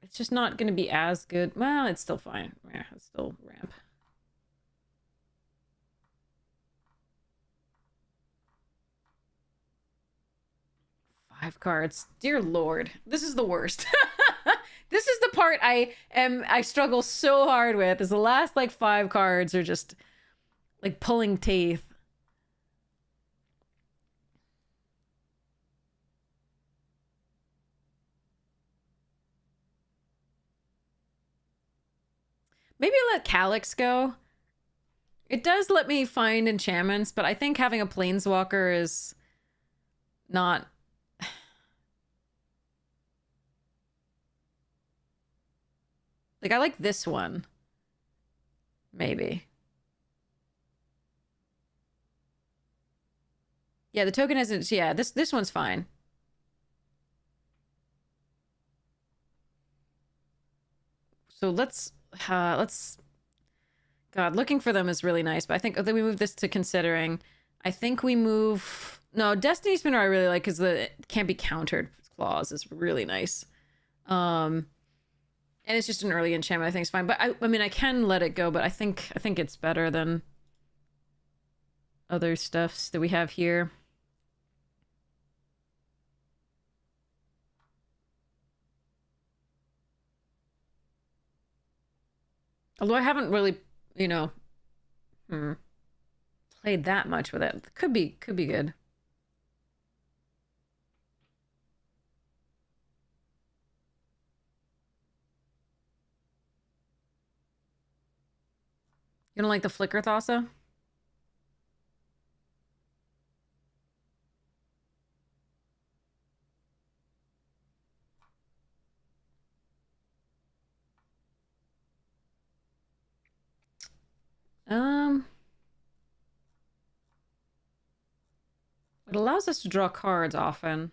It's just not gonna be as good. Well, it's still fine. Yeah, it's still ramp. Five cards. Dear Lord, this is the worst. This is the part I struggle so hard with. Is the last like 5 cards are just like pulling teeth. Maybe let Calyx go. It does let me find enchantments, but I think having a Planeswalker is not... Like, I like this one. Maybe. Yeah, the token isn't... Yeah, this one's fine. So let's... God, looking for them is really nice, but I think that we move this to considering. I think we move... No, Destiny Spinner I really like because it can't be countered. Claws is really nice. And it's just an early enchantment. I think it's fine. But I mean, I can let it go, but I think it's better than other stuffs that we have here. Although I haven't really, you know, played that much with it. Could be good. You don't like the Flicker Thassa? It allows us to draw cards often.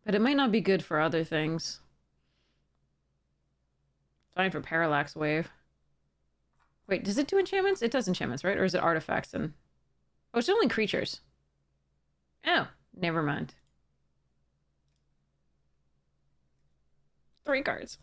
But it might not be good for other things. Fine for Parallax Wave. Wait, does it do enchantments? It does enchantments, right? Or is it artifacts and... Oh, it's only creatures. Oh, never mind. 3 cards.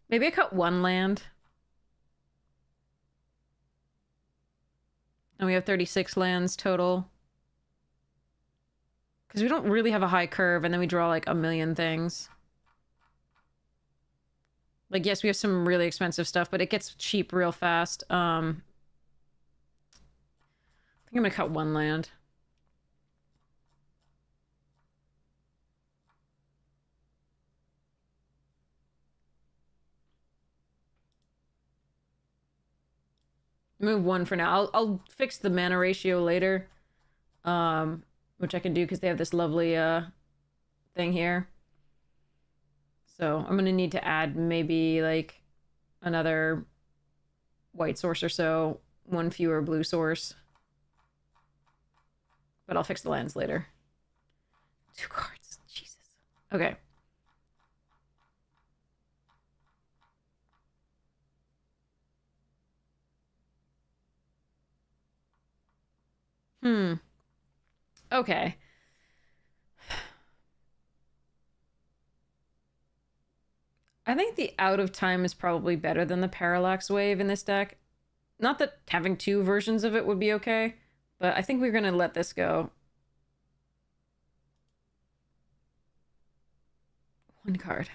Maybe I cut 1 land. And we have 36 lands total. Because we don't really have a high curve, and then we draw like a million things. Like, yes, we have some really expensive stuff, but it gets cheap real fast. I think think I'm gonna cut one land. Move one for now. I'll fix the mana ratio later. Which I can do because they have this lovely thing here. So I'm gonna need to add maybe like another white source or so, one fewer blue source. But I'll fix the lands later. 2 cards. Jesus. Okay. Okay. I think the out of time is probably better than the parallax wave in this deck. Not that having 2 versions of it would be okay, but I think we're gonna let this go. 1 card.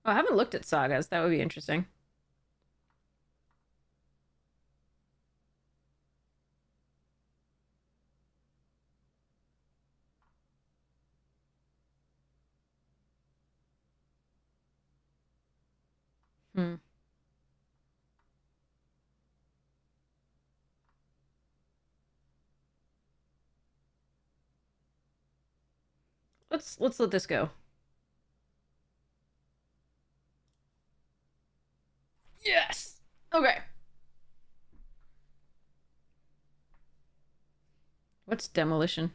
Oh, I haven't looked at sagas. That would be interesting. Let's let this go. Yes. Okay. What's demolition?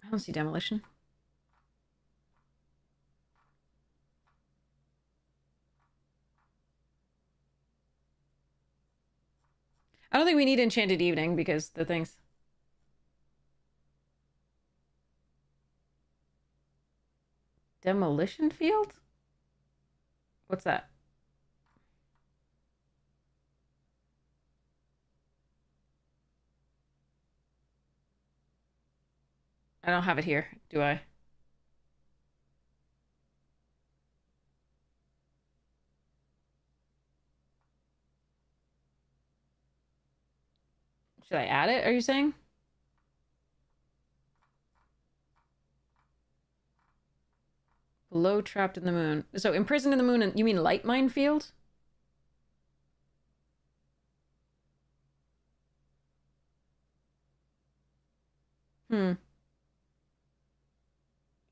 I don't see demolition. I don't think we need Enchanted Evening because the things. Demolition field? What's that? I don't have it here, do I? Should I add it, are you saying? Below trapped in the moon. So imprisoned in the moon, and you mean light minefield? Hmm.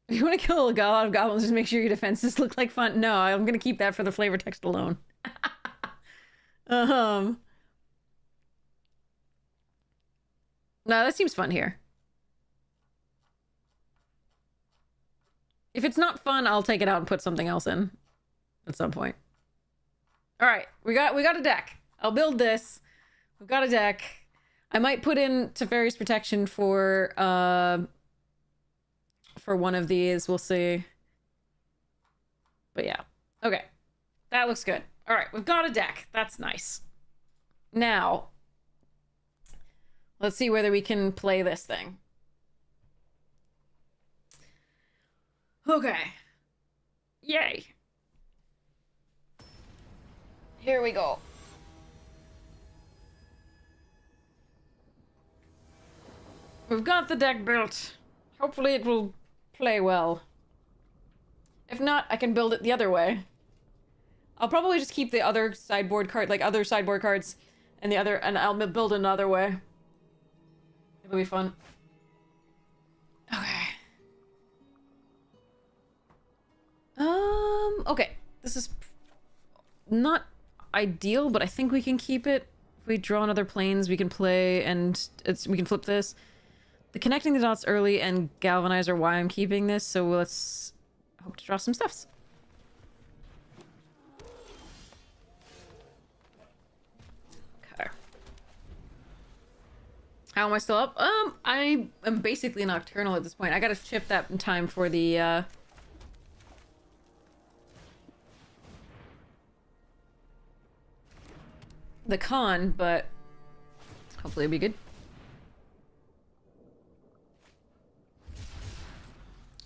If you want to kill a lot of goblins, just make sure your defenses look like fun. No, I'm gonna keep that for the flavor text alone. No, that seems fun here. If it's not fun, I'll take it out and put something else in at some point. All right, we got a deck. I'll build this. We've got a deck. I might put in Teferi's Protection for one of these. We'll see. But yeah. Okay. That looks good. All right, we've got a deck. That's nice. Now, let's see whether we can play this thing. Okay. Yay. Here we go. We've got the deck built. Hopefully it will play well. If not, I can build it the other way. I'll probably just keep the other sideboard card, like other sideboard cards, and I'll build another way. It'll be fun. Okay. Okay. This is not ideal, but I think we can keep it. If we draw on other planes, we can play, and we can flip this. The connecting the dots early and galvanize are why I'm keeping this, so let's hope to draw some stuffs. Okay. How am I still up? I am basically nocturnal at this point. I gotta chip that in time for the con, but Hopefully it'll be good.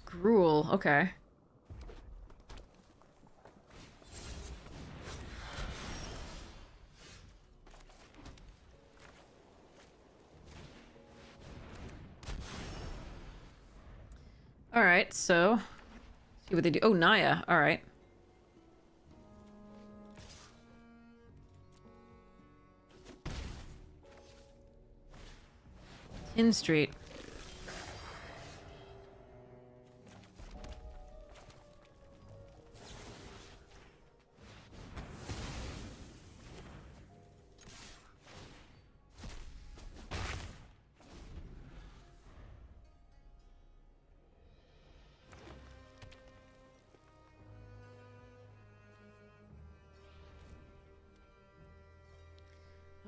Gruel, okay. Alright, so... see what they do. Oh, Naya. Alright. Tin Street.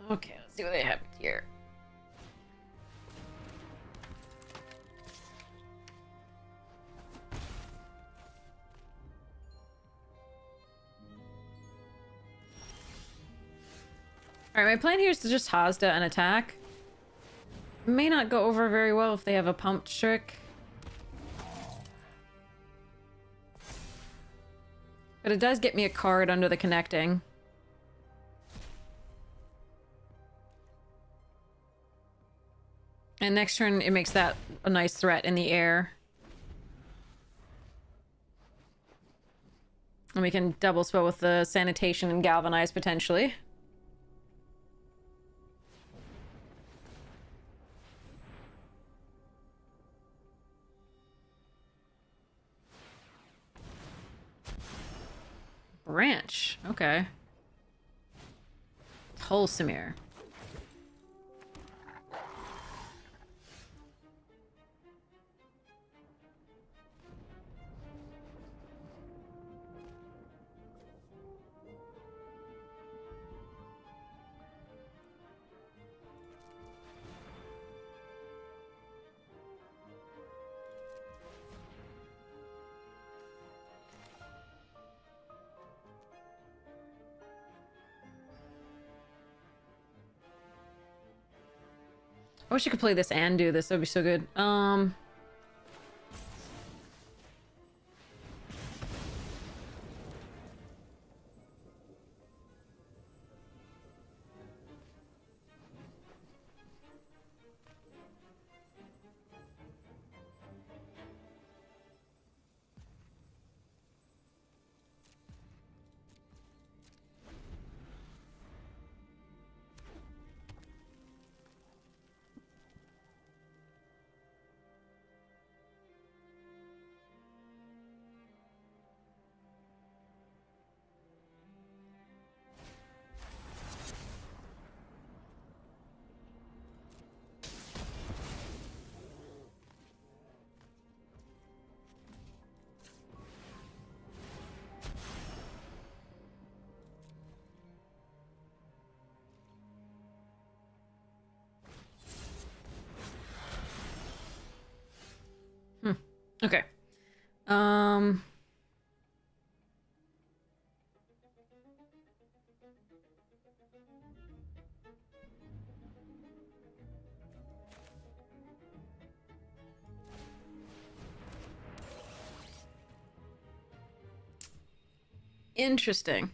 Okay, let's see what they have here. Alright, my plan here is to just Hazda and attack. May not go over very well if they have a pumped trick. But it does get me a card under the connecting. And next turn, it makes that a nice threat in the air. And we can double spell with the Sanitation and Galvanize, potentially. Branch. Okay. Tulsimir. I wish I could play this and do this. That would be so good. Okay. Interesting.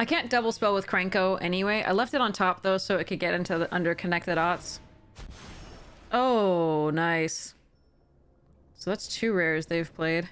I can't double spell with Krenko anyway. I left it on top though so it could get into the under connected dots. Oh, nice. So that's 2 rares they've played.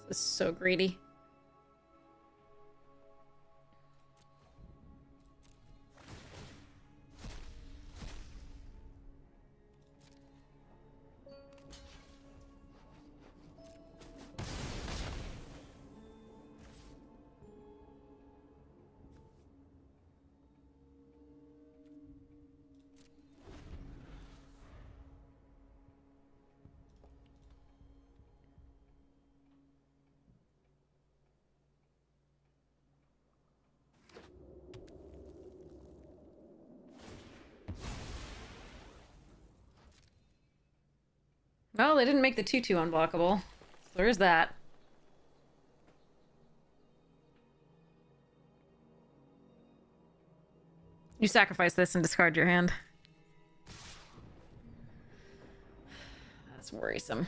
This is so greedy. Well, they didn't make the 2/2 unblockable. So there's that. You sacrifice this and discard your hand. That's worrisome.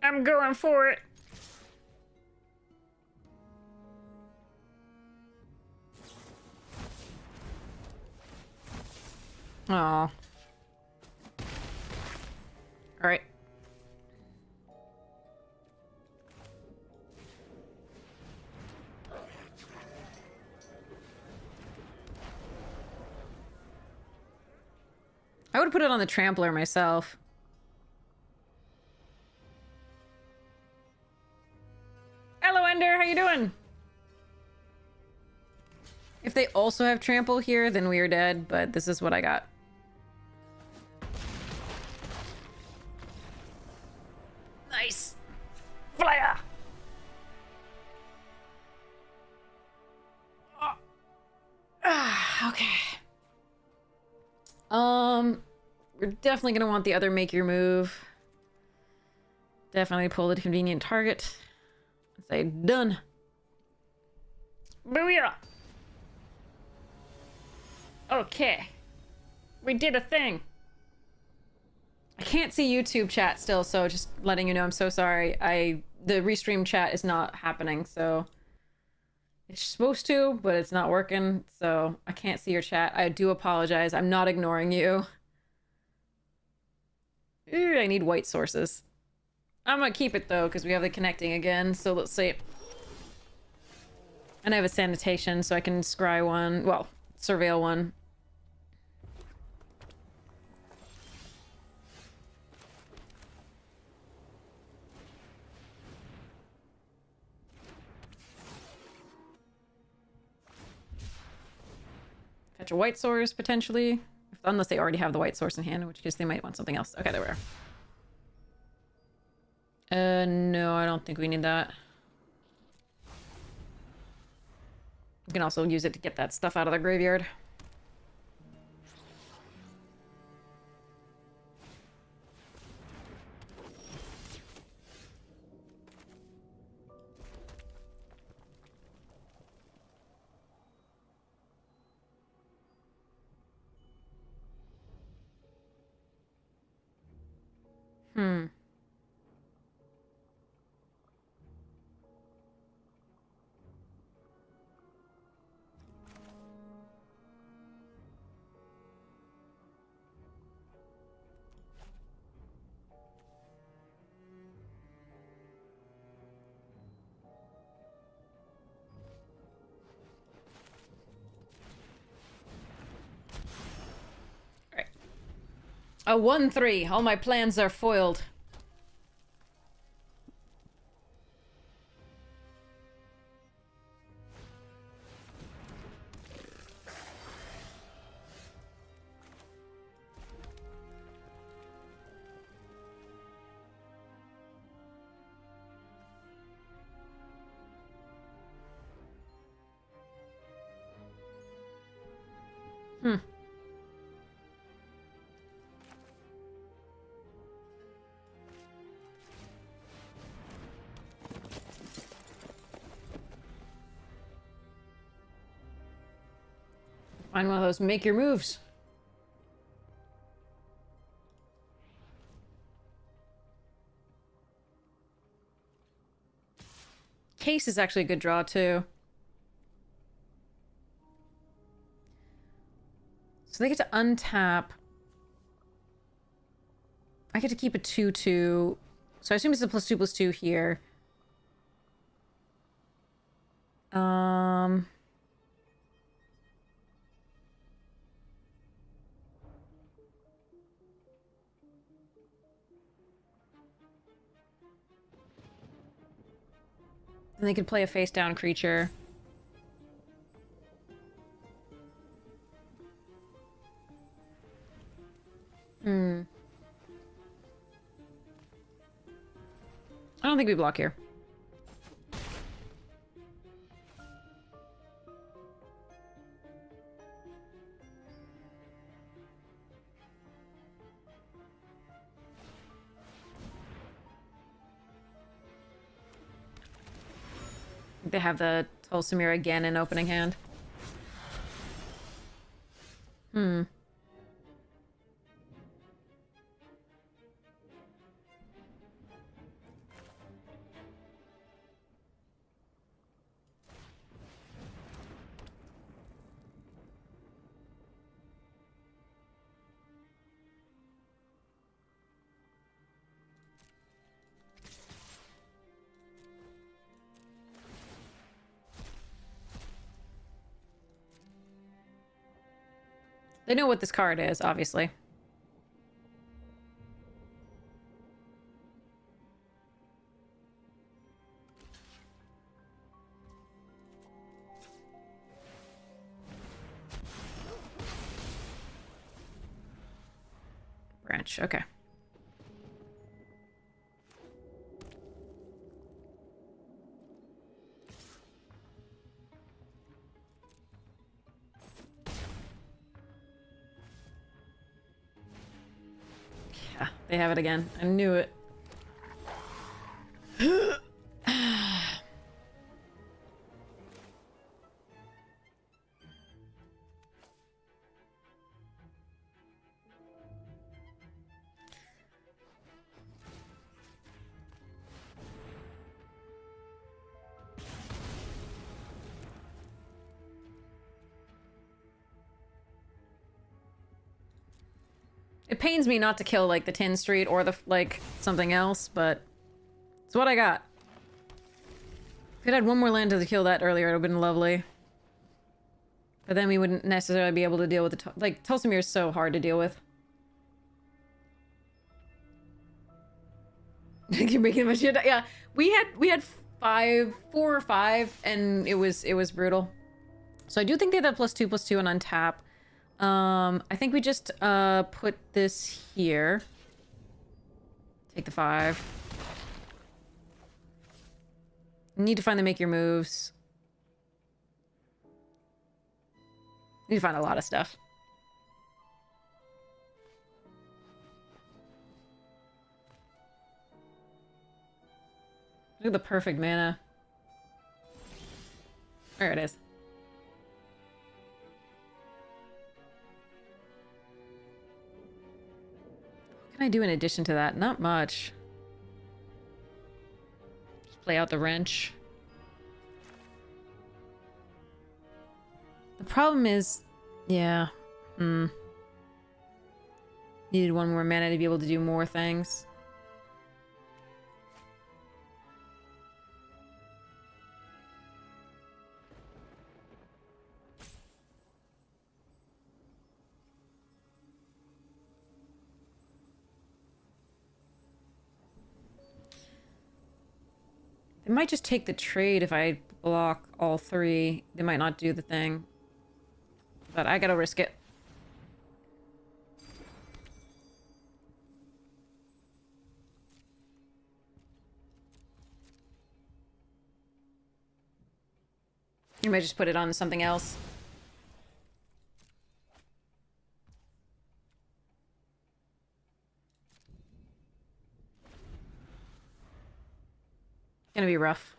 I'm going for it. Oh. All right. I would put it on the trampler myself. Hello, Ender. How you doing? If they also have trample here, then we are dead, but this is what I got. Nice. Flyer. Oh. Okay. We're definitely gonna want the other make your move. Definitely pull the convenient target. Say done. Booyah! Okay. We did a thing. I can't see YouTube chat still, so just letting you know, I'm so sorry. The restream chat is not happening, so it's supposed to, but it's not working, so I can't see your chat. I do apologize. I'm not ignoring you. Ooh, I need white sources. I'm gonna keep it though, because we have the connecting again, so let's see. And I have a sanitation, so I can scry one, well, surveil one. Fetch a white source, potentially. Unless they already have the white source in hand, in which case they might want something else. Okay, there we are. No, I don't think we need that. You can also use it to get that stuff out of the graveyard. A 1-3. All my plans are foiled. Hmm. Find one of those make your moves. Case is actually a good draw, too. So they get to untap. I get to keep a 2/2. So I assume it's a +2/+2 here. And they could play a face-down creature. Hmm. I don't think we block here. They have the Tulsamir again in opening hand. Hmm. They know what this card is, obviously. Branch, okay. Yeah, they have it again. I knew it. It pains me not to kill, like, the Tin Street or the, like, something else, but it's what I got. If it had one more land to kill that earlier, it would have been lovely. But then we wouldn't necessarily be able to deal with the... Like, Tulsamir is so hard to deal with. You're making much shit. Yeah, we had 4 or 5, and it was brutal. So I do think they have +2/+2 and untap. I think we just put this here. Take the 5. Need to find the make your moves. Need to find a lot of stuff. Look at the perfect mana. There it is. What can I do in addition to that? Not much. Just play out the wrench. The problem is... Yeah. Needed one more mana to be able to do more things. They might just take the trade if I block all 3. They might not do the thing. But I gotta risk it. You might just put it on something else. gonna be rough.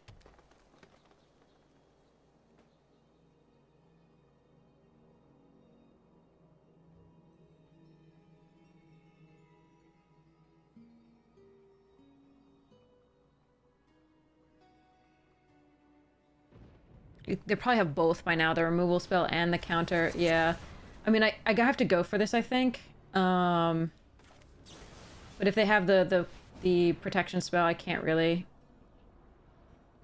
They probably have both by now, the removal spell and the counter. Yeah. I mean, I have to go for this, I think. But if they have the protection spell, I can't really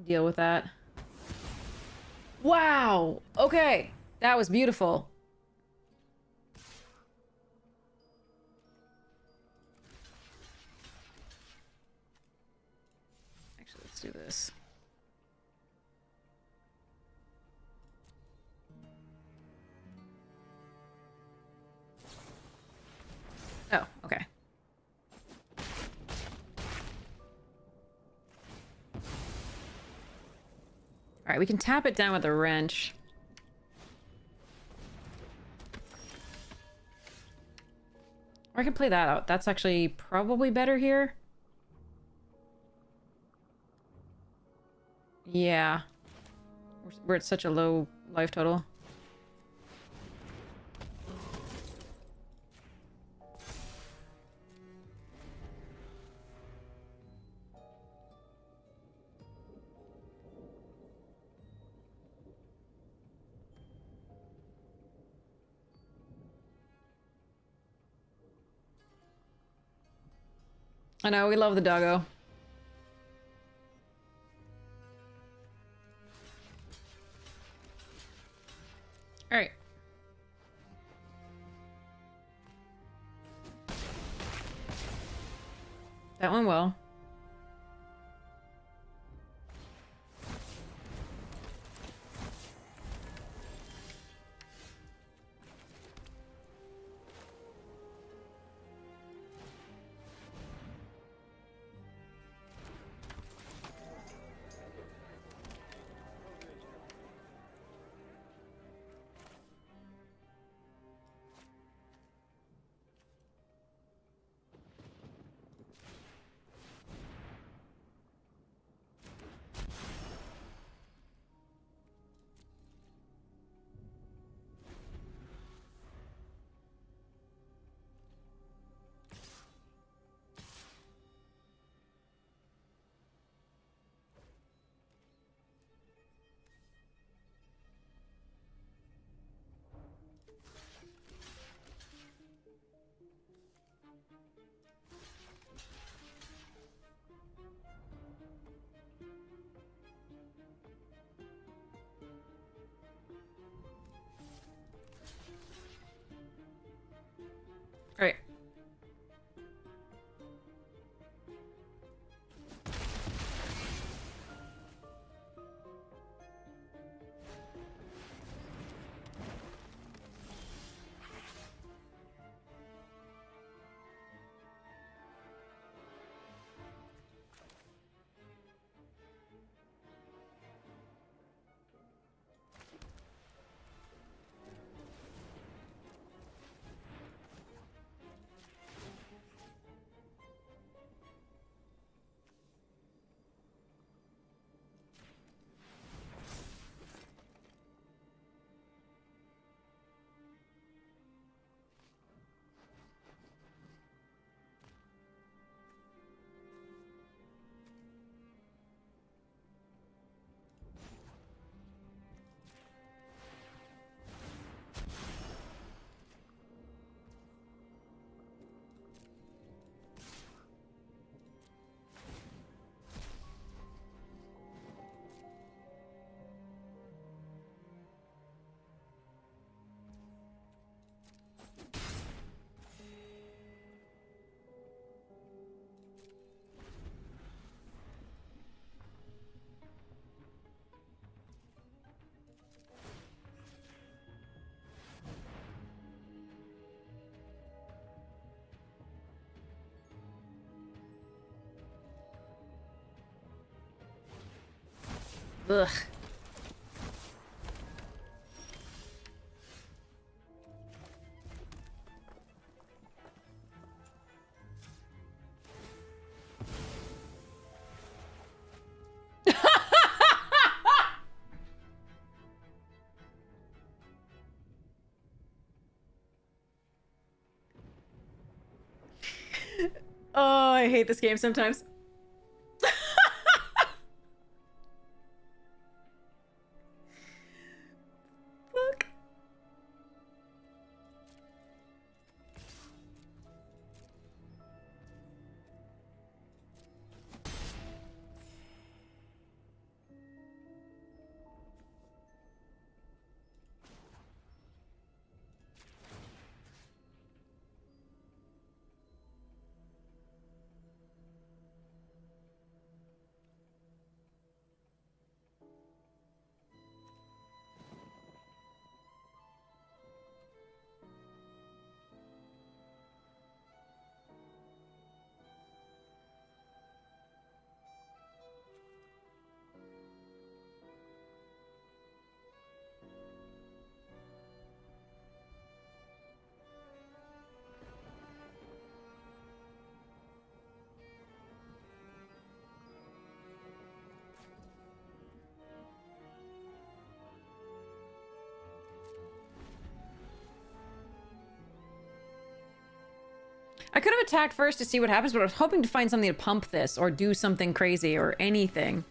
deal with that. Wow! Okay. That was beautiful. Actually, let's do this. Oh, okay. Alright, we can tap it down with a wrench. Or I can play that out. That's actually probably better here. Yeah. We're at such a low life total. I know, we love the doggo. Alright. That went well. Alright. Ugh. I hate this game sometimes. Fuck. I could have attacked first to see what happens, but I was hoping to find something to pump this or do something crazy or anything.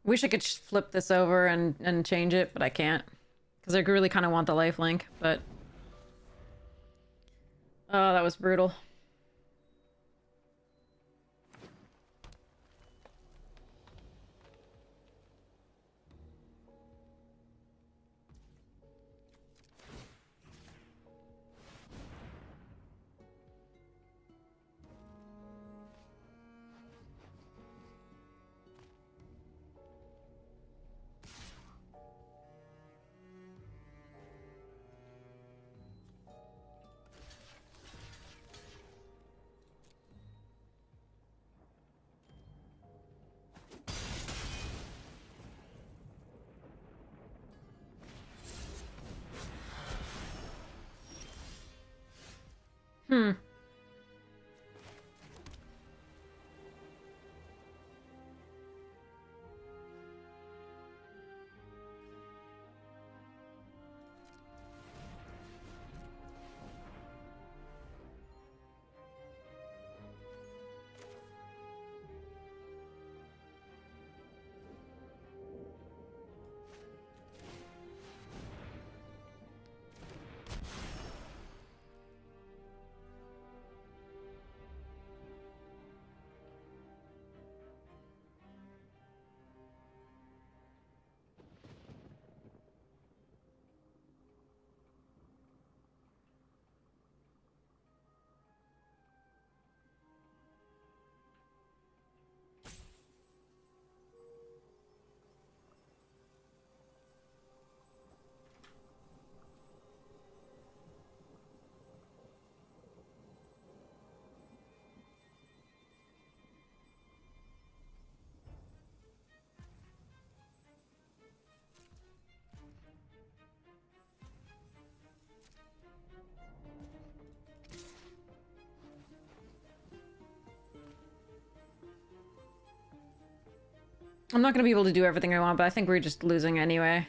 Wish I could flip this over and change it, but I can't. Because I really kind of want the lifelink, but... Oh, that was brutal. Hmm. I'm not gonna be able to do everything I want, but I think we're just losing anyway.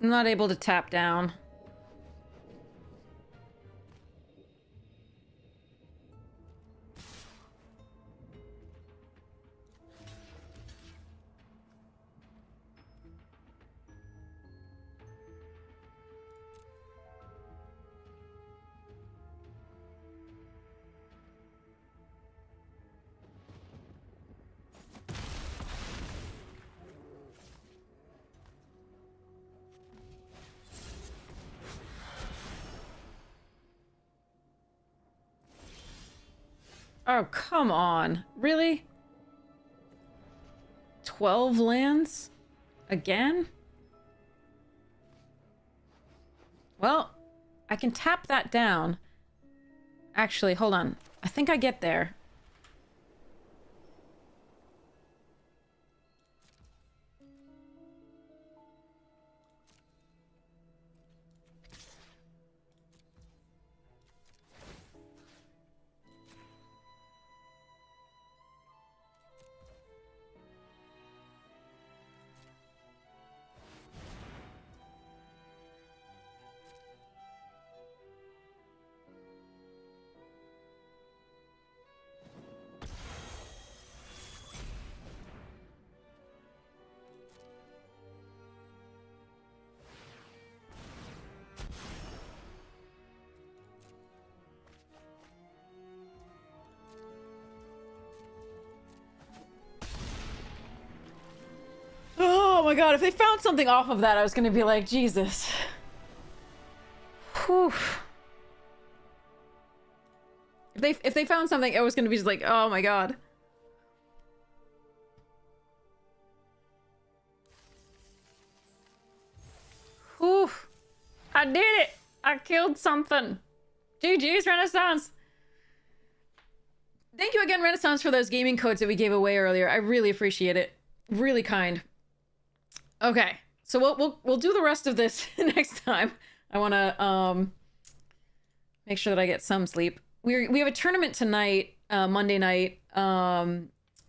I'm not able to tap down. Oh, come on. Really? 12 lands? Again? Well, I can tap that down. Actually, hold on. I think I get there. Oh my god, if they found something off of that, I was gonna be like, Jesus. Whew. If they found something, I was gonna be just like, oh my god. Whew. I did it! I killed something. GG's, Renaissance! Thank you again, Renaissance, for those gaming codes that we gave away earlier. I really appreciate it. Really kind. Okay, so we'll do the rest of this next time. I want to make sure that I get some sleep. We have a tournament tonight, Monday night.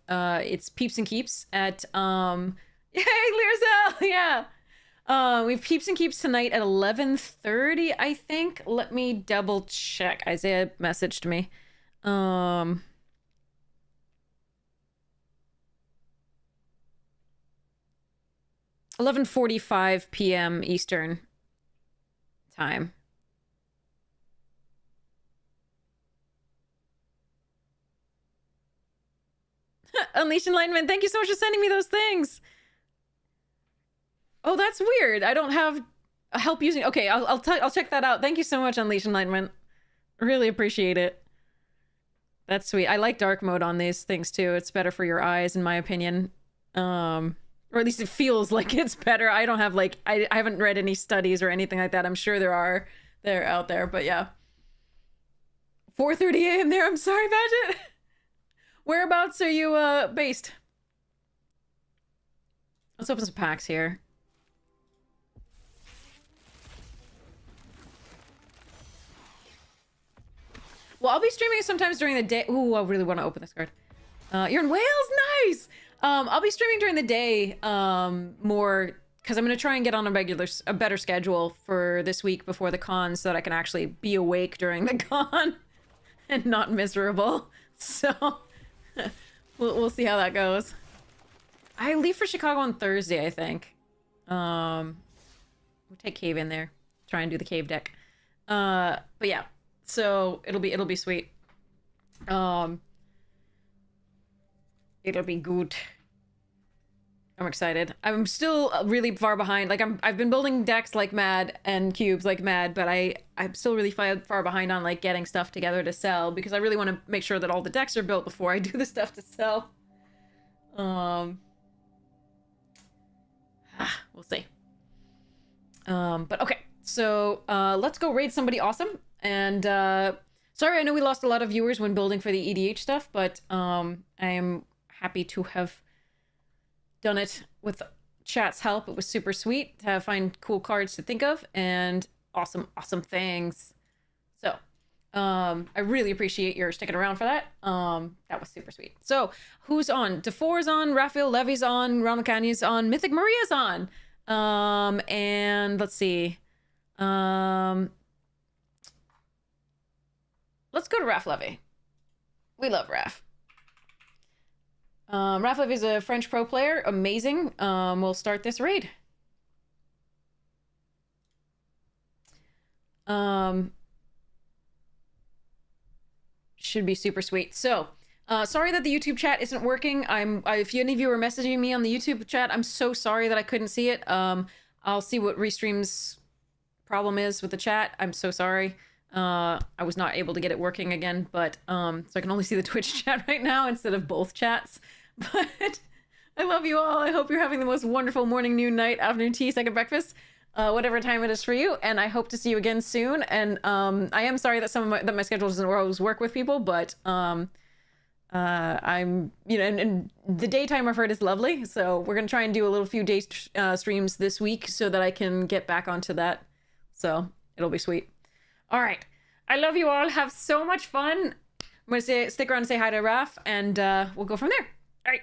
It's Peeps and Keeps at Hey, Learzel! Yeah. We have Peeps and Keeps tonight at 11:30, I think. Let me double check. Isaiah messaged me. 11:45 p.m. Eastern time. Unleash Enlightenment, thank you so much for sending me those things. Oh, that's weird. I don't have a help using. Okay, I'll check that out. Thank you so much, Unleash Enlightenment. Really appreciate it. That's sweet. I like dark mode on these things too. It's better for your eyes, in my opinion. Or at least it feels like it's better. I don't have like I haven't read any studies or anything like that. I'm sure they're out there, but yeah. 4:30 a.m. there. I'm sorry, Badget. Whereabouts are you based? Let's open some packs here. Well, I'll be streaming sometimes during the day. Ooh, I really want to open this card. You're in Wales? Nice! I'll be streaming during the day more because I'm going to try and get on a better schedule for this week before the con so that I can actually be awake during the con and not miserable. So we'll see how that goes. I leave for Chicago on Thursday, I think. We'll take Cave in there. Try and do the Cave deck. But yeah. So it'll be sweet. It'll be good. I'm excited. I'm still really far behind. Like I've been building decks like mad and cubes like mad, but I'm still really far behind on like getting stuff together to sell because I really want to make sure that all the decks are built before I do the stuff to sell. We'll see. But okay. So let's go raid somebody awesome. And sorry, I know we lost a lot of viewers when building for the EDH stuff, but I am happy to have done it with chat's help. It was super sweet to find cool cards to think of and awesome things. So I really appreciate your sticking around for that. That was super sweet. So who's on? DeFore's on, Raphael Levy's on, Ronald Canny's on, Mythic Maria's on. And let's see. Let's go to Raph Levy. We love Raph. Raph Levy is a French pro player. Amazing. We'll start this raid. Should be super sweet. So, sorry that the YouTube chat isn't working. If any of you are messaging me on the YouTube chat, I'm so sorry that I couldn't see it. I'll see what Restream's problem is with the chat. I'm so sorry. I was not able to get it working again, but so I can only see the Twitch chat right now instead of both chats. But I love you all. I hope you're having the most wonderful morning, noon, night, afternoon tea, second breakfast, whatever time it is for you. And I hope to see you again soon. And I am sorry that that my schedule doesn't always work with people, but I'm and the daytime I've heard is lovely. So we're gonna try and do a little few day streams this week so that I can get back onto that. So it'll be sweet. All right. I love you all. Have so much fun. I'm going to stick around and say hi to Raph, and we'll go from there. All right.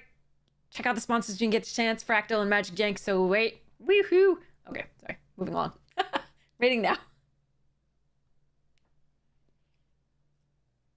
Check out the sponsors if you can get the chance. Fractal and Magic Jank. So wait. Woohoo. Okay. Sorry. Moving along. Rating now.